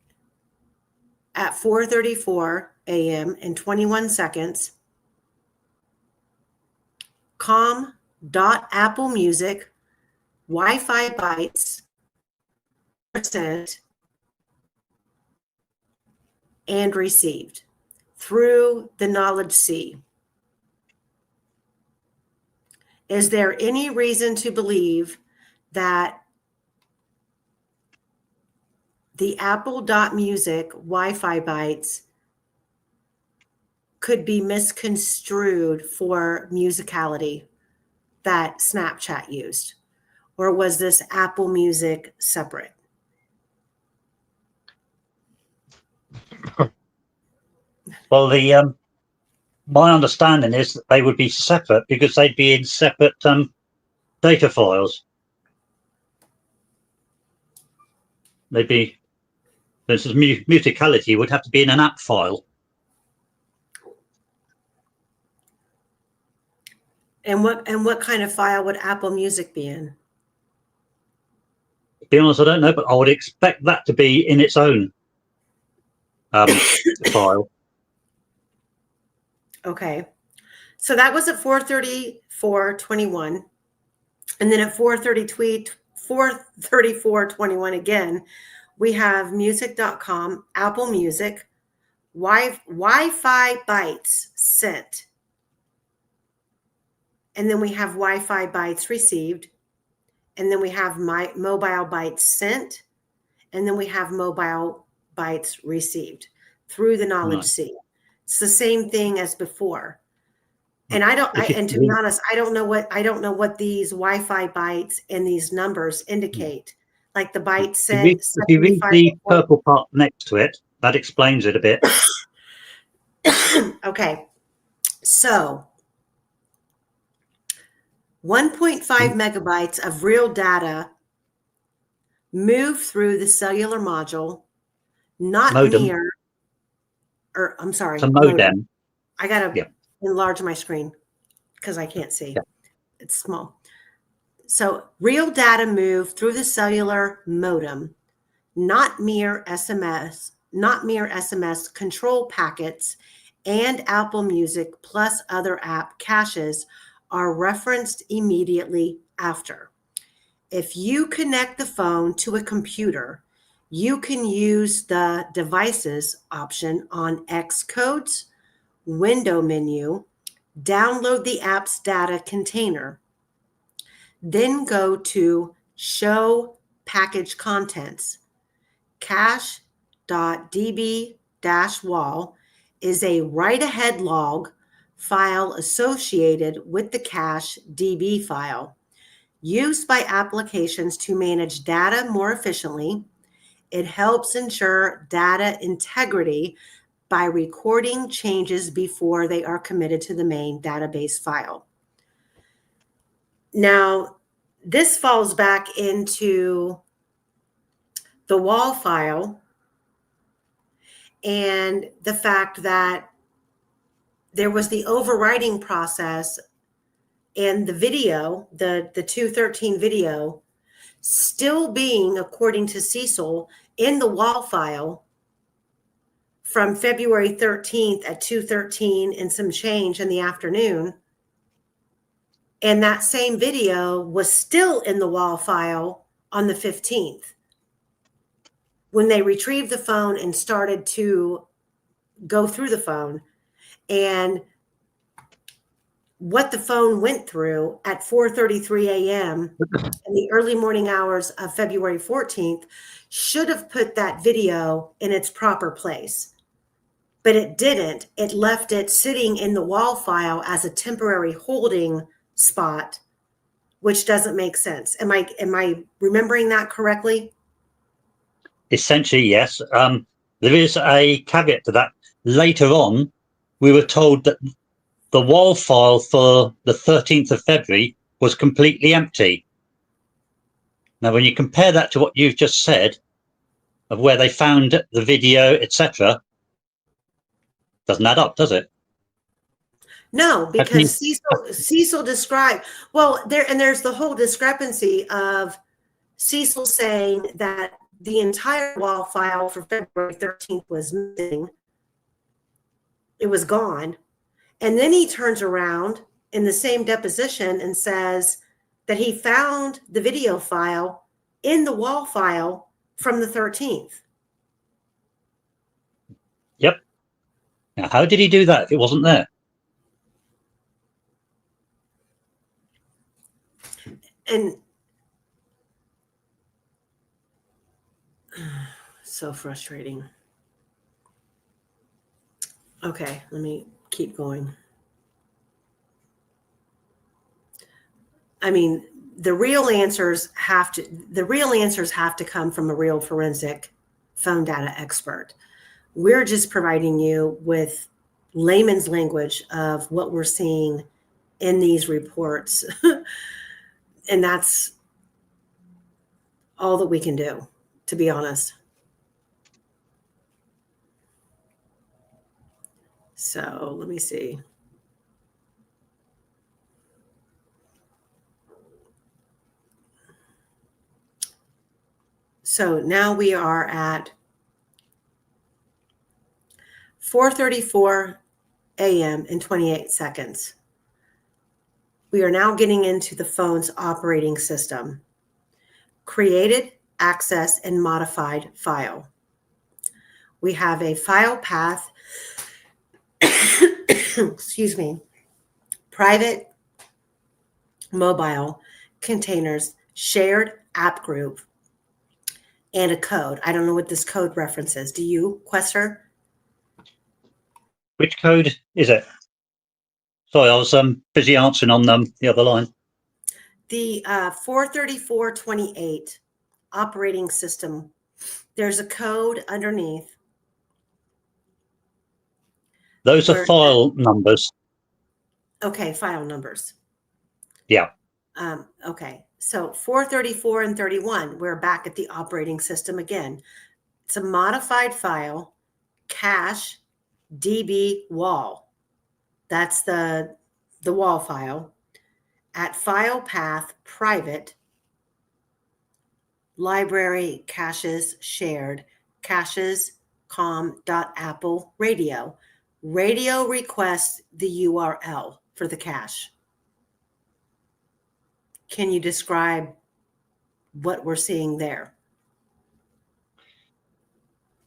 at 4:34 a.m. and 21 seconds, com.apple music Wi-Fi bytes % and received through the Knowledge C. Is there any reason to believe that the apple.music Wi-Fi bytes could be misconstrued for musicality that Snapchat used? Or was this Apple Music separate? Well, my understanding is that they would be separate because they'd be in separate data files. They'd be, for instance, musicality would have to be in an app file. And what kind of file would Apple Music be in? To be honest, I don't know, but I would expect that to be in its own file. Okay. So that was at 4:34:21. And then at 4:34:21 again, we have music.com, Apple Music, Wi-Fi bytes sent. And then we have Wi-Fi bytes received. And then we have my mobile bytes sent. And then we have mobile bytes received through the knowledge seed. It's the same thing as before. And and to be honest, I don't know what these Wi-Fi bytes and these numbers indicate. Like the bytes sent. If you read the purple part next to it, that explains it a bit. Okay. So 1.5 megabytes of real data move through the cellular module, not modem. near, or I'm sorry, It's a modem. I got to enlarge my screen because I can't see. Yeah. It's small. So real data move through the cellular modem, not mere SMS control packets, and Apple Music plus other app caches are referenced immediately after. If you connect the phone to a computer, you can use the devices option on Xcodes, window menu, download the app's data container, then go to show package contents. cache.db-wall is a write-ahead log file associated with the cache DB file. Used by applications to manage data more efficiently, it helps ensure data integrity by recording changes before they are committed to the main database file. Now, this falls back into the WAL file and the fact that there was the overwriting process and the video, the 213 video, still being, according to Cecil, in the WAL file from February 13th at 2:13 and some change in the afternoon. And that same video was still in the WAL file on the 15th when they retrieved the phone and started to go through the phone. And what the phone went through at 4:33 a.m. in the early morning hours of February 14th should have put that video in its proper place. But it didn't. It left it sitting in the WAL file as a temporary holding spot, which doesn't make sense. Am I remembering that correctly? Essentially, yes. There is a caveat to that. Later on, we were told that the WAL file for the 13th of February was completely empty. Now, when you compare that to what you've just said, of where they found the video, etc., doesn't add up, does it? No, because Cecil described, well, there's the whole discrepancy of Cecil saying that the entire WAL file for February 13th was missing. It was gone. And then he turns around in the same deposition and says that he found the video file in the WAL file from the 13th. Yep. Now, how did he do that if it wasn't there? And so frustrating. Okay, let me keep going. I mean, the real answers have to come from a real forensic phone data expert. We're just providing you with layman's language of what we're seeing in these reports. And that's all that we can do, to be honest. So let me see. So now we are at 4:34 a.m. and 28 seconds. We are now getting into the phone's operating system. Created, accessed, and modified file. We have a file path, excuse me, private, mobile, containers, shared app group, and a code. I don't know what this code references. Do you, Quester? Which code is it? Sorry, I was busy answering on the other line. The 43428 operating system. There's a code underneath. Those are file numbers. Okay, file numbers. Yeah. Okay, so 434 and 31, we're back at the operating system again. It's a modified file, cache, db wall. That's the wall file. At file path, private, library, caches, shared, caches, com.apple radio. Radio requests the URL for the cache. Can you describe what we're seeing there?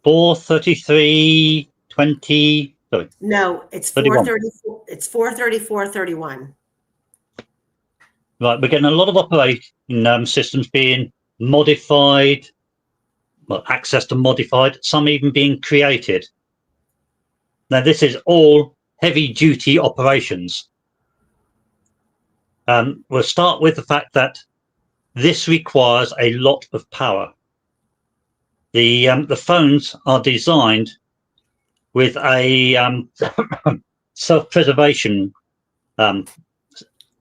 433.20. Sorry. No, it's 434. It's 434.31. Right, we're getting a lot of operating systems being modified, well, accessed and modified, some even being created. Now, this is all heavy-duty operations. We'll start with the fact that this requires a lot of power. The phones are designed with a self-preservation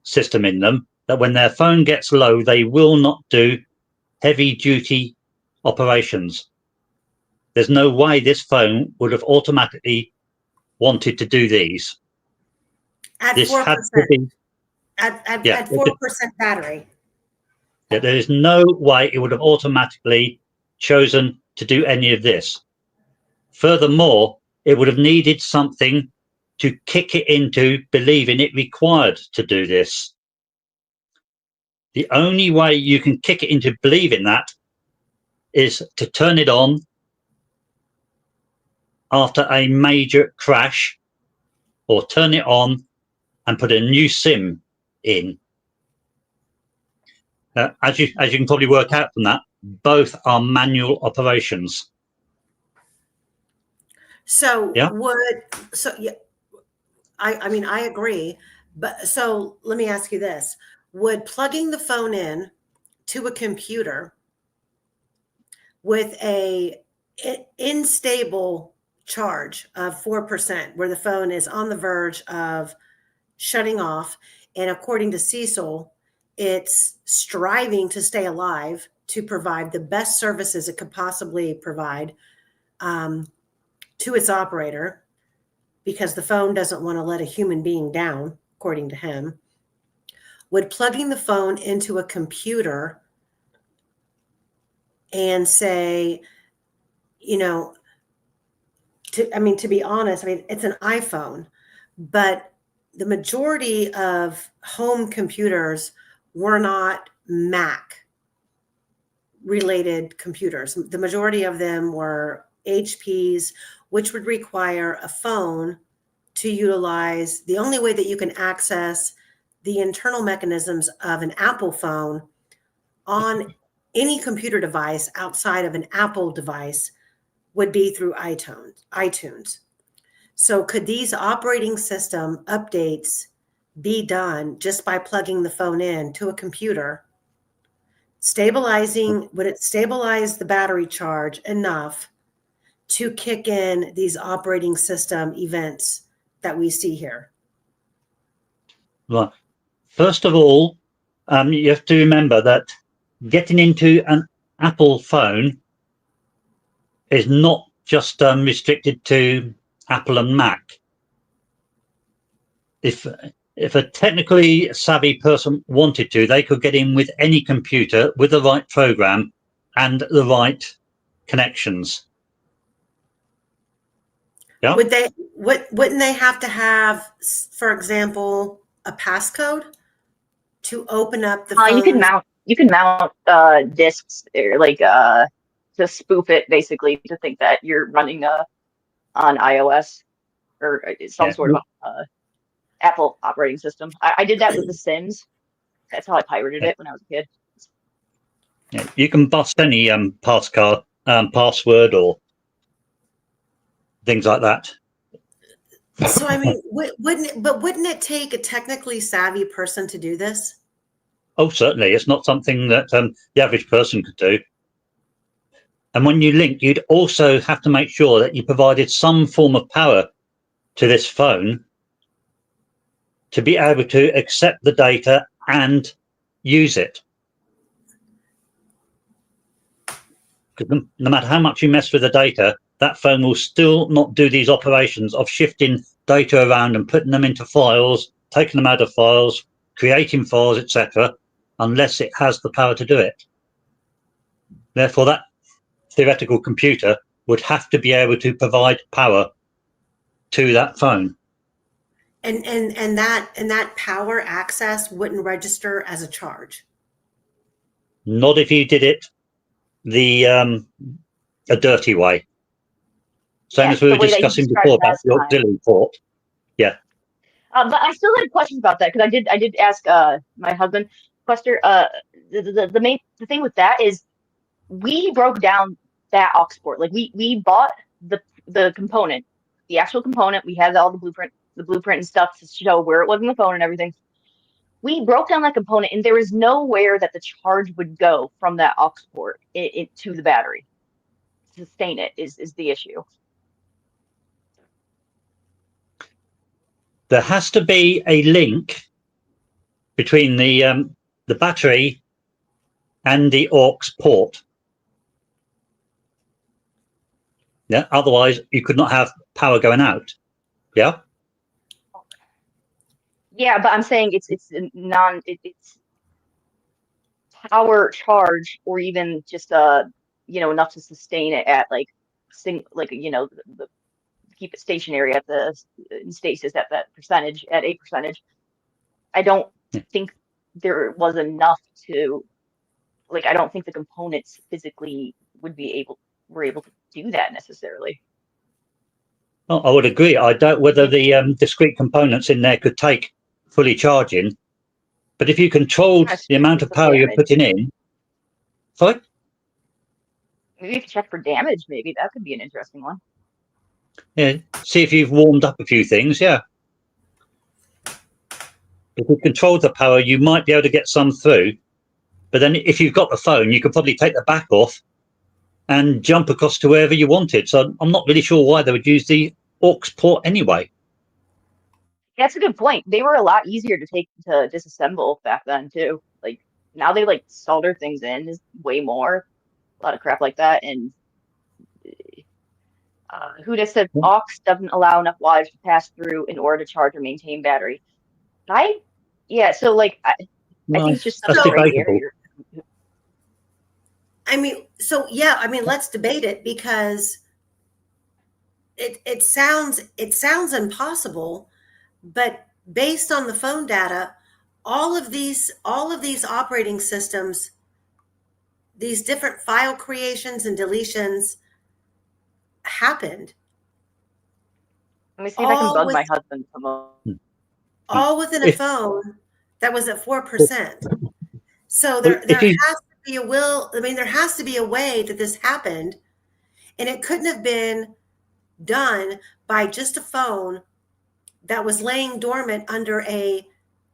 system in them, that when their phone gets low, they will not do heavy-duty operations. There's no way this phone would have automatically wanted to do these. At this 4%. Had to be, at 4% battery. Yeah, there is no way it would have automatically chosen to do any of this. Furthermore, it would have needed something to kick it into believing it required to do this. The only way you can kick it into believing that is to turn it on after a major crash, or turn it on and put a new SIM in. As you can probably work out from that, both are manual operations. So yeah, I mean, I agree, but so let me ask you this. Would plugging the phone in to a computer with a unstable charge of 4%, where the phone is on the verge of shutting off, and according to Cecil, it's striving to stay alive to provide the best services it could possibly provide to its operator, because the phone doesn't want to let a human being down, according to him. Would plugging the phone into a computer and say, you know, to be honest, I mean, it's an iPhone, but the majority of home computers were not Mac related computers. The majority of them were HPs, which would require a phone to utilize. The only way that you can access the internal mechanisms of an Apple phone on any computer device outside of an Apple device would be through iTunes. So could these operating system updates be done just by plugging the phone in to a computer, would it stabilize the battery charge enough to kick in these operating system events that we see here? Right. First of all, you have to remember that getting into an Apple phone is not just restricted to Apple and Mac. If a technically savvy person wanted to, they could get in with any computer with the right program and the right connections. Yeah. Wouldn't they have to have, for example, a passcode to open up the phone? You can mount disks or like to spoof it, basically, to think that you're running on iOS or some sort of Apple operating system. I did that with The Sims. That's how I pirated it when I was a kid. Yeah. You can bust any password or things like that. So I mean, wouldn't it take a technically savvy person to do this? Oh, certainly. It's not something that the average person could do. And when you link, you'd also have to make sure that you provided some form of power to this phone to be able to accept the data and use it. Because no matter how much you mess with the data, that phone will still not do these operations of shifting data around and putting them into files, taking them out of files, creating files, etc., unless it has the power to do it. Therefore, that theoretical computer would have to be able to provide power to that phone. And that power access wouldn't register as a charge. Not if you did it a dirty way. Same as we were discussing before about the auxiliary port. Yeah. But I still had questions about that, because I did ask my husband, Quester. The thing with that is we broke down that aux port. Like we bought the component, the actual component. We had all the blueprint and stuff to show where it was in the phone and everything. We broke down that component, and there is nowhere that the charge would go from that aux port to the battery. To sustain it is the issue. There has to be a link between the battery and the aux port. Yeah. Otherwise, you could not have power going out. Yeah. Yeah, but I'm saying it's power charge, or even just enough to sustain it at the keep it stationary at the stasis at that percentage, at 8%. I don't think there was enough to, I don't think the components physically were able to do that necessarily. Oh, I would agree. I doubt whether the discrete components in there could take fully charging, but if you controlled the amount of power you're putting in, sorry? Maybe you could check for damage. Maybe that could be an interesting one. Yeah, see if you've warmed up a few things. Yeah, if you controlled the power, you might be able to get some through. But then, if you've got the phone, you could probably take the back off and jump across to wherever you wanted. So I'm not really sure why they would use the aux port anyway. That's a good point. They were a lot easier to disassemble back then too. Like now they solder things in is way more, a lot of crap like that. And who just said aux doesn't allow enough wattage to pass through in order to charge or maintain battery. So I think it's just something right here. I mean, let's debate it, because it sounds impossible, but based on the phone data, all of these operating systems, these different file creations and deletions happened. Let me see if I can bug my husband. All within a phone that was at 4%. So there has to be a will. I mean, there has to be a way that this happened, and it couldn't have been done by just a phone that was laying dormant under a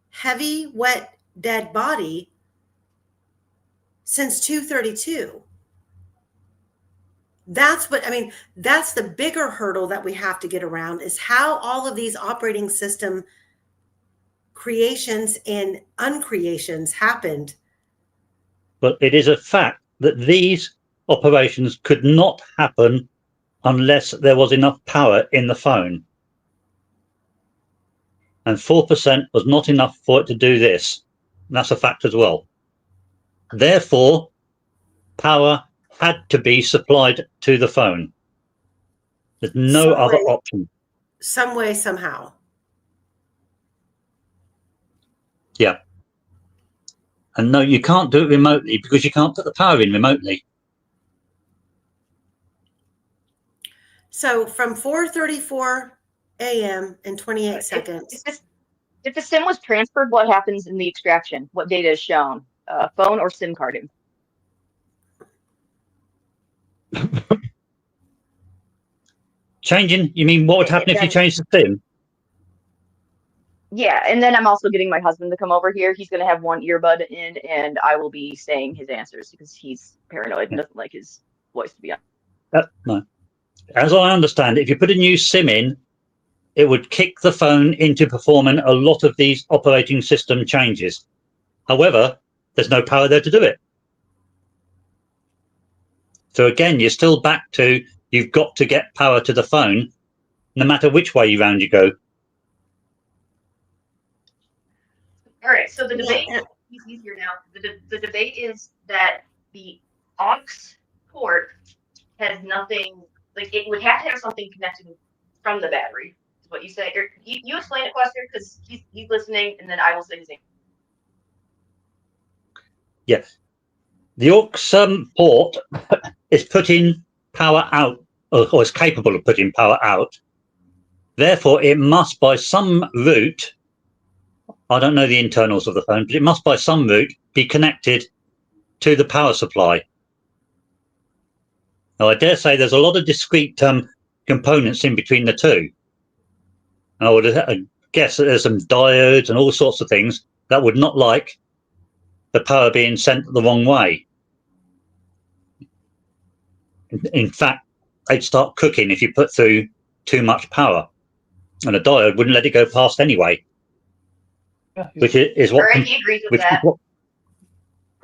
heavy, wet, dead body since 232. That's the bigger hurdle that we have to get around, is how all of these operating system creations and uncreations happened. But it is a fact that these operations could not happen unless there was enough power in the phone. And 4% was not enough for it to do this. And that's a fact as well. Therefore, power had to be supplied to the phone. There's no other option. Some way, somehow. Yeah. And no, you can't do it remotely because you can't put the power in remotely. So from 4:34 a.m. and 28 seconds. If the SIM was transferred, what happens in the extraction? What data is shown? Phone or SIM card info? Changing? You mean what would happen if you changed the SIM? Yeah, and then I'm also getting my husband to come over here. He's going to have one earbud in, and I will be saying his answers because he's paranoid and doesn't like his voice to be on. No. As I understand it, if you put a new SIM in, it would kick the phone into performing a lot of these operating system changes. However, there's no power there to do it. So again, you're still back to you've got to get power to the phone, no matter which way round you go. All right, so the debate is easier now. The debate is that the aux port has nothing, like it would have to have something connected from the battery, is what you say. Or you explain it, Quester, because he's listening, and then I will say his name. Yes. The aux port is putting power out, or is capable of putting power out. Therefore, it must, by some route, I don't know the internals of the phone, but it must, by some route, be connected to the power supply. Now, I dare say there's a lot of discrete components in between the two. And I would guess that there's some diodes and all sorts of things that would not like the power being sent the wrong way. In fact, they'd start cooking if you put through too much power. And a diode wouldn't let it go past anyway. Yeah, which is what... He agrees with that.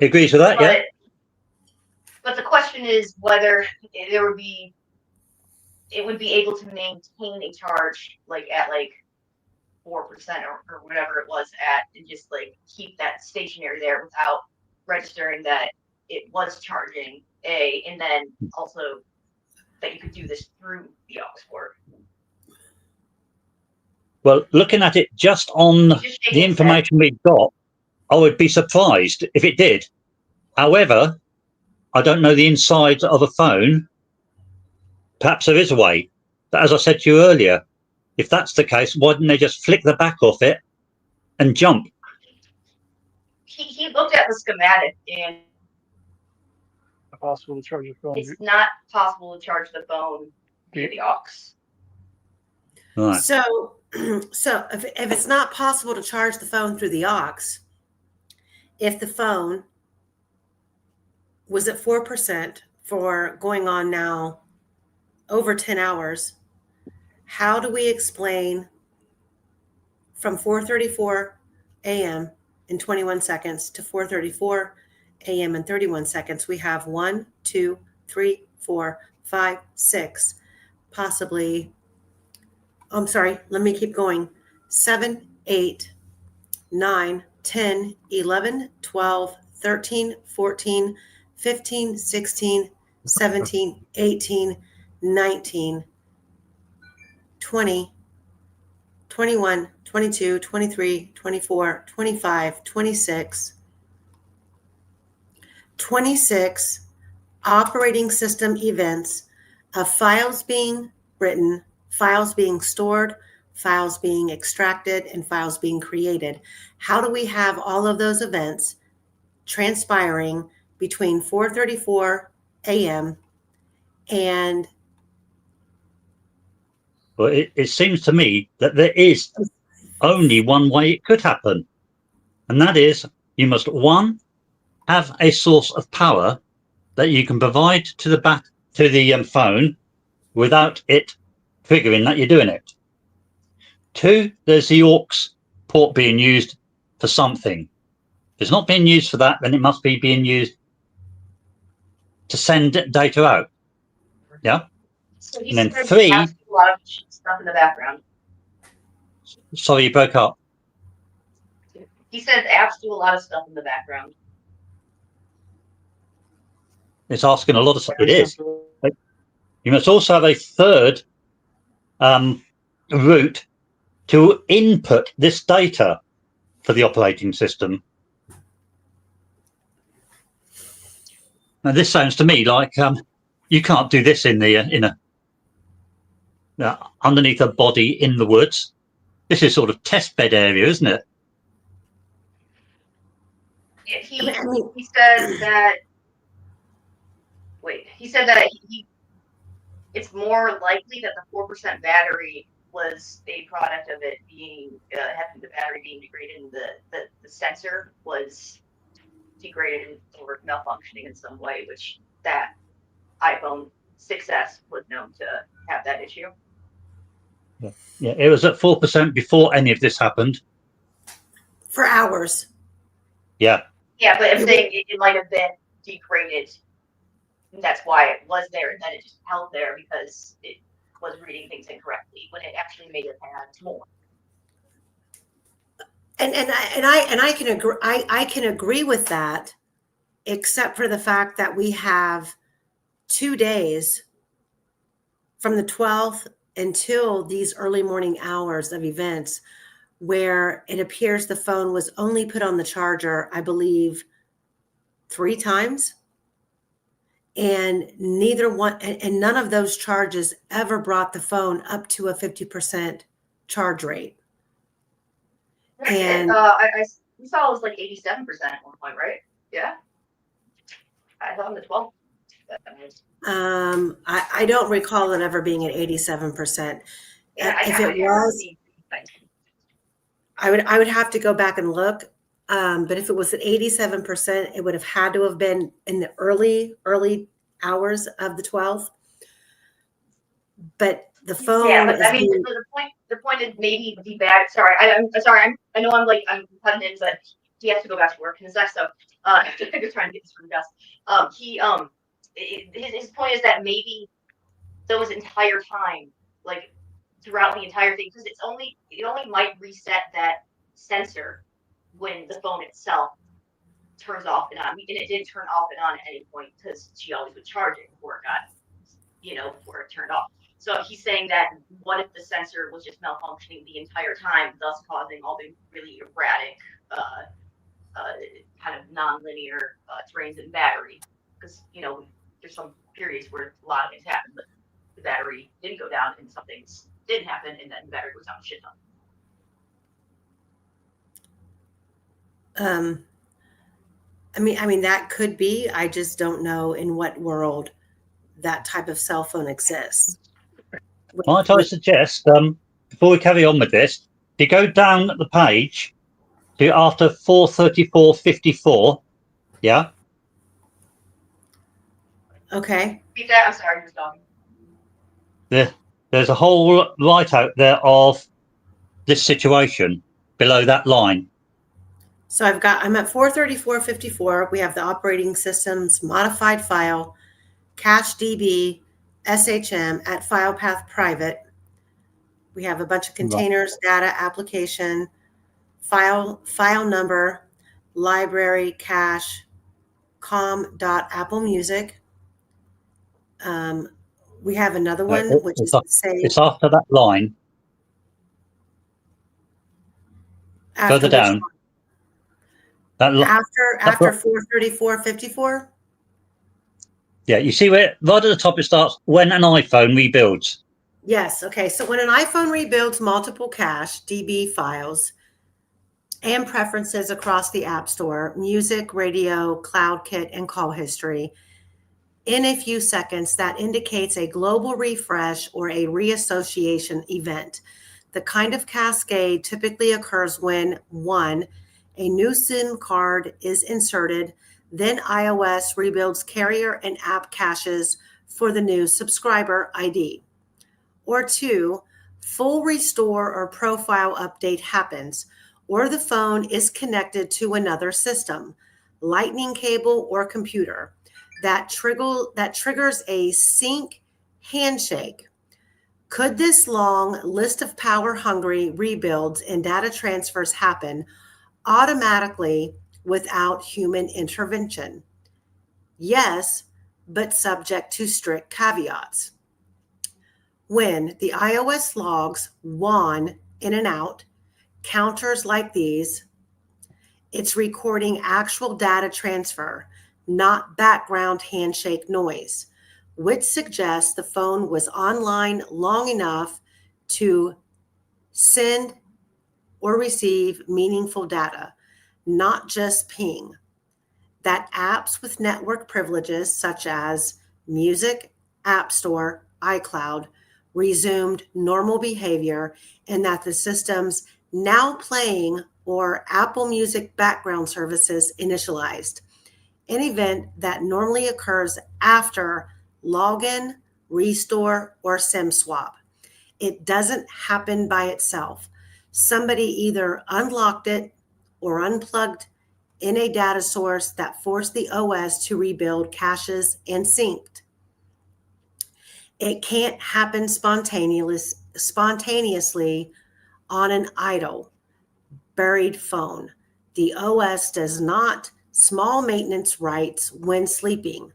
He agrees with that, yeah? But the question is whether it would be able to maintain a charge like at like 4% or whatever it was at, and just like keep that stationary there without registering that it was charging and then also that you could do this through the aux port. Well, looking at it just on the information we've got, I would be surprised if it did. However, I don't know the insides of a phone. Perhaps there is a way. But as I said to you earlier, if that's the case, why didn't they just flick the back off it and jump? He looked at the schematic and possible to charge your phone. It's not possible to charge the phone via the aux. Right. So if it's not possible to charge the phone through the aux, if the phone was at 4% for going on now over 10 hours, how do we explain from 4:34 a.m. in 21 seconds to 4:34 a.m. in 31 seconds? We have 1, 2, 3, 4, 5, 6, possibly, I'm sorry, let me keep going. 7, 8, 9, 10, 11, 12, 13, 14, 15, 16, 17, 18, 19, 20, 21, 22, 23, 24, 25, 26, 26 operating system events of files being written, files being stored, files being extracted, and files being created. How do we have all of those events transpiring between 4:34 a.m. and... Well, it seems to me that there is only one way it could happen. And that is you must, one, have a source of power that you can provide to the phone without it triggering that you're doing it. Two, there's the aux port being used for something. If it's not being used for that, then it must be being used to send data out. Yeah. So and then three, a lot of stuff in the background. Sorry, you broke up. He said apps do a lot of stuff in the background. It's asking a lot of stuff. It is. But you must also have a third route to input this data for the operating system. Now, this sounds to me like you can't do this in a underneath a body in the woods. This is sort of test bed area, isn't it? Yeah, he said that. Wait, he said that it's more likely that the 4% battery was a product of it being having the battery being degraded, and the sensor was degraded or malfunctioning in some way, which that iPhone 6S was known to have that issue. Yeah, it was at 4% before any of this happened. For hours. Yeah. Yeah, but I'm saying it might have been degraded. That's why it was there, and then it just held there because it was reading things incorrectly when it actually made it add more. And I can agree. I can agree with that, except for the fact that we have 2 days from the 12th until these early morning hours of events where it appears the phone was only put on the charger, I believe, 3 times. And none of those charges ever brought the phone up to a 50% charge rate. And we saw it was like 87% at one point, right? Yeah. I thought on the 12th. I don't recall it ever being at 87%. Yeah, if it was, I would have to go back and look. But if it was at 87%, it would have had to have been in the early hours of the 12th. But the phone. Yeah, but I mean, the point is maybe the bad. Sorry, I'm sorry. I know I'm cutting in, but he has to go back to work in a sec. So I'm just trying to get this from dust. His point is that maybe those entire time, like throughout the entire thing, because it only might reset that sensor when the phone itself turns off and on. And it didn't turn off and on at any point because she always would charge it before it got, before it turned off. So he's saying that what if the sensor was just malfunctioning the entire time, thus causing all the really erratic, kind of non-linear drains in battery? Because, there's some periods where a lot of things happen, but the battery didn't go down and some things didn't happen, and then the battery goes down a shit ton. I mean, that could be. I just don't know in what world that type of cell phone exists. Might I suggest, before we carry on with this, if you go down the page to after 434.54, yeah? Okay. Repeat that. I'm sorry, you're talking. There's a whole write-out there of this situation below that line. So I'm at 434.54. We have the operating system's modified file, cache DB, SHM at file path private. We have a bunch of containers, data, application, file number, library, cache, com.apple music. We have another one, which is the same. It's after that line. Further down. After 434.54. Yeah, you see where right at the top it starts when an iPhone rebuilds. Yes. Okay. So when an iPhone rebuilds multiple cache DB files and preferences across the App Store, music, radio, CloudKit, and call history, in a few seconds, that indicates a global refresh or a reassociation event. The kind of cascade typically occurs when 1, a new SIM card is inserted, then iOS rebuilds carrier and app caches for the new subscriber ID. Or 2, full restore or profile update happens, or the phone is connected to another system, lightning cable or computer, that triggers a sync handshake. Could this long list of power-hungry rebuilds and data transfers happen automatically without human intervention? Yes, but subject to strict caveats. When the iOS logs WAN in and out, counters like these, it's recording actual data transfer, not background handshake noise, which suggests the phone was online long enough to send or receive meaningful data, not just ping. That apps with network privileges such as Music, App Store, iCloud resumed normal behavior, and that the system's now playing or Apple Music background services initialized, an event that normally occurs after login, restore, or SIM swap. It doesn't happen by itself. Somebody either unlocked it or unplugged in a data source that forced the OS to rebuild caches and synced. It can't happen spontaneously on an idle, buried phone. The OS does not small maintenance rights when sleeping.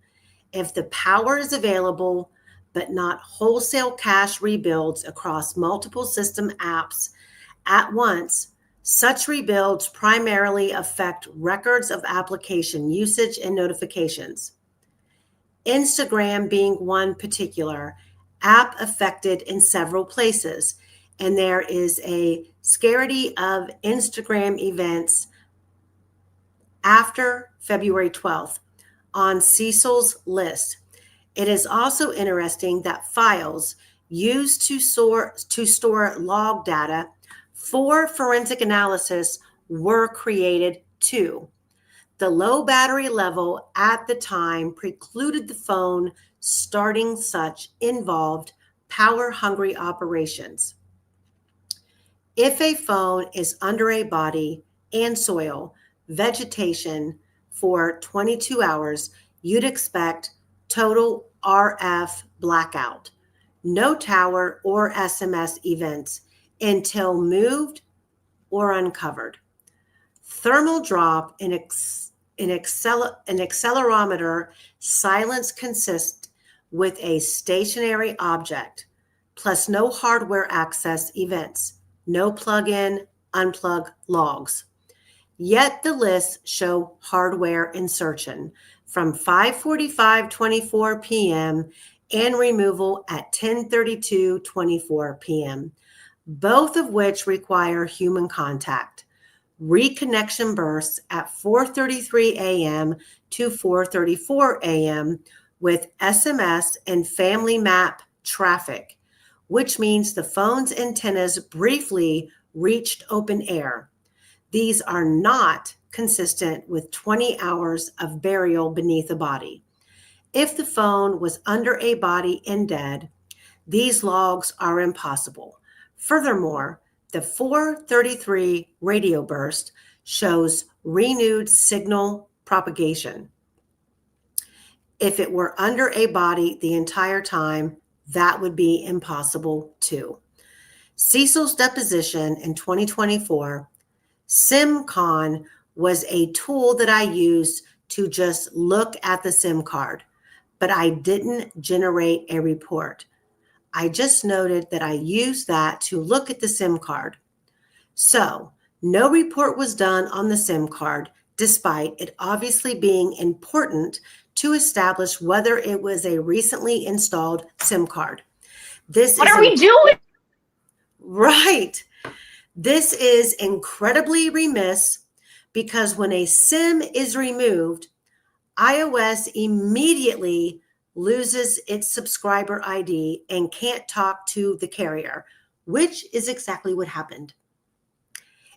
If the power is available, but not wholesale cache rebuilds across multiple system apps at once, such rebuilds primarily affect records of application usage and notifications. Instagram being one particular app affected in several places, and there is a scarcity of Instagram events after February 12th on Cecil's list. It is also interesting that files used to store log data for forensic analysis were created too. The low battery level at the time precluded the phone starting such involved power-hungry operations. If a phone is under a body and soil, vegetation for 22 hours, you'd expect total RF blackout, no tower or SMS events until moved or uncovered. Thermal drop in accelerometer silence consists with a stationary object, plus no hardware access events, no plug-in, unplug logs. Yet the lists show hardware insertion from 5:45:24 p.m. and removal at 10:32:24 p.m., both of which require human contact. Reconnection bursts at 4:33 a.m. to 4:34 a.m. with SMS and family map traffic, which means the phone's antennas briefly reached open air. These are not consistent with 20 hours of burial beneath a body. If the phone was under a body and dead, these logs are impossible. Furthermore, the 4:33 radio burst shows renewed signal propagation. If it were under a body the entire time, that would be impossible too. Cecil's deposition in 2024, SimCon was a tool that I used to just look at the SIM card, but I didn't generate a report. I just noted that I used that to look at the SIM card. So no report was done on the SIM card, despite it obviously being important to establish whether it was a recently installed SIM card. What are we doing? Right. This is incredibly remiss because when a SIM is removed, iOS immediately loses its subscriber ID and can't talk to the carrier, which is exactly what happened.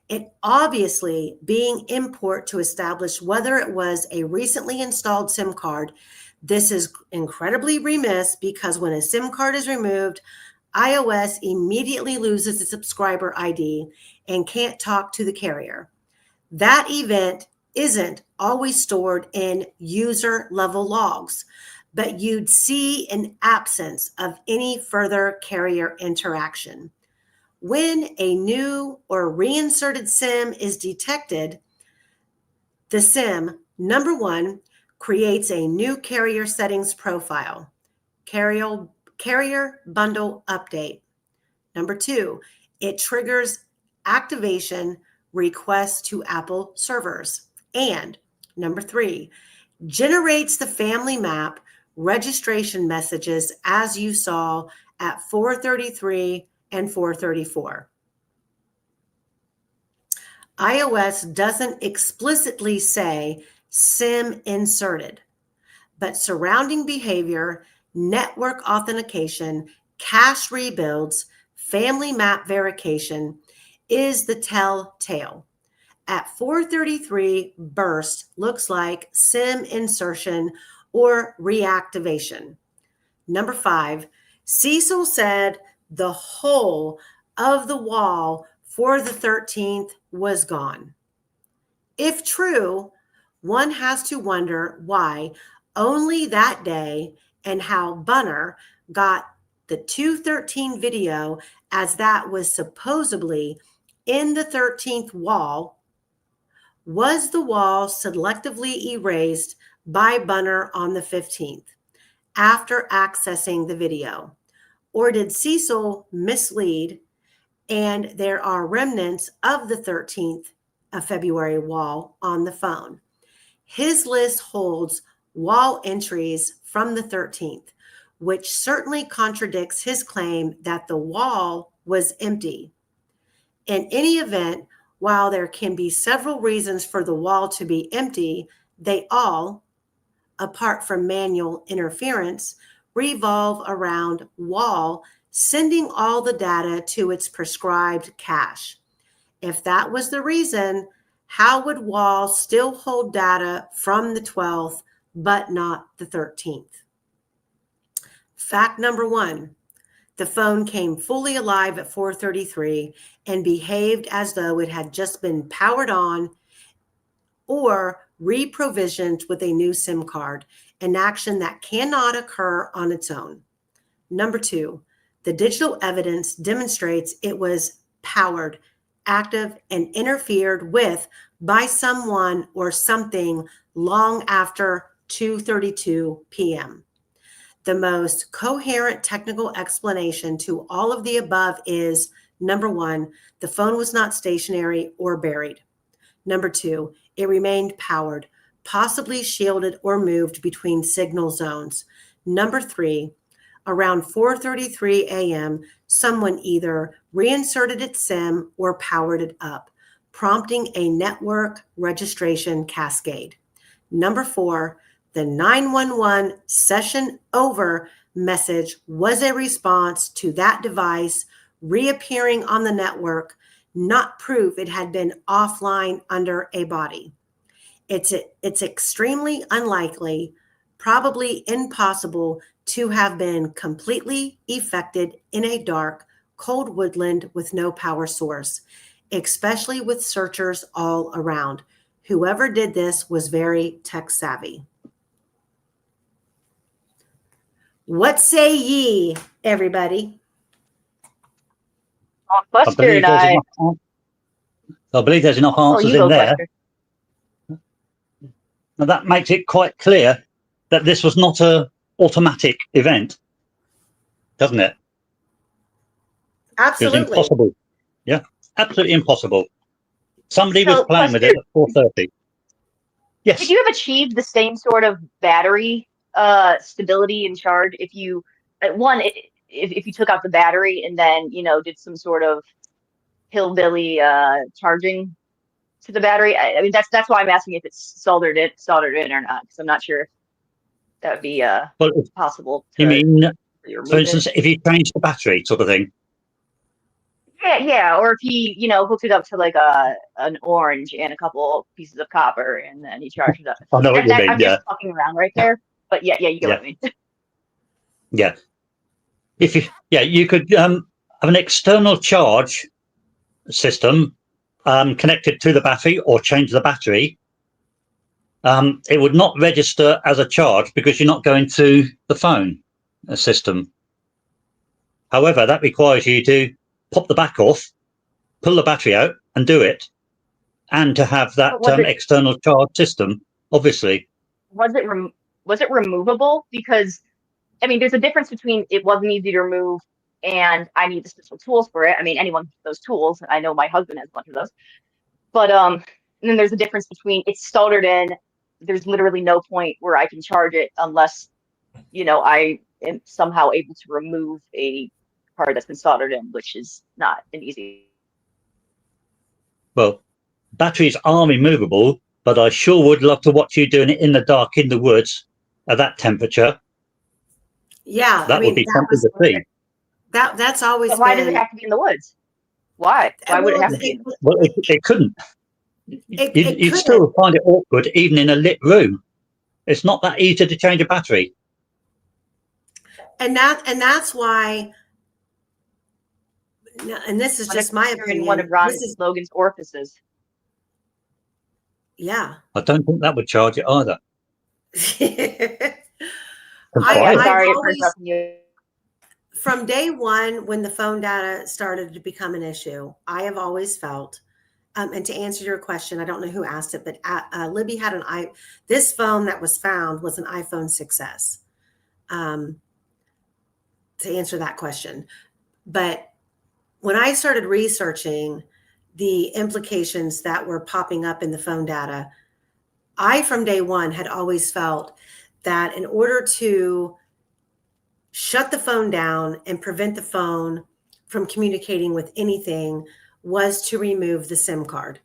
It obviously being import to establish whether it was a recently installed SIM card. This is incredibly remiss because when a SIM card is removed, iOS immediately loses its subscriber ID and can't talk to the carrier. That event isn't always stored in user level logs, but you'd see an absence of any further carrier interaction. When a new or reinserted SIM is detected, the SIM, number one, creates a new carrier settings profile. Carrier bundle update. Number 2, it triggers activation requests to Apple servers. And number 3, generates the family map registration messages as you saw at 4:33 and 4:34. iOS doesn't explicitly say SIM inserted, but surrounding behavior, network authentication, cache rebuilds, family map verification is the telltale. At 4:33, burst looks like SIM insertion or reactivation. Number 5, Cecil said the whole of the wall for the 13th was gone. If true, one has to wonder why only that day and how Bunner got the 213 video, as that was supposedly in the 13th wall. Was the wall selectively erased by Bunner on the 15th after accessing the video? Or did Cecil mislead and there are remnants of the 13th of February wall on the phone? His list holds wall entries from the 13th, which certainly contradicts his claim that the wall was empty. In any event, while there can be several reasons for the wall to be empty, they all, apart from manual interference, revolve around wall sending all the data to its prescribed cache. If that was the reason, how would wall still hold data from the 12th but not the 13th? Fact number 1. The phone came fully alive at 4:33 and behaved as though it had just been powered on or reprovisioned with a new SIM card, an action that cannot occur on its own. Number 2, the digital evidence demonstrates it was powered, active, and interfered with by someone or something long after 2:32 p.m. The most coherent technical explanation to all of the above is, number 1, the phone was not stationary or buried. Number 2, it remained powered, possibly shielded or moved between signal zones. Number 3, around 4:33 a.m., someone either reinserted its SIM or powered it up, prompting a network registration cascade. Number 4, the 911 session over message was a response to that device reappearing on the network, not proof it had been offline under a body. It's extremely unlikely, probably impossible, to have been completely effected in a dark, cold woodland with no power source, especially with searchers all around. Whoever did this was very tech savvy. What say ye, everybody? Buster and I. I believe there's enough answers in there. Buster. Now that makes it quite clear that this was not an automatic event, doesn't it? Absolutely. It was impossible. Yeah, absolutely impossible. Somebody was playing with it at 4:30. Yes. Could you have achieved the same sort of battery stability and charge if you, if you took out the battery and then, did some sort of hillbilly charging to the battery? I mean, that's why I'm asking if it's soldered in or not, because I'm not sure if that would be possible. You mean, for instance, if you change the battery sort of thing? Yeah, or if he, hooked it up to like an orange and a couple pieces of copper, and then he charged it up. I know what you mean. I'm just fucking around right there, but yeah, you get what I mean. Yeah, you could have an external charge system connected to the battery or change the battery. It would not register as a charge because you're not going to the phone system. However, that requires you to pop the back off, pull the battery out and do it, and to have that external charge system, obviously. was it removable? Because I mean, there's a difference between it wasn't easy to remove and I need the special tools for it. I mean, anyone with those tools. I know my husband has a bunch of those. But and then there's a difference between it's soldered in. There's literally no point where I can charge it unless, I am somehow able to remove a part that's been soldered in, which is not an easy. Well, batteries are removable, but I sure would love to watch you doing it in the dark in the woods at that temperature. Yeah, That would be something to see. That's always But why been. does it have to be in the woods? Why? Why would it have to be in the woods? Well, it couldn't. You'd couldn't. still find it awkward, even in a lit room. It's not that easy to change a battery. And that's why. And this is just my opinion. In one of Ron Logan's orifices. Yeah. I don't think that would charge it either. From day one, when the phone data started to become an issue, I have always felt, and to answer your question, I don't know who asked it, but Libby had this phone that was found was an iPhone 6S. To answer that question. But when I started researching the implications that were popping up in the phone data, I, from day one, had always felt that in order to shut the phone down and prevent the phone from communicating with anything was to remove the SIM card.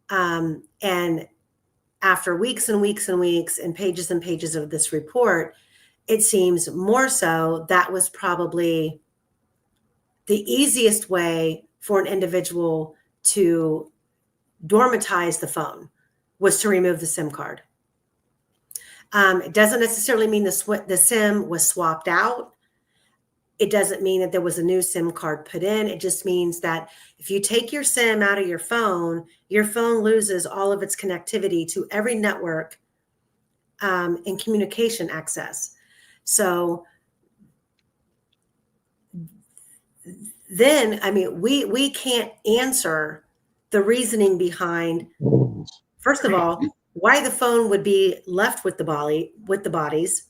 And after weeks and weeks and weeks and pages of this report, it seems more so that was probably the easiest way for an individual to dormatize the phone was to remove the SIM card. It doesn't necessarily mean the SIM was swapped out. It doesn't mean that there was a new SIM card put in. It just means that if you take your SIM out of your phone loses all of its connectivity to every network and communication access. So then, I mean, we can't answer the reasoning behind, first of all, why the phone would be left with the bodies,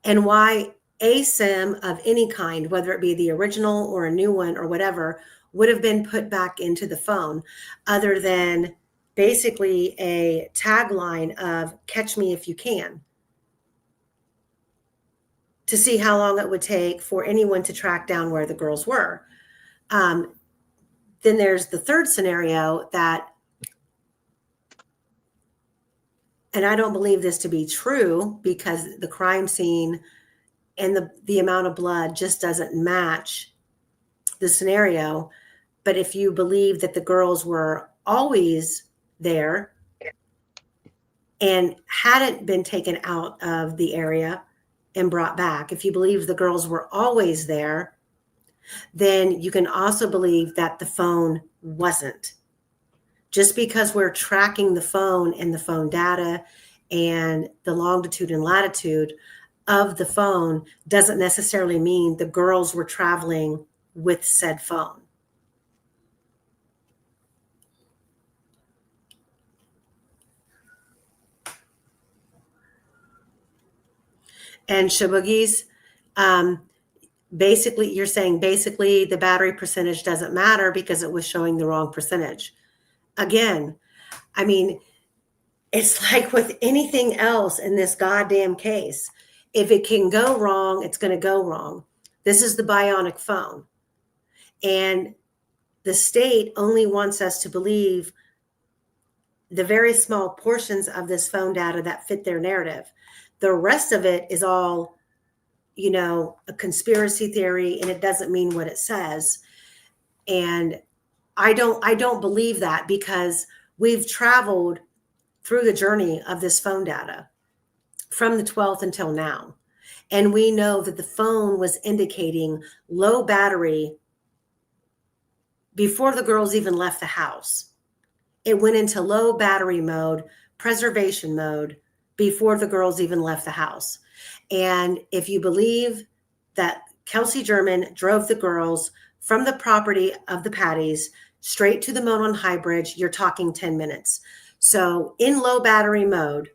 and why a SIM of any kind, whether it be the original or a new one or whatever, would have been put back into the phone, other than basically a tagline of "Catch me if you can," to see how long it would take for anyone to track down where the girls were. Then there's the third scenario that, and I don't believe this to be true because the crime scene and the amount of blood just doesn't match the scenario. But if you believe that the girls were always there and hadn't been taken out of the area and brought back, if you believe the girls were always there, then you can also believe that the phone wasn't. Just because we're tracking the phone and the phone data and the longitude and latitude of the phone doesn't necessarily mean the girls were traveling with said phone. And Shaboogies, basically, you're saying basically the battery percentage doesn't matter because it was showing the wrong percentage. Again, I mean, it's like with anything else in this goddamn case. If it can go wrong, it's going to go wrong. This is the bionic phone. And the state only wants us to believe the very small portions of this phone data that fit their narrative. The rest of it is all, a conspiracy theory, and it doesn't mean what it says. And I don't believe that, because we've traveled through the journey of this phone data from the 12th until now. And we know that the phone was indicating low battery before the girls even left the house. It went into low battery mode, preservation mode, before the girls even left the house. And if you believe that Kelsey German drove the girls from the property of the Patties straight to the Monon High Bridge, you're talking 10 minutes. So in low battery mode,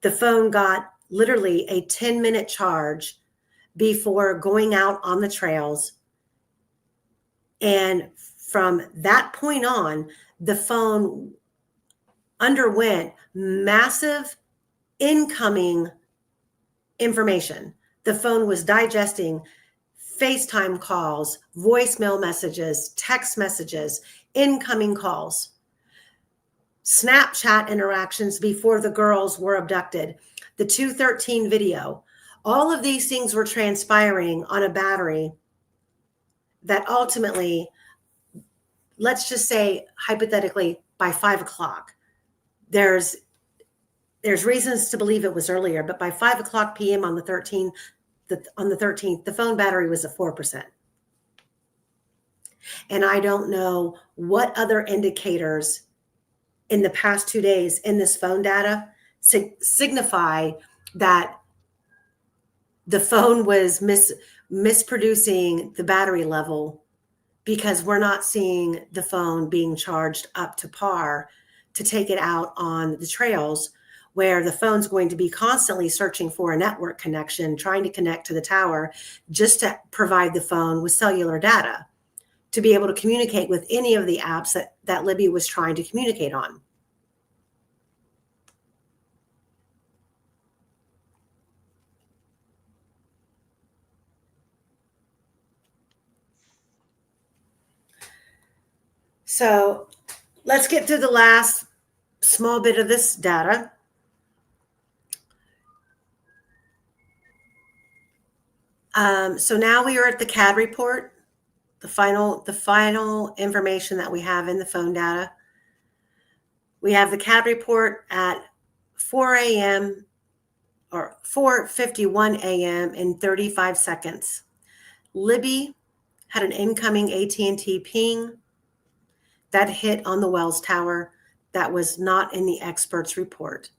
The phone got literally a 10-minute charge before going out on the trails. And from that point on, the phone underwent massive incoming information. The phone was digesting FaceTime calls, voicemail messages, text messages, incoming calls, Snapchat interactions before the girls were abducted, the 213 video. All of these things were transpiring on a battery that ultimately, let's just say hypothetically, by 5 o'clock, there's reasons to believe it was earlier, but by 5 o'clock p.m. on the 13th, the phone battery was at 4%. And I don't know what other indicators in the past 2 days in this phone data signify that the phone was misproducing the battery level, because we're not seeing the phone being charged up to par to take it out on the trails, where the phone's going to be constantly searching for a network connection, trying to connect to the tower just to provide the phone with cellular data to be able to communicate with any of the apps that Libby was trying to communicate on. So let's get to the last small bit of this data. So now we are at the CAD report, the final information that we have in the phone data. We have the CAD report at 4 a.m. or 4:51 a.m. in 35 seconds. Libby had an incoming AT&T ping that hit on the Wells Tower that was not in the expert's report.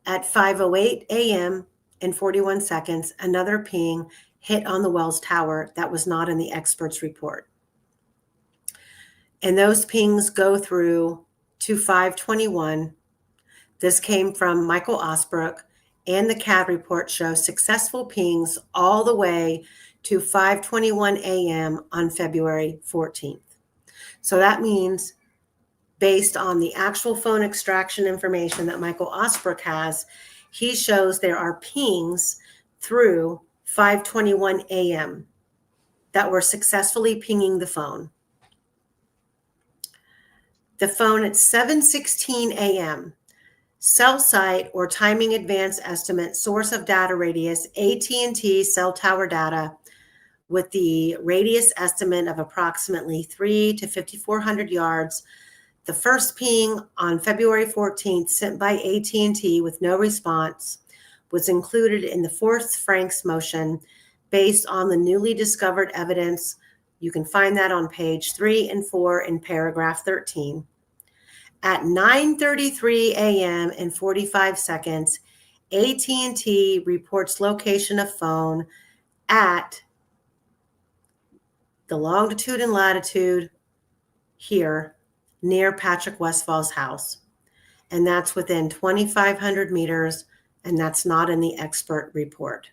At 5:08 a.m. in 41 seconds, another ping hit on the Wells Tower that was not in the expert's report. And those pings go through to 5:21. This came from Michael Osbrook, and the CAD report shows successful pings all the way to 5:21 a.m. on February 14th. So that means, based on the actual phone extraction information that Michael Osbrook has, he shows there are pings through 5:21 a.m. that were successfully pinging the phone. The phone at 7:16 a.m., cell site or timing advance estimate, source of data radius, AT&T cell tower data, with the radius estimate of approximately 3 to 5,400 yards. The first ping on February 14th sent by AT&T with no response was included in the fourth Franks motion based on the newly discovered evidence. You can find that on page 3 and 4 in paragraph 13. At 9:33 a.m. and 45 seconds, AT&T reports location of phone at the longitude and latitude here near Patrick Westfall's house. And that's within 2,500 meters, and that's not in the expert report.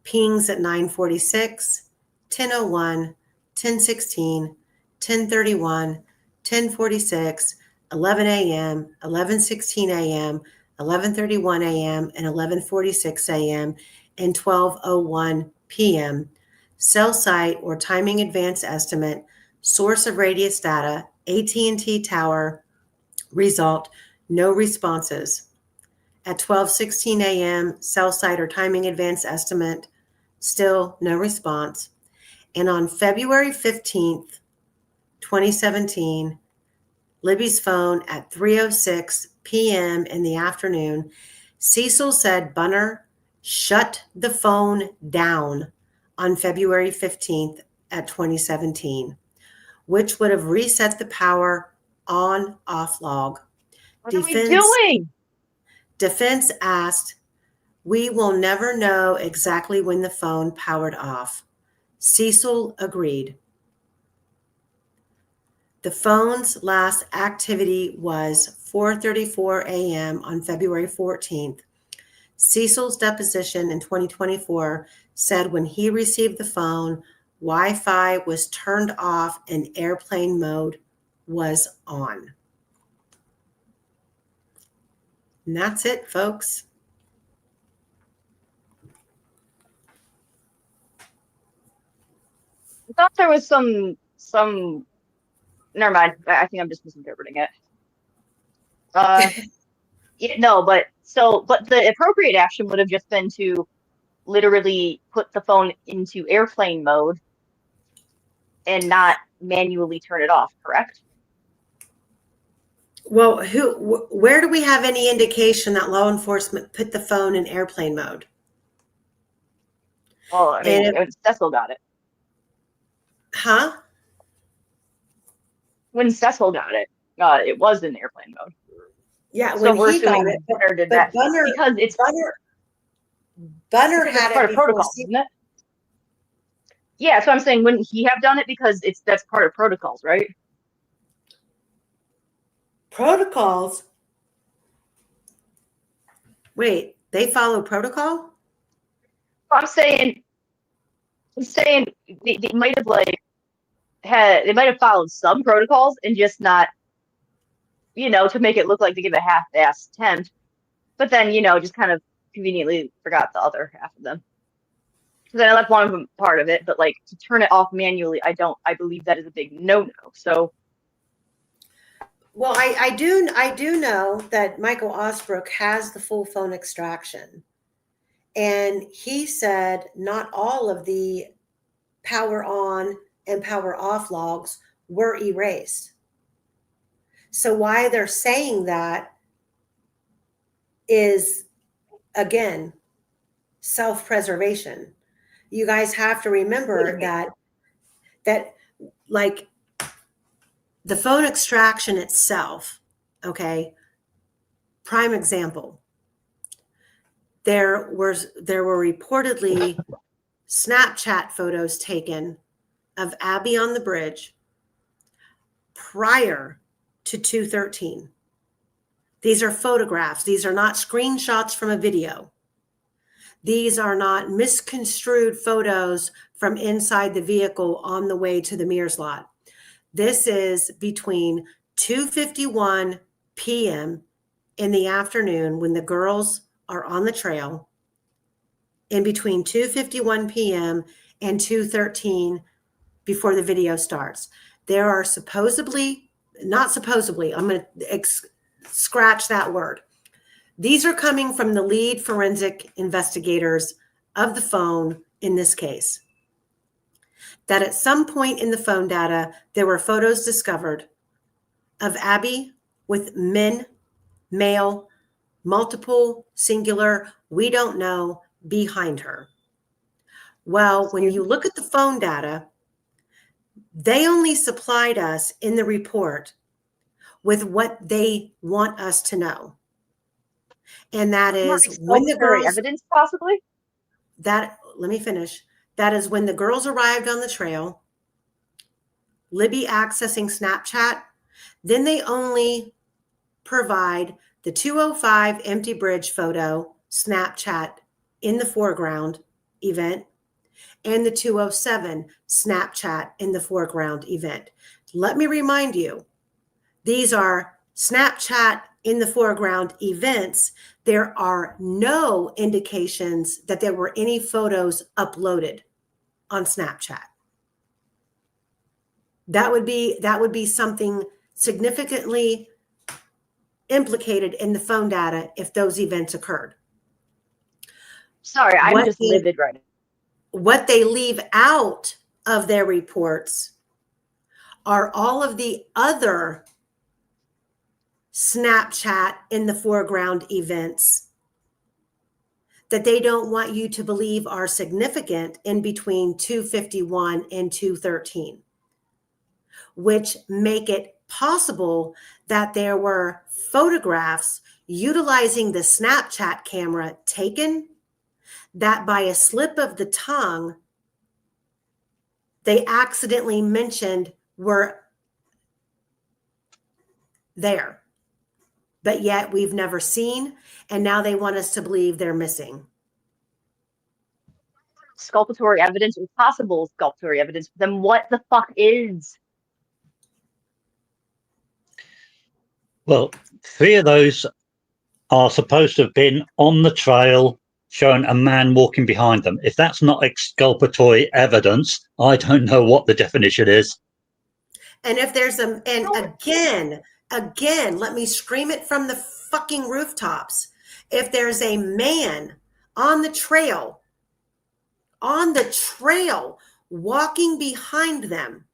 Pings at 9:46, 10:01, 10:16, 10:31, 10:46, 11 a.m., 11:16 a.m., 11:31 a.m., and 11:46 a.m., and 12:01 p.m. Cell site or timing advance estimate, source of radius data, AT&T tower, result, no responses. At 12:16 a.m., cell site or timing advance estimate, still no response. And on February 15th, 2017, Libby's phone at 3:06 p.m. in the afternoon, Cecil said Bunner shut the phone down on February 15th at 2017, which would have reset the power on-off log. What are we doing? Defense asked, "We will never know exactly when the phone powered off." Cecil agreed. The phone's last activity was 4:34 a.m. on February 14th. Cecil's deposition in 2024 said when he received the phone, Wi-Fi was turned off and airplane mode was on. And that's it, folks. I thought there was some never mind. I think I'm just misinterpreting it. Yeah, no, but the appropriate action would have just been to literally put the phone into airplane mode and not manually turn it off, correct? Well, where do we have any indication that law enforcement put the phone in airplane mode? Well, I mean, Cecil got it. Huh? When Cecil got it was in airplane mode. Yeah, So when we're he got assuming it, Bunner did but that Bunner, because it's Bunner because had it's part it of before. protocol, isn't it? Yeah, so I'm saying wouldn't he have done it because that's part of protocols, right? Protocols. Wait, they follow protocol? I'm saying they might have they might have followed some protocols and just not, to make it look like they give a half-assed attempt, but then just kind of conveniently forgot the other half of them. Because I know that's one of them part of it, but like to turn it off manually, I believe that is a big no-no. So. Well, I do know that Michael Osbrook has the full phone extraction. And he said not all of the power on and power off logs were erased. So why they're saying that is, again, self-preservation. You guys have to remember that like the phone extraction itself, okay, prime example, there were reportedly Snapchat photos taken of Abby on the bridge prior to 2/13. These are photographs. These are not screenshots from a video. These are not misconstrued photos from inside the vehicle on the way to the Mears lot. This is between 2:51 p.m. in the afternoon when the girls are on the trail, in between 2:51 p.m. and 2:13 before the video starts. There are not supposedly, I'm going to scratch that word. These are coming from the lead forensic investigators of the phone in this case, that at some point in the phone data, there were photos discovered of Abby with male, multiple, singular, we don't know, behind her. Well, when you look at the phone data, they only supplied us in the report with what they want us to know. And that is when the girls, evidence possibly? let me finish. That is when the girls arrived on the trail, Libby accessing Snapchat, then they only provide the 205 empty bridge photo, Snapchat in the foreground event, and the 207 Snapchat in the foreground event. Let me remind you, these are Snapchat in the foreground events. There are no indications that there were any photos uploaded on Snapchat. That would be something significantly implicated in the phone data if those events occurred. Sorry, I'm just livid right now. What they leave out of their reports are all of the other Snapchat in the foreground events that they don't want you to believe are significant in between 2:51 and 2:13, which make it possible that there were photographs utilizing the Snapchat camera taken that by a slip of the tongue, they accidentally mentioned were there, but yet we've never seen, and now they want us to believe they're missing. Sculptory evidence or possible sculptory evidence, then what the fuck is? Well, 3 of those are supposed to have been on the trail showing a man walking behind them. If that's not exculpatory evidence, I don't know what the definition is. And if there's again, let me scream it from the fucking rooftops. If there's a man on the trail walking behind them,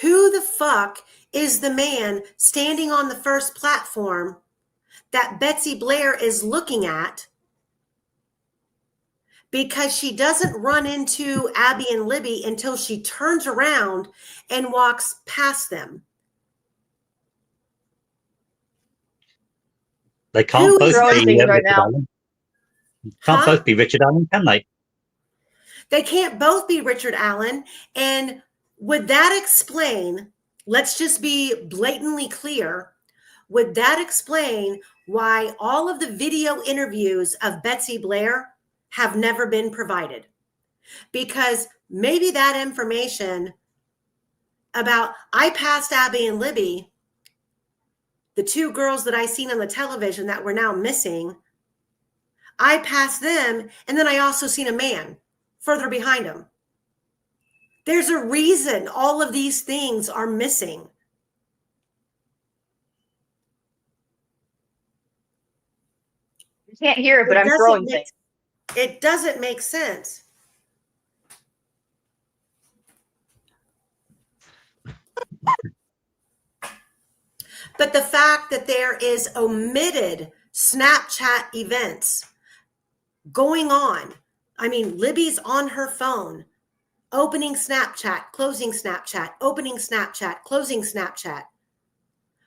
who the fuck is the man standing on the first platform that Betsy Blair is looking at? Because she doesn't run into Abby and Libby until she turns around and walks past them. They can't both be right Richard now. Allen. Can't both be Richard Allen, can they? They can't both be Richard Allen. And would that explain, let's just be blatantly clear, would that explain why all of the video interviews of Betsy Blair have never been provided? Because maybe that information about, I passed Abby and Libby, the 2 girls that I seen on the television that were now missing, I passed them, and then I also seen a man further behind them. There's a reason all of these things are missing. You can't hear it, but I'm throwing things. It doesn't make sense. But the fact that there is omitted Snapchat events going on. I mean, Libby's on her phone, opening Snapchat, closing Snapchat, opening Snapchat, closing Snapchat.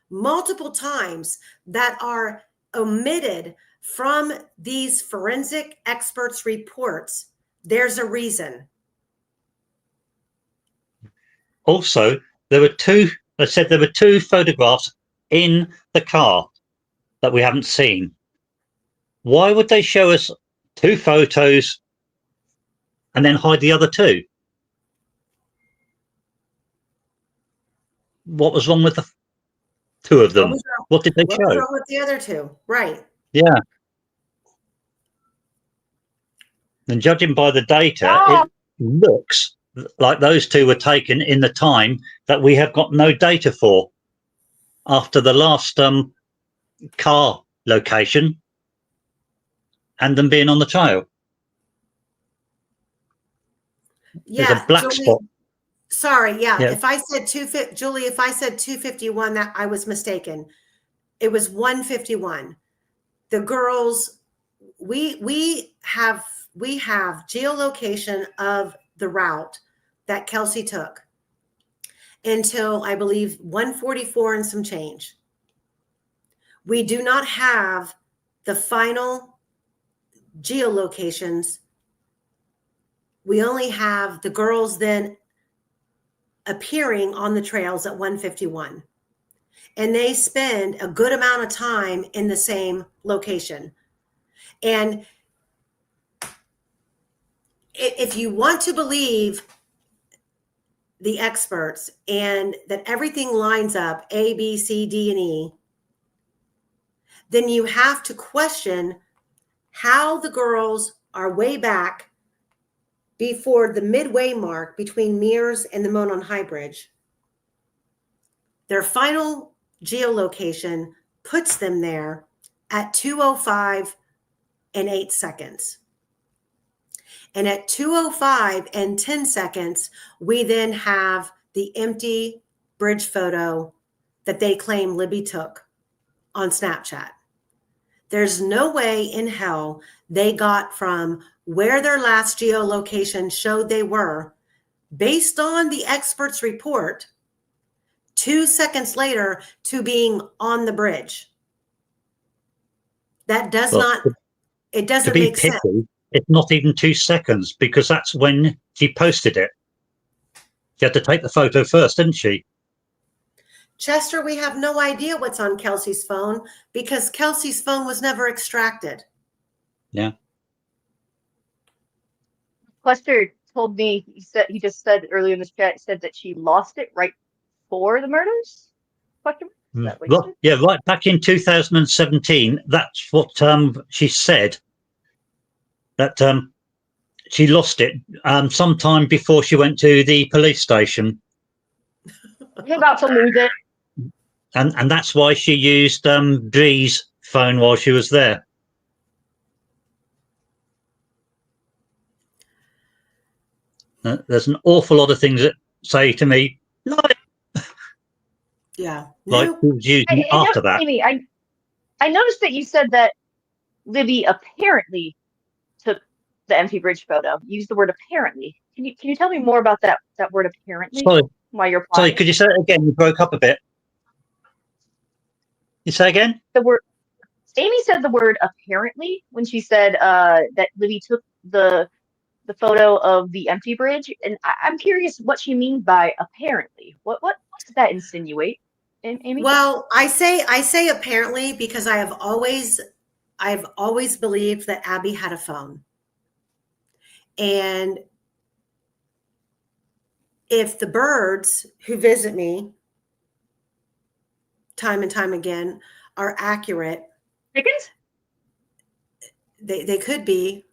Multiple times that are omitted from these forensic experts' reports. There's a reason. Also, they said there were 2 photographs in the car that we haven't seen. Why would they show us 2 photos and then hide the other 2? What was wrong with the 2 of them? What did they show? What was wrong with the other 2? Right. Yeah. And judging by the data, it looks like those 2 were taken in the time that we have got no data for after the last car location and them being on the trail. Yeah, there's a black Julie, spot. Sorry, yeah. Yeah. If I said Julie, if I said 251, that I was mistaken. It was 151. The girls, we have geolocation of the route that Kelsey took until I believe 144 and some change. We do not have the final geolocations. We only have the girls then appearing on the trails at 151. And they spend a good amount of time in the same location. And if you want to believe the experts and that everything lines up, A, B, C, D, and E, then you have to question how the girls are way back before the midway mark between Mears and the Monon High Bridge. Their final geolocation puts them there at 2:05 and 8 seconds. And at 2:05 and 10 seconds, we then have the empty bridge photo that they claim Libby took on Snapchat. There's no way in hell they got from where their last geolocation showed they were, based on the expert's report, 2 seconds later to being on the bridge. That does not, it doesn't make sense. It's not even 2 seconds, because that's when she posted it. She had to take the photo first, didn't she? Chester, we have no idea what's on Kelsey's phone because Kelsey's phone was never extracted. Yeah. Lester told me, he just said earlier in this chat, said that she lost it right before the murders. Question? Is that what you said? Yeah, right back in 2017. That's what she said. That she lost it sometime before she went to the police station. I'm about to lose it. And that's why she used Bree's phone while she was there. There's an awful lot of things that say to me, like, Yeah. like No. who was using it after that. Amy, I noticed that you said that Libby apparently took the empty bridge photo. You used the word apparently. Can you tell me more about that word apparently? Why you're applying Sorry, could you say it again? You broke up a bit. You say again? the word. Amy said the word apparently when she said that Libby took the photo of the empty bridge, and I'm curious what she means by apparently. What does that insinuate, Amy? Well, I say apparently because I've always believed that Abby had a phone. And if the birds who visit me time and time again are accurate, Chickens? They could be,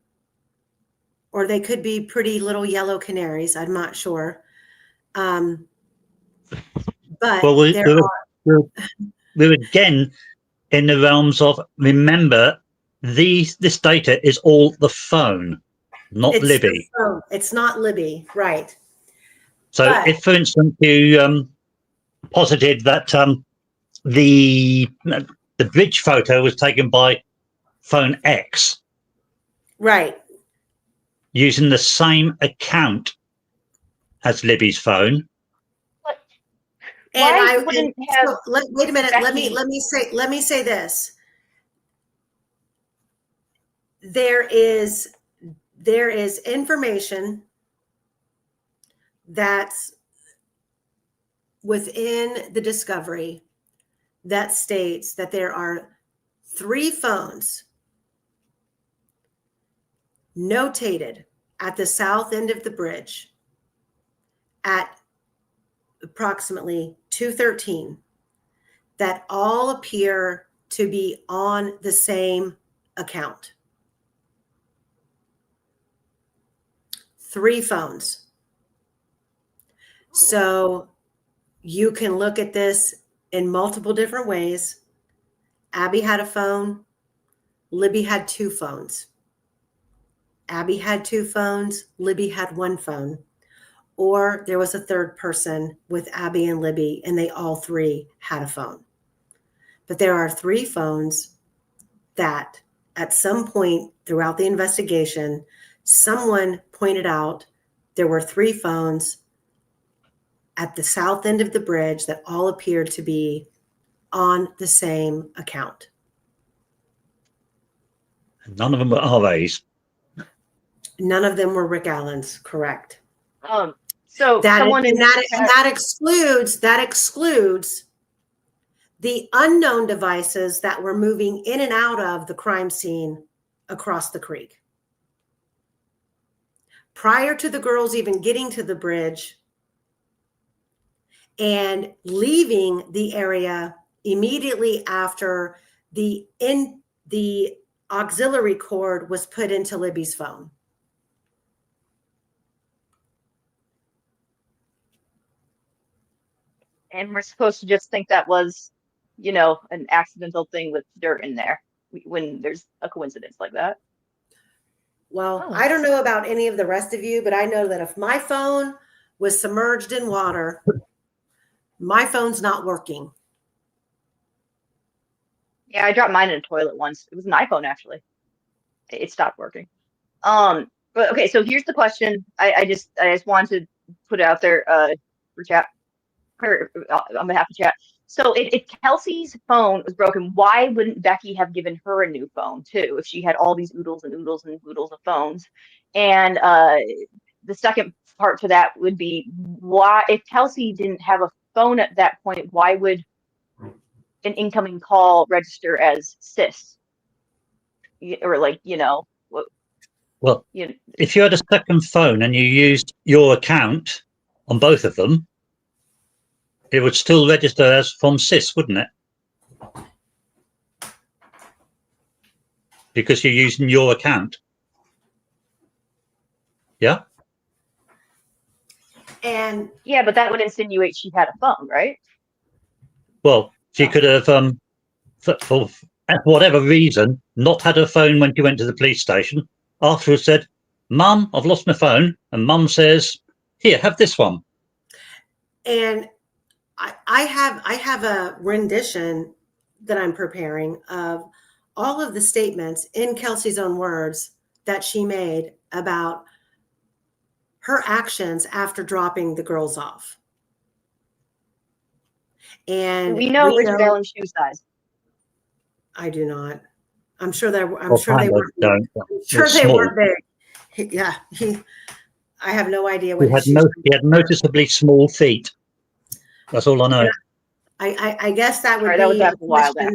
or they could be pretty little yellow canaries. I'm not sure. But well, we're again in the realms of, remember, this data is all the phone, not Libby. It's not Libby, right? So if, for instance, you posited that the bridge photo was taken by phone X, right, using the same account as Libby's phone. And why wouldn't have? Wait a minute. Becky. Let me say this. There is information that's within the discovery that states that there are 3 phones notated at the south end of the bridge at approximately 2:13 that all appear to be on the same account. 3 phones. So you can look at this in multiple different ways. Abby had a phone. Libby had 2 phones. Abby had 2 phones. Libby had 1 phone. Or there was a third person with Abby and Libby, and they all 3 had a phone. But there are 3 phones that at some point throughout the investigation, someone pointed out there were 3 phones at the south end of the bridge that all appeared to be on the same account. None of them were RAs. None of them were Rick Allen's, correct. So that excludes the unknown devices that were moving in and out of the crime scene across the creek. Prior to the girls even getting to the bridge and leaving the area immediately after the auxiliary cord was put into Libby's phone. And we're supposed to just think that was, an accidental thing with dirt in there when there's a coincidence like that. Well, I don't know about any of the rest of you, but I know that if my phone was submerged in water, my phone's not working. Yeah, I dropped mine in a toilet once. It was an iPhone, actually. It stopped working. But okay, so here's the question. I just wanted to put it out there for chat, or on behalf of chat. So if Kelsey's phone was broken, why wouldn't Becky have given her a new phone too if she had all these oodles and oodles and oodles of phones? And the second part to that would be, why, if Kelsey didn't have phone at that point, why would an incoming call register as cis? Or like, Well, you know, if you had a second phone and you used your account on both of them, it would still register as from cis, wouldn't it? Because you're using your account. Yeah. And yeah, but that would insinuate she had a phone, right? Well, she could have, for whatever reason, not had her phone when she went to the police station. Afterwards, said, "Mum, I've lost my phone," and Mum says, "Here, have this one." And I have a rendition that I'm preparing of all of the statements in Kelsey's own words that she made about her actions after dropping the girls off. And We know Richard know, Allen's shoe size. I do not. I'm sure that Well, sure they weren't. don't. I'm sure they Small. weren't big. Yeah, I have no idea what He had noticeably small feet. That's all I know. I guess that would Sorry, be that was a while back.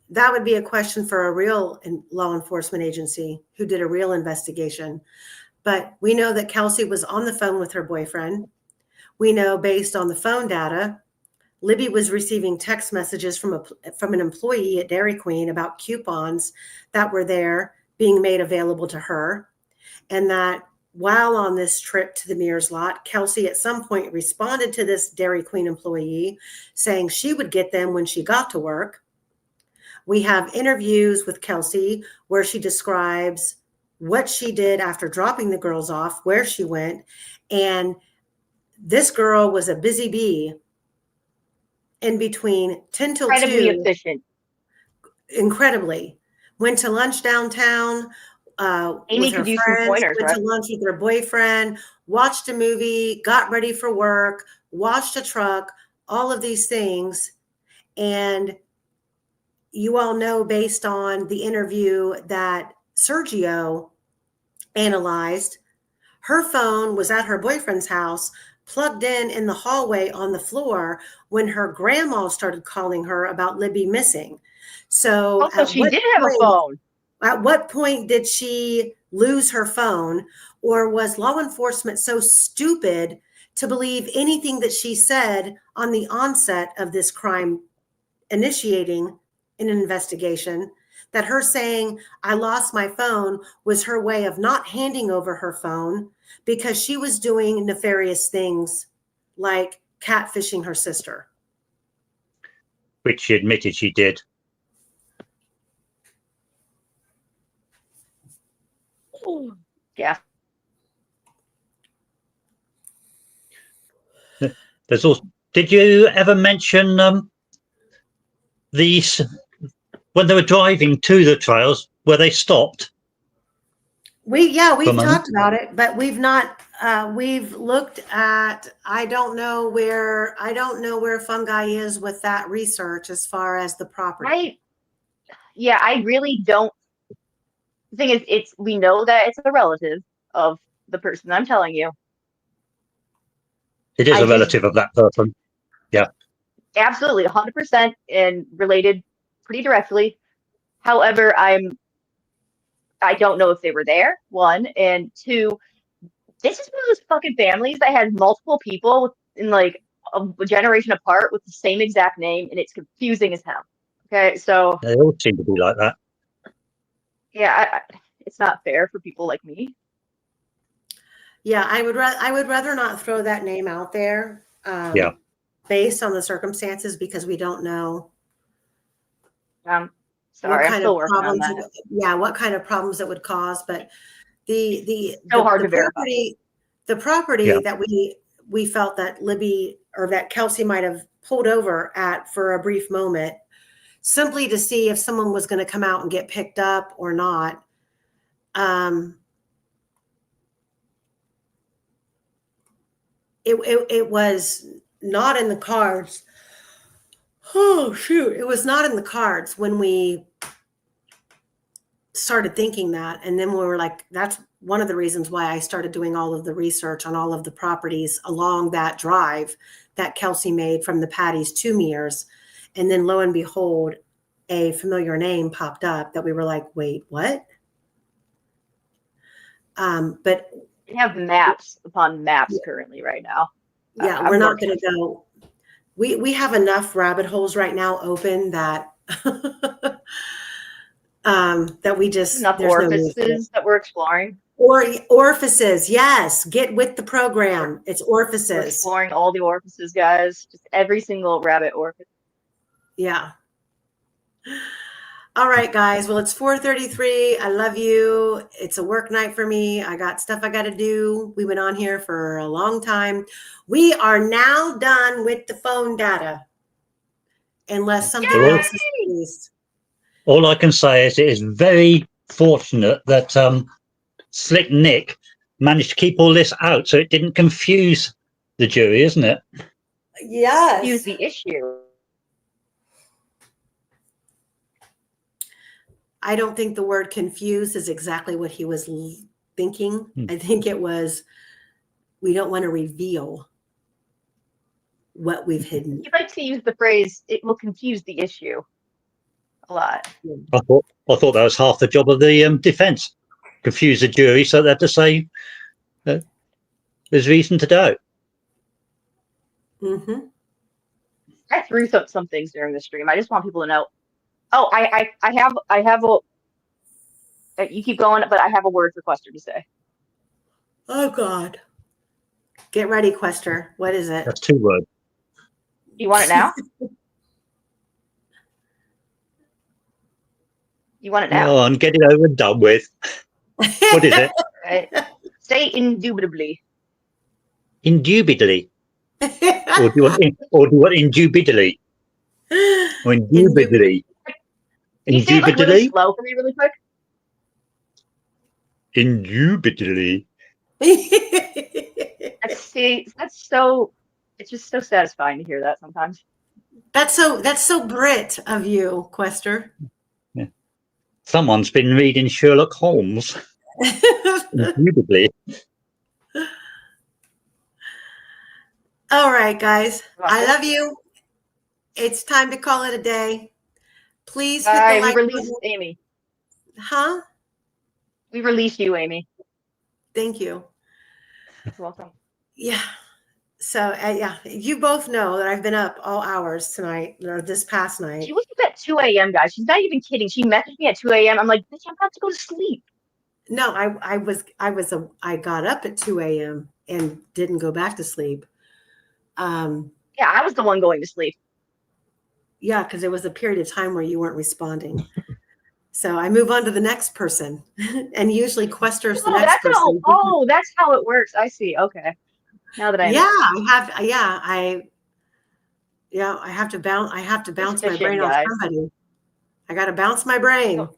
that would be a question for a real law enforcement agency who did a real investigation. But we know that Kelsey was on the phone with her boyfriend. We know based on the phone data, Libby was receiving text messages from an employee at Dairy Queen about coupons that were there being made available to her. And that while on this trip to the Mears lot, Kelsey at some point responded to this Dairy Queen employee saying she would get them when she got to work. We have interviews with Kelsey where she describes what she did after dropping the girls off, where she went. And this girl was a busy bee in between 10 till 2. Incredibly efficient. Incredibly. Went to lunch downtown Amy with her could use some friends, pointers, went right? to lunch with her boyfriend, watched a movie, got ready for work, washed a truck, all of these things. And you all know based on the interview that Sergio analyzed, her phone was at her boyfriend's house, plugged in the hallway on the floor when her grandma started calling her about Libby missing. So she did have a phone. At what point did she lose her phone? Or was law enforcement so stupid to believe anything that she said on the onset of this crime initiating an investigation, that her saying, "I lost my phone," was her way of not handing over her phone because she was doing nefarious things like catfishing her sister? Which she admitted she did. Yeah. There's also. Did you ever mention these when they were driving to the trials where they stopped? We've talked about it, but we've not. We've looked at. I don't know where Fungi is with that research as far as the property. I really don't. The thing is, we know that it's a relative of the person I'm telling you. It is a relative of that person. Yeah. Absolutely, 100% and related pretty directly. However, I don't know if they were there, one, and two, this is one of those fucking families that has multiple people in like a generation apart with the same exact name, and it's confusing as hell. Okay, so They all seem to be like that. Yeah, it's not fair for people like me. Yeah, I would rather not throw that name out there. Yeah. Based on the circumstances, because we don't know. Sorry, what kind of problems? What kind of problems it would cause? But the property that we felt that Libby or that Kelsey might have pulled over at for a brief moment, simply to see if someone was going to come out and get picked up or not. It was not in the cards. Oh, shoot. It was not in the cards when we started thinking that. And then we were like, that's one of the reasons why I started doing all of the research on all of the properties along that drive, that Kelsey made from the Patty's 2 mirrors. And then lo and behold, a familiar name popped up that we were like, wait, what? But We have maps upon maps currently right now. yeah, we're not going to go. We have enough rabbit holes right now open that that we just enough orifices that we're exploring. Or orifices, yes. Get with the program. It's orifices. We're exploring all the orifices, guys. Just every single rabbit orifice. Yeah. All right, guys. Well, it's 4:33. I love you. It's a work night for me. I got stuff I got to do. We went on here for a long time. We are now done with the phone data. Unless something else is released. All I can say is it is very fortunate that Slick Nick managed to keep all this out so it didn't confuse the jury, isn't it? Yes. Confuse the issue. I don't think the word confused is exactly what he was thinking. I think it was, we don't want to reveal what we've hidden. He likes to use the phrase, it will confuse the issue a lot. I thought that was half the job of the defence. Confuse the jury so they have to say there's reason to doubt. Mm-hmm. I threw some things during the stream. I just want people to know. Oh, I have a. You keep going, but I have a word for Quester to say. Oh God! Get ready, Quester. What is it? That's 2 words. You want it now? You want it now? Go on, get it over and done with. What is it? Right. Say indubitably. Indubitably. Or do you want indubitably? Or indubitably? Can you say it like really slow for me really quick? Indubitably. That's so, it's just so satisfying to hear that sometimes. That's so Brit of you, Quester. Yeah. Someone's been reading Sherlock Holmes. Indubitably. All right, guys. I love you. It's time to call it a day. Please hit the like button. We release button. Amy. Huh? We release you, Amy. Thank you. You're welcome. Yeah. So, yeah, you both know that I've been up all hours tonight, or this past night. She was up at 2 a.m., guys. She's not even kidding. She messaged me at 2 a.m. I'm like, bitch, I'm about to go to sleep. No, I got up at 2 a.m. and didn't go back to sleep. Yeah, I was the one going to sleep. Yeah, because there was a period of time where you weren't responding. So I move on to the next person, and usually Quester's the next person. That's how it works. I see. Okay. Now that I I have to bounce my brain off somebody. I got to bounce my brain.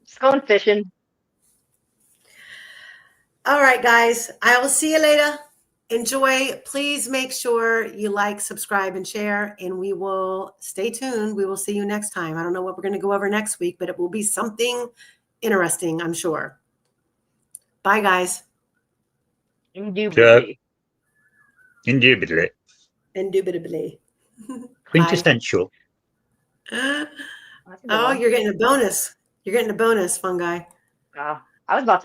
Just going fishing. All right, guys. I will see you later. Enjoy. Please make sure you like, subscribe, and share, and we will stay tuned. We will see you next time. I don't know what we're going to go over next week, but it will be something interesting, I'm sure. Bye, guys. Indubitably. Indubitably. Indubitably. Quintessential. Oh, you're getting a bonus. You're getting a bonus, fungi. I was about to